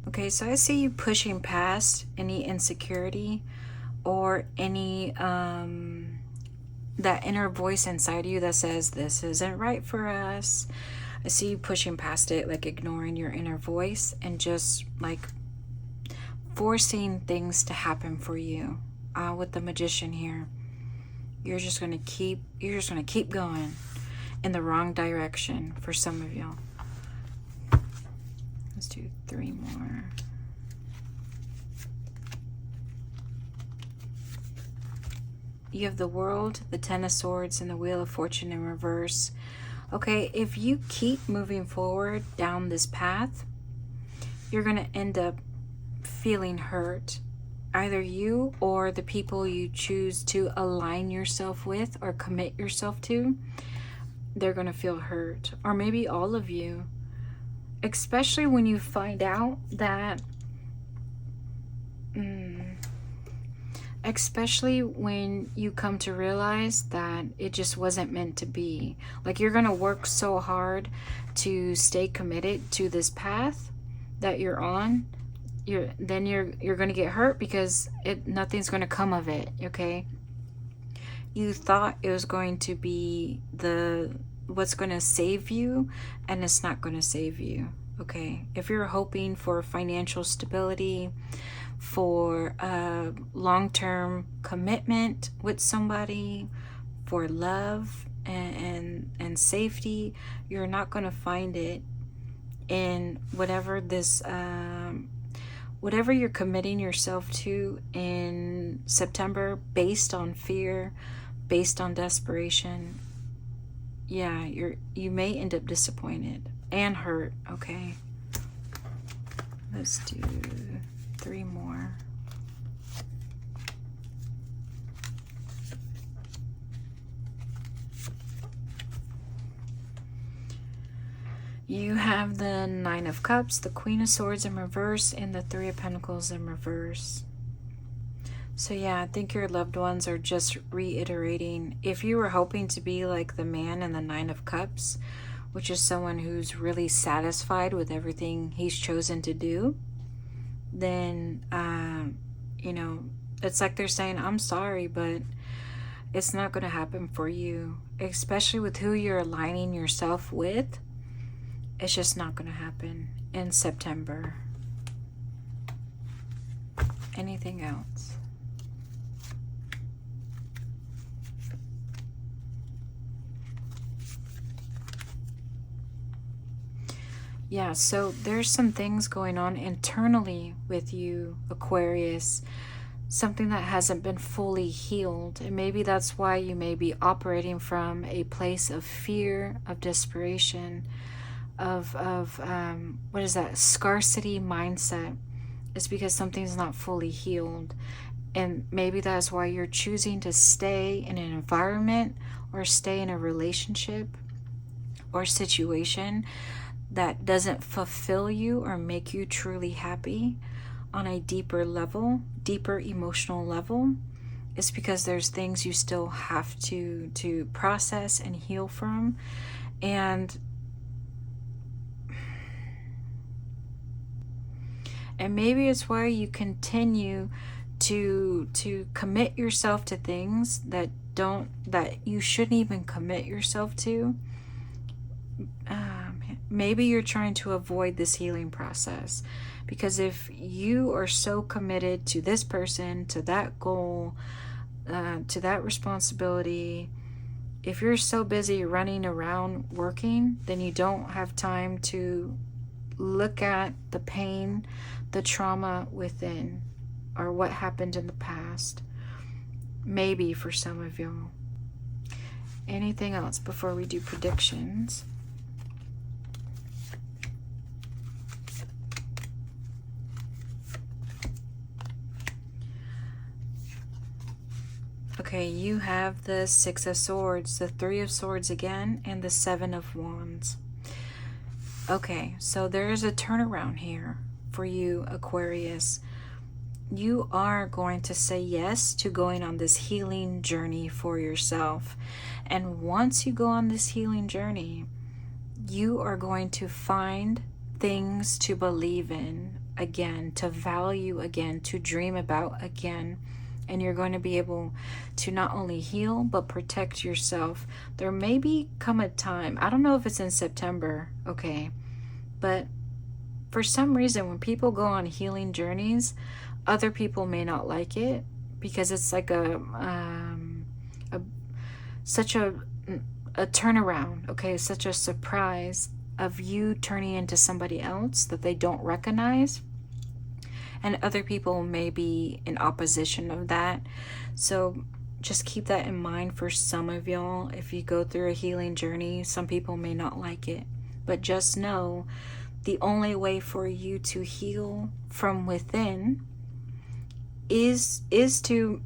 Okay, so I see you pushing past any insecurity or any that inner voice inside you that says this isn't right for us. I see you pushing past it, like ignoring your inner voice and just like forcing things to happen for you. With the Magician here, you're just gonna keep going in the wrong direction for some of y'all. Let's do 3 more. You have the World, the Ten of Swords, and the Wheel of Fortune in reverse. Okay, if you keep moving forward down this path, you're going to end up feeling hurt. Either you or the people you choose to align yourself with or commit yourself to, they're going to feel hurt. Or maybe all of you. Especially when you find out that... especially when you come to realize that it just wasn't meant to be. Like, you're gonna work so hard to stay committed to this path that you're on. You're gonna get hurt because nothing's gonna come of it. Okay, you thought it was going to be what's gonna save you, and it's not gonna save you. Okay, if you're hoping for financial stability, for a long-term commitment with somebody, for love and safety, you're not going to find it in whatever you're committing yourself to in September, based on fear, based on desperation. Yeah, you may end up disappointed and hurt. Okay, let's do 3 more. You have the Nine of Cups, the Queen of Swords in reverse, and the Three of Pentacles in reverse. So yeah, I think your loved ones are just reiterating. If you were hoping to be like the man in the Nine of Cups, which is someone who's really satisfied with everything he's chosen to do, then you know, it's like they're saying, I'm sorry, but it's not going to happen for you. Especially with who you're aligning yourself with, it's just not going to happen in September. Anything else? Yeah, so there's some things going on internally with you, Aquarius. something that hasn't been fully healed. And maybe that's why you may be operating from a place of fear, of desperation, of what is that, scarcity mindset. It's because something's not fully healed. And maybe that's why you're choosing to stay in an environment or stay in a relationship or situation that doesn't fulfill you or make you truly happy on a deeper level, deeper emotional level. It's because there's things you still have to process and heal from. And maybe it's why you continue to commit yourself to things that you shouldn't even commit yourself to. Maybe you're trying to avoid this healing process, because if you are so committed to this person, to that goal, to that responsibility, if you're so busy running around working, then you don't have time to look at the pain, the trauma within, or what happened in the past. Maybe for some of y'all. Anything else before we do predictions? Okay, you have the Six of Swords, the Three of Swords again, and the Seven of Wands. Okay, so there is a turnaround here for you, Aquarius. You are going to say yes to going on this healing journey for yourself. And once you go on this healing journey, you are going to find things to believe in again, to value again, to dream about again. And you're going to be able to not only heal, but protect yourself. There may come a time, I don't know if it's in September, okay, but for some reason, when people go on healing journeys, other people may not like it, because it's like such a turnaround, okay, such a surprise of you turning into somebody else that they don't recognize. And other people may be in opposition of that. So just keep that in mind for some of y'all. If you go through a healing journey, some people may not like it. But just know, the only way for you to heal from within is to,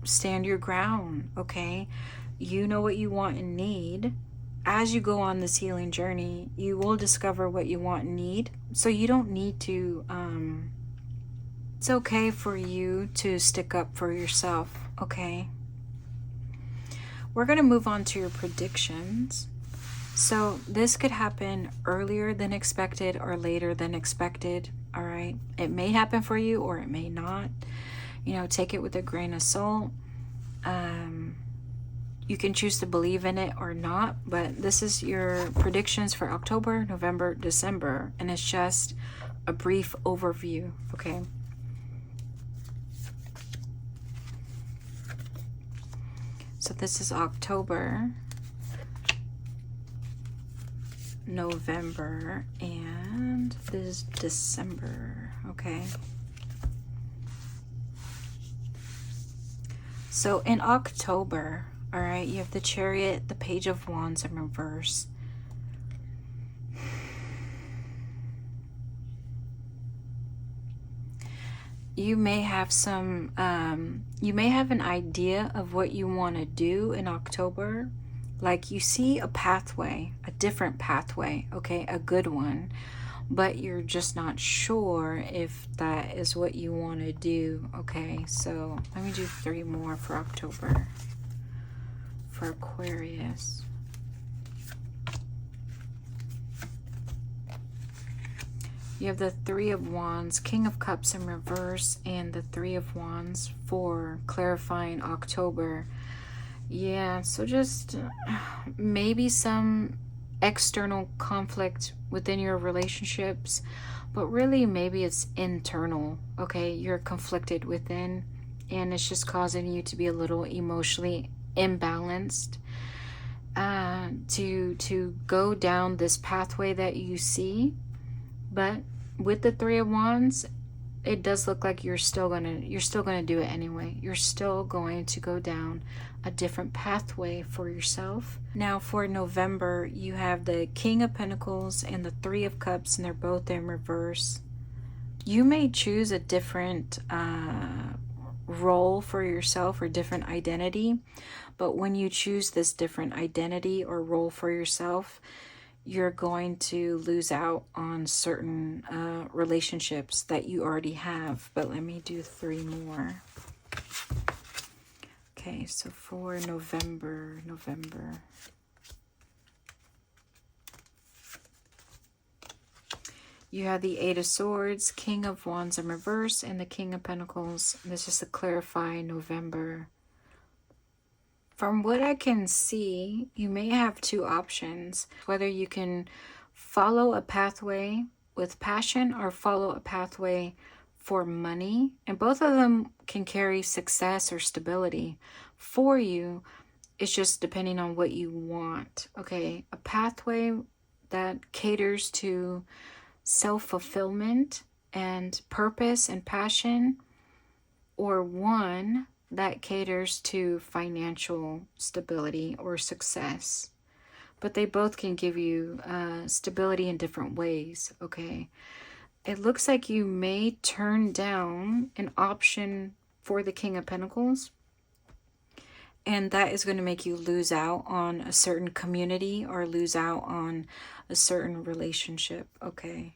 stand your ground, okay? You know what you want and need. As you go on this healing journey, you will discover what you want and need. So you don't need to, it's okay for you to stick up for yourself, okay? We're going to move on to your predictions. So this could happen earlier than expected or later than expected, all right? It may happen for you or it may not. Take it with a grain of salt. You can choose to believe in it or not, but this is your predictions for October, November, December, and it's just a brief overview, okay? So this is October, November, and this is December, okay? So in October, all right, you have the Chariot, the Page of Wands in reverse. You may have you may have an idea of what you want to do in October. Like you see a pathway, a different pathway, okay, a good one, but you're just not sure if that is what you want to do, okay? So let me do 3 more for October. For Aquarius. You have the Three of Wands, King of Cups in reverse, and the Three of Wands for clarifying October. Yeah, so just maybe some external conflict within your relationships, but really maybe it's internal, okay? You're conflicted within, and it's just causing you to be a little emotionally imbalanced, to go down this pathway that you see. But with the Three of Wands, it does look like you're still gonna do it anyway. You're still going to go down a different pathway for yourself. Now for November, you have the King of Pentacles and the Three of Cups, and they're both in reverse. You may choose a different role for yourself or different identity, but when you choose this different identity or role for yourself, you're going to lose out on certain relationships that you already have. But let me do 3 more. Okay, so for November. You have the Eight of Swords, King of Wands in reverse, and the King of Pentacles. This is to clarify November. From what I can see, you may have 2 options, whether you can follow a pathway with passion or follow a pathway for money. And both of them can carry success or stability for you. It's just depending on what you want. Okay, a pathway that caters to self-fulfillment and purpose and passion, or one that caters to financial stability or success. But they both can give you stability in different ways. Okay, it looks like you may turn down an option for the King of Pentacles, and that is going to make you lose out on a certain community or lose out on a certain relationship. Okay,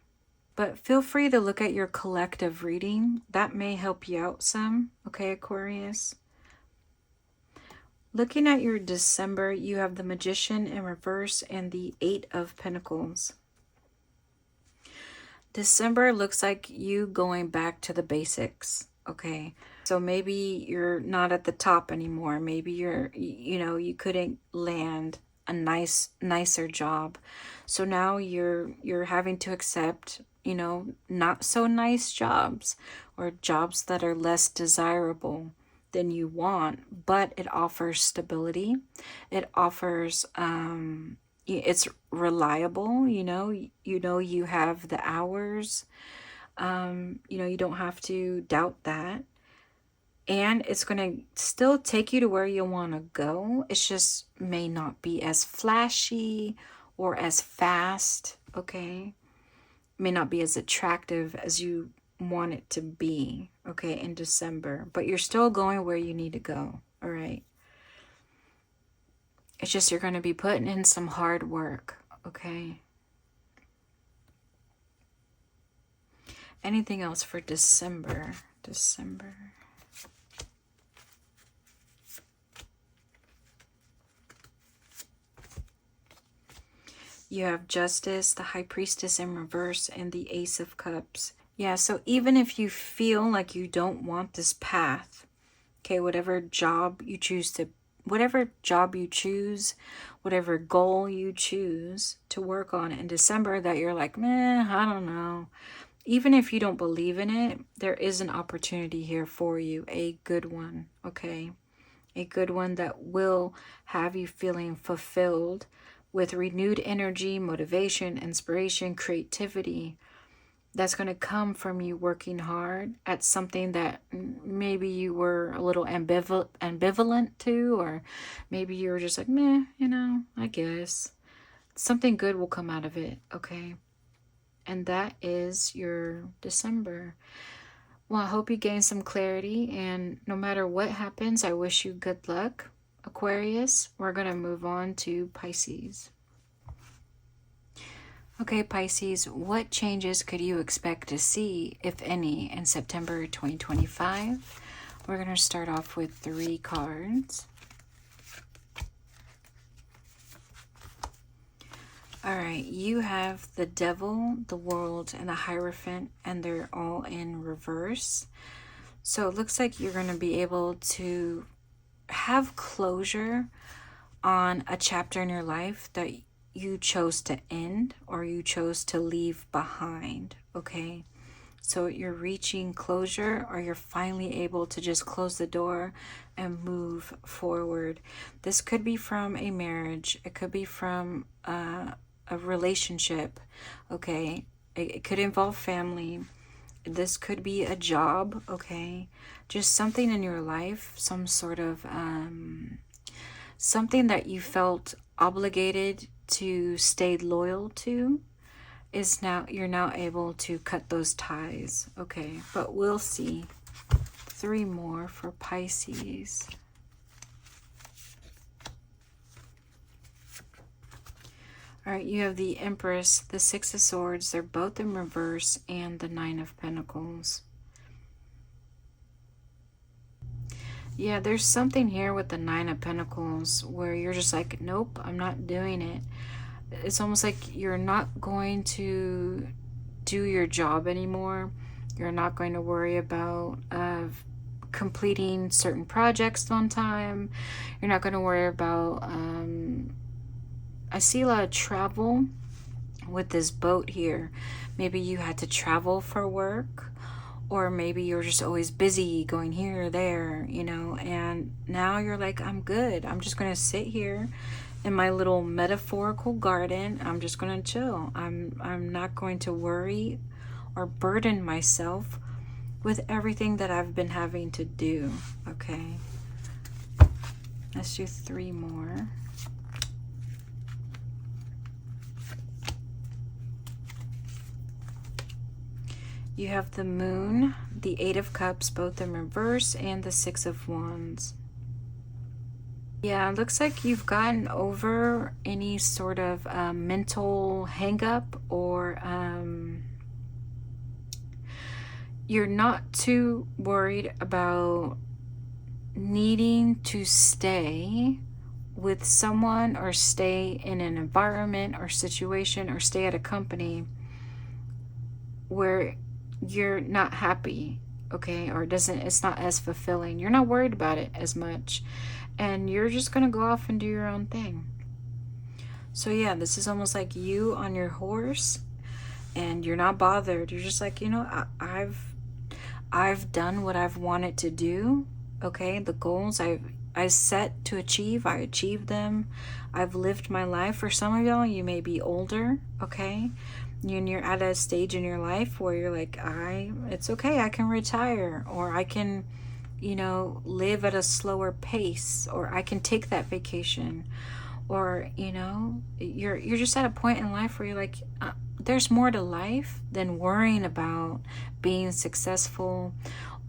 but feel free to look at your collective reading. That may help you out some. Okay, Aquarius. Looking at your December, you have the Magician in reverse and the Eight of Pentacles. December looks like you going back to the basics. Okay, so maybe you're not at the top anymore. Maybe you couldn't land a nicer job. So now you're having to accept, not so nice jobs, or jobs that are less desirable than you want, but it offers stability. It offers it's reliable. You have the hours. You don't have to doubt that. And it's going to still take you to where you want to go. It just may not be as flashy or as fast, okay? It may not be as attractive as you want it to be, okay, in December. But you're still going where you need to go, all right? It's just you're going to be putting in some hard work, okay? Anything else for December? You have Justice, the High Priestess in reverse, and the Ace of Cups. Yeah, so even if you feel like you don't want this path, okay, whatever job you choose, whatever goal you choose to work on in December that you're like, I don't know. Even if you don't believe in it, there is an opportunity here for you, a good one, okay? A good one that will have you feeling fulfilled with renewed energy, motivation, inspiration, creativity. That's going to come from you working hard at something that maybe you were a little ambivalent to, or maybe you were just like, I guess. Something good will come out of it, okay? And that is your December. Well, I hope you gain some clarity, and no matter what happens, I wish you good luck, Aquarius. We're going to move on to Pisces. Okay, Pisces, what changes could you expect to see, if any, in September 2025? We're going to start off with 3 cards. All right, you have the Devil, the World, and the Hierophant, and they're all in reverse. So it looks like you're going to be able to have closure on a chapter in your life that you chose to end or you chose to leave behind, okay? So you're reaching closure, or you're finally able to just close the door and move forward. This could be from a marriage. It could be from a relationship, okay? It could involve family. This could be a job, okay? Just something in your life, some sort of something that you felt obligated to stay loyal to, is now, you're now able to cut those ties, okay? But we'll see. 3 more for Pisces. All right, you have the Empress, the Six of Swords. They're both in reverse, and the Nine of Pentacles. Yeah, there's something here with the Nine of Pentacles where you're just like, nope, I'm not doing it. It's almost like you're not going to do your job anymore. You're not going to worry about completing certain projects on time. You're not going to worry about... I see a lot of travel with this boat here. Maybe you had to travel for work, or maybe you're just always busy going here or there, you know, and now you're like, I'm good. I'm just going to sit here in my little metaphorical garden. I'm just going to chill. I'm not going to worry or burden myself with everything that I've been having to do, okay? Let's do 3 more. You have the Moon, the Eight of Cups, both in reverse, and the Six of Wands. Yeah, it looks like you've gotten over any sort of mental hang-up, or you're not too worried about needing to stay with someone, or stay in an environment or situation, or stay at a company where you're not happy, okay, or it's not as fulfilling. You're not worried about it as much, and you're just gonna go off and do your own thing. So yeah, this is almost like you on your horse, and you're not bothered. You're just like, you know, I've done what I've wanted to do, okay? The goals I set to achieve, I achieved them. I've lived my life. For some of y'all, you may be older, okay? And you're at a stage in your life where you're like, it's okay, I can retire, or I can, you know, live at a slower pace, or I can take that vacation, or, you know, you're just at a point in life where you're like, there's more to life than worrying about being successful,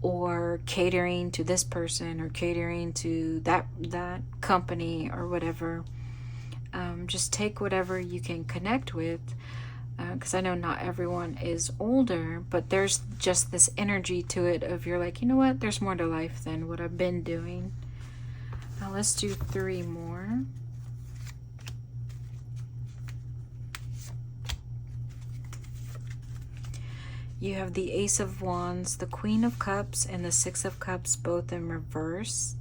or catering to this person, or catering to that company, or whatever. Just take whatever you can connect with. Because I know not everyone is older, but there's just this energy to it of, you're like, you know what, there's more to life than what I've been doing. Now let's do 3 more. You have the Ace of Wands, the Queen of Cups, and the Six of Cups, both in reverse.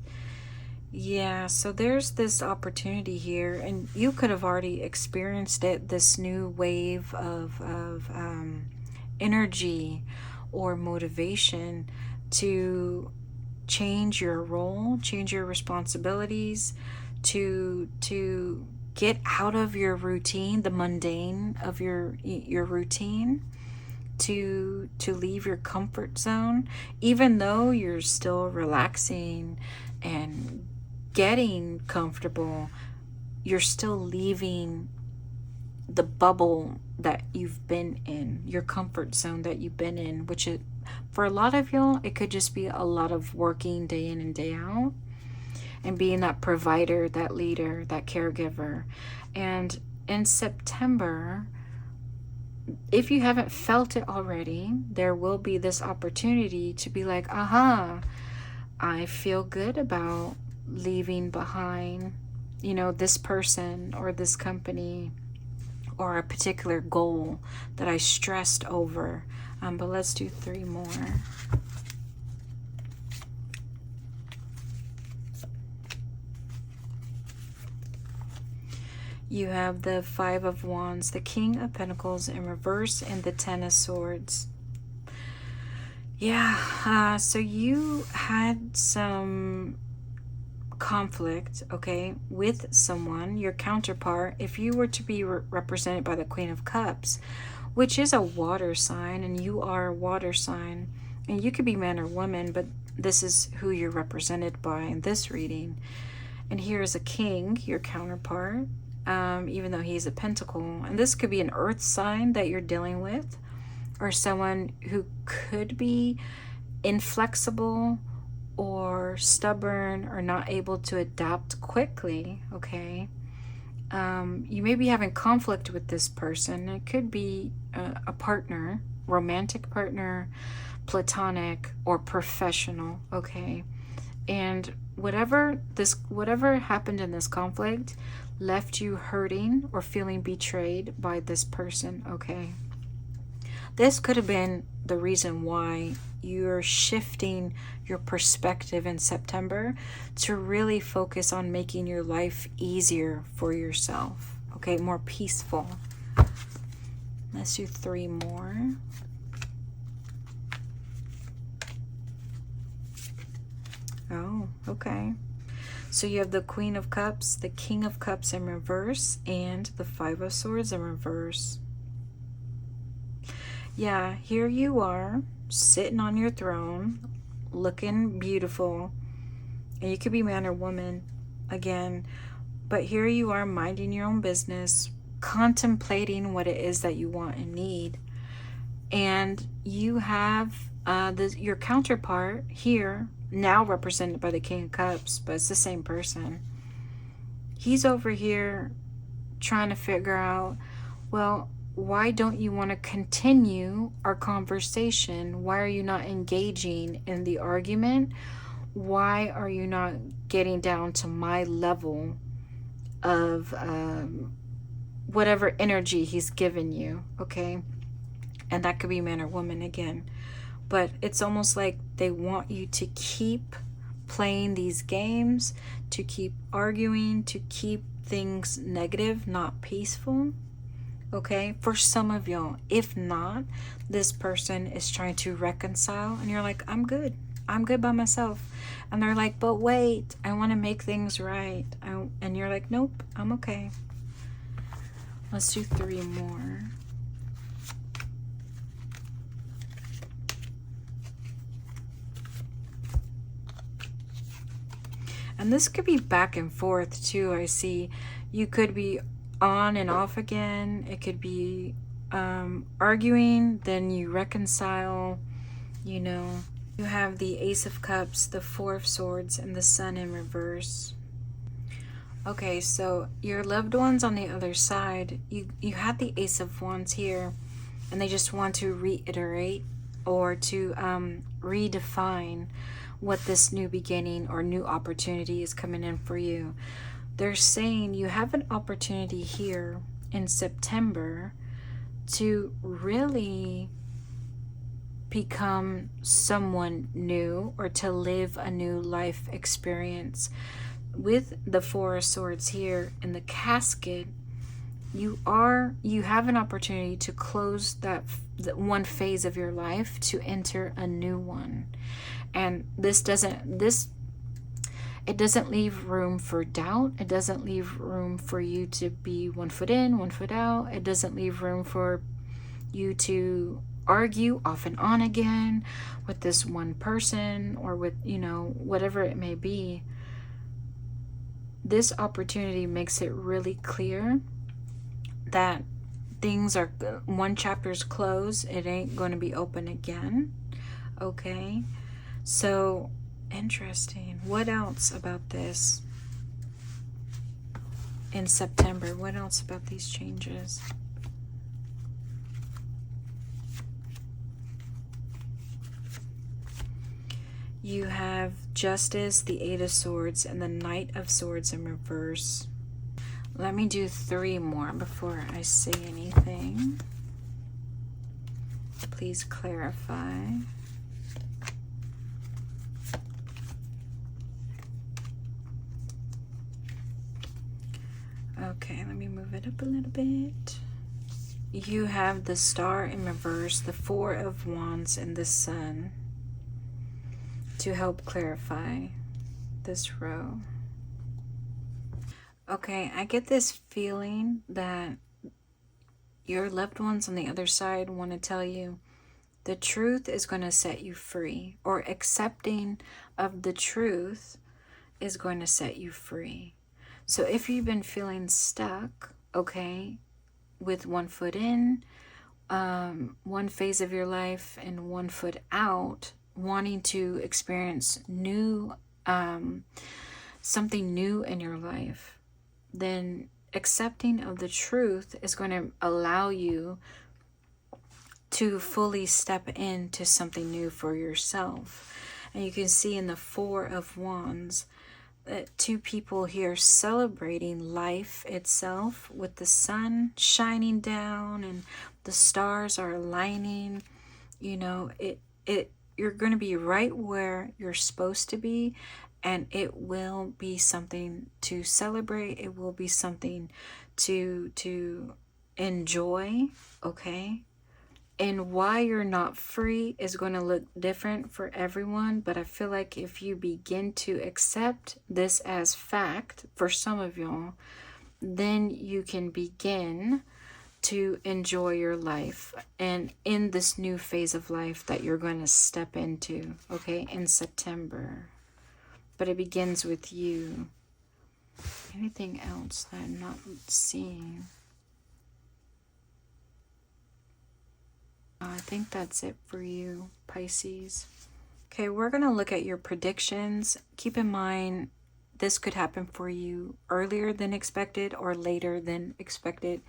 Yeah, so there's this opportunity here, and you could have already experienced it, this new wave of energy or motivation to change your role, change your responsibilities, to get out of your routine, the mundane of your routine, to leave your comfort zone, even though you're still relaxing and getting comfortable. You're still leaving the bubble that you've been in, your comfort zone that you've been in, which is, for a lot of y'all, it could just be a lot of working day in and day out, and being that provider, that leader, that caregiver. And in September, if you haven't felt it already, there will be this opportunity to be like, aha, I feel good about leaving behind, you know, this person or this company or a particular goal that I stressed over. But let's do 3 more. You have the Five of Wands, the King of Pentacles in reverse, and the Ten of Swords. Yeah, so you had some conflict, okay, with someone, your counterpart. If you were to be represented by the Queen of Cups, which is a water sign, and you are a water sign. And you could be man or woman, but this is who you're represented by in this reading. And here is a king, your counterpart, even though he's a pentacle. And this could be an earth sign that you're dealing with, or someone who could be inflexible or stubborn or not able to adapt quickly, okay? You may be having conflict with this person. It could be a partner, romantic partner, platonic, or professional, okay? And whatever happened in this conflict left you hurting or feeling betrayed by this person, okay? This could have been the reason why you're shifting your perspective in September to really focus on making your life easier for yourself, okay? More peaceful. Let's do 3 more. Oh, okay. So you have the Queen of Cups, the King of Cups in reverse, and the 5 of Swords in reverse. Yeah, here you are, sitting on your throne, looking beautiful. And you could be man or woman, again. But here you are, minding your own business, contemplating what it is that you want and need. And you have your counterpart here, now represented by the King of Cups, but it's the same person. He's over here trying to figure out, well, why don't you want to continue our conversation? Why are you not engaging in the argument? Why are you not getting down to my level of whatever energy he's given you, okay? And that could be man or woman again. But it's almost like they want you to keep playing these games, to keep arguing, to keep things negative, not peaceful. Okay, for some of y'all. If not, this person is trying to reconcile and you're like, I'm good by myself. And they're like, but wait, I want to make things right. And you're like, nope, I'm okay. Let's do 3 more. And this could be back and forth too. I see you could be on and off again. It could be arguing, then you reconcile, you know. You have the Ace of Cups, the 4 of Swords, and the Sun in reverse. Okay, so your loved ones on the other side, you had the Ace of Wands here, and they just want to reiterate or to redefine what this new beginning or new opportunity is coming in for you. They're saying you have an opportunity here in September to really become someone new or to live a new life experience. With the 4 of Swords here in the casket, you have an opportunity to close that one phase of your life to enter a new one. And it doesn't leave room for doubt. It doesn't leave room for you to be 1 foot in, 1 foot out. It doesn't leave room for you to argue off and on again with this one person or with, whatever it may be. This opportunity makes it really clear that one chapter's closed. It ain't going to be open again. Okay. So interesting. What else about this in September? What else about these changes? You have Justice, the 8 of Swords, and the Knight of Swords in reverse. Let me do 3 more before I say anything. Please clarify. Okay, let me move it up a little bit. You have the Star in reverse, the 4 of Wands, and the Sun to help clarify this row. Okay, I get this feeling that your loved ones on the other side want to tell you the truth is going to set you free, or accepting of the truth is going to set you free. So if you've been feeling stuck, okay, with one foot in, one phase of your life and one foot out, wanting to experience new, something new in your life, then accepting of the truth is going to allow you to fully step into something new for yourself. And you can see in the Four of Wands that two people here celebrating life itself, with the sun shining down and the stars are aligning. You know, you're going to be right where you're supposed to be, and it will be something to celebrate. It will be something to enjoy, okay? And why you're not free is going to look different for everyone, but I feel like if you begin to accept this as fact for some of y'all, then you can begin to enjoy your life and in this new phase of life that you're going to step into, okay, in September. But it begins with you. Anything else that I'm not seeing? I think that's it for you, Pisces. Okay, we're going to look at your predictions. Keep in mind, this could happen for you earlier than expected or later than expected.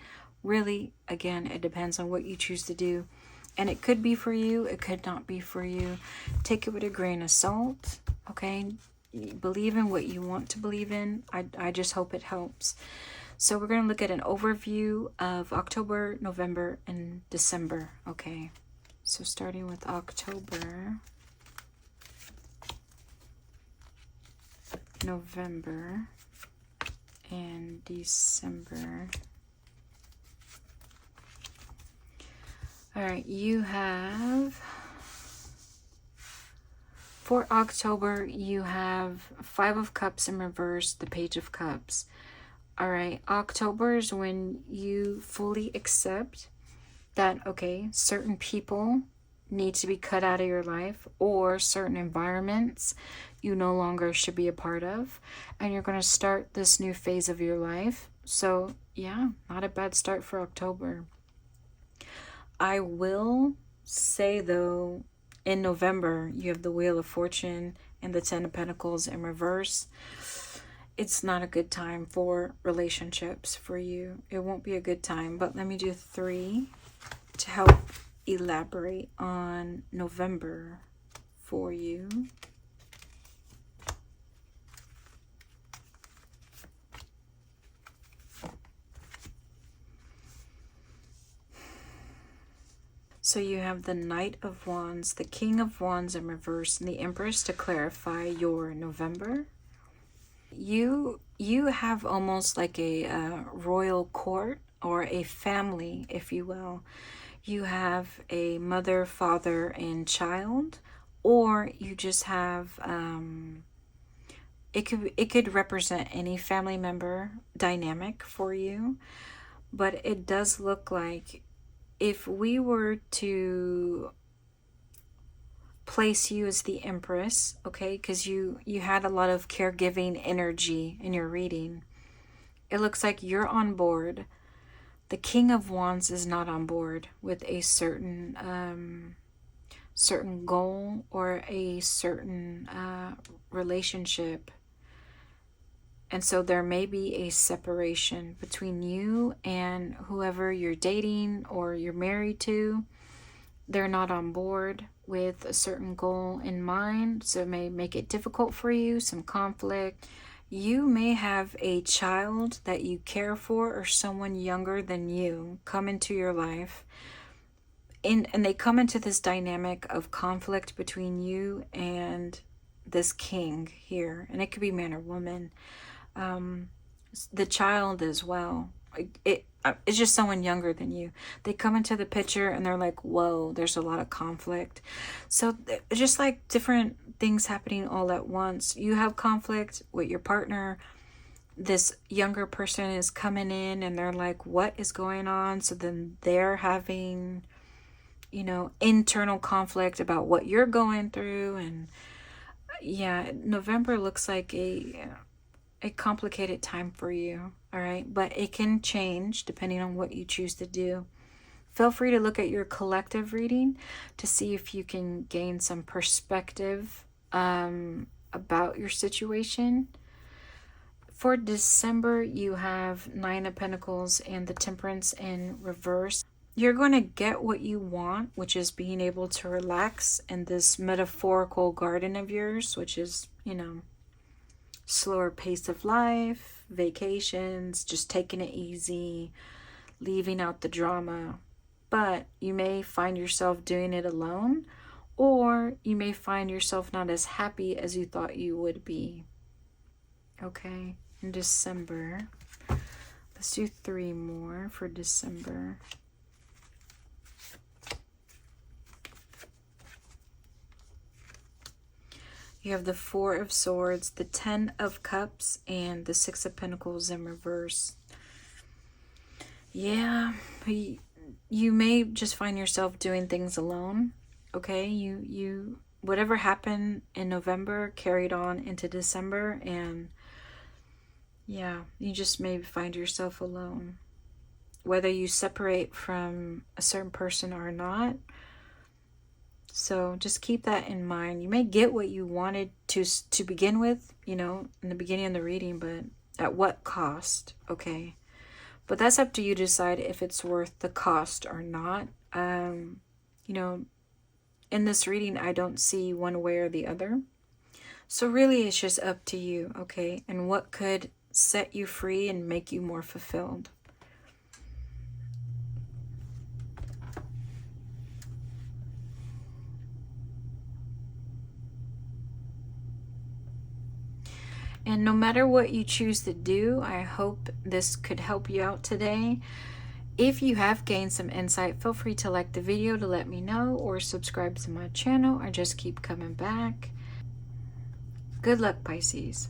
Really, again, it depends on what you choose to do. And it could be for you, it could not be for you. Take it with a grain of salt, okay? Believe in what you want to believe in. I just hope it helps. So we're going to look at an overview of October, November, and December. Okay, so starting with October, November, and December. All right, you have, for October, you have Five of Cups in reverse, the Page of Cups. All right, October is when you fully accept that, okay, certain people need to be cut out of your life, or certain environments you no longer should be a part of, and you're going to start this new phase of your life. So yeah, not a bad start for October. I will say though, in November, you have the Wheel of Fortune and the Ten of Pentacles in reverse. It's not a good time for relationships for you. It won't be a good time, but let me do 3 to help elaborate on November for you. So you have the Knight of Wands, the King of Wands in reverse, and the Empress to clarify your November. You have almost like a royal court, or a family, if you will. You have a mother, father, and child, or you just have it could represent any family member dynamic for you. But it does look like, if we were to place you as the Empress, okay, because you had a lot of caregiving energy in your reading, it looks like you're on board. The King of Wands is not on board with a certain certain goal or a certain relationship, and so there may be a separation between you and whoever you're dating or you're married to. They're not on board with a certain goal in mind, so it may make it difficult for you, some conflict. You may have a child that you care for, or someone younger than you come into your life, and they come into this dynamic of conflict between you and this king here, and it could be man or woman. The child as well. It's just someone younger than you. They come into the picture and they're like, whoa, there's a lot of conflict. So just like different things happening all at once. You have conflict with your partner, this younger person is coming in and they're like, what is going on? So then they're having, you know, internal conflict about what you're going through. And yeah, November looks like a complicated time for you. All right, but it can change depending on what you choose to do. Feel free to look at your collective reading to see if you can gain some perspective about your situation. For December, you have 9 of Pentacles and the Temperance in reverse. You're going to get what you want, which is being able to relax in this metaphorical garden of yours, which is, you know, slower pace of life, vacations, just taking it easy, leaving out the drama. But you may find yourself doing it alone, or you may find yourself not as happy as you thought you would be. Okay, in December, let's do 3 more for December. You have the 4 of Swords, the 10 of Cups, and the 6 of Pentacles in reverse. Yeah, you may just find yourself doing things alone. Okay, you whatever happened in November carried on into December, and yeah, you just may find yourself alone. Whether you separate from a certain person or not. So just keep that in mind. You may get what you wanted to begin with, you know, in the beginning of the reading, but at what cost? Okay. But that's up to you to decide if it's worth the cost or not. You know, in this reading, I don't see one way or the other. So really, it's just up to you, okay? And what could set you free and make you more fulfilled. And no matter what you choose to do, I hope this could help you out today. If you have gained some insight, feel free to like the video to let me know, or subscribe to my channel, or just keep coming back. Good luck, Pisces.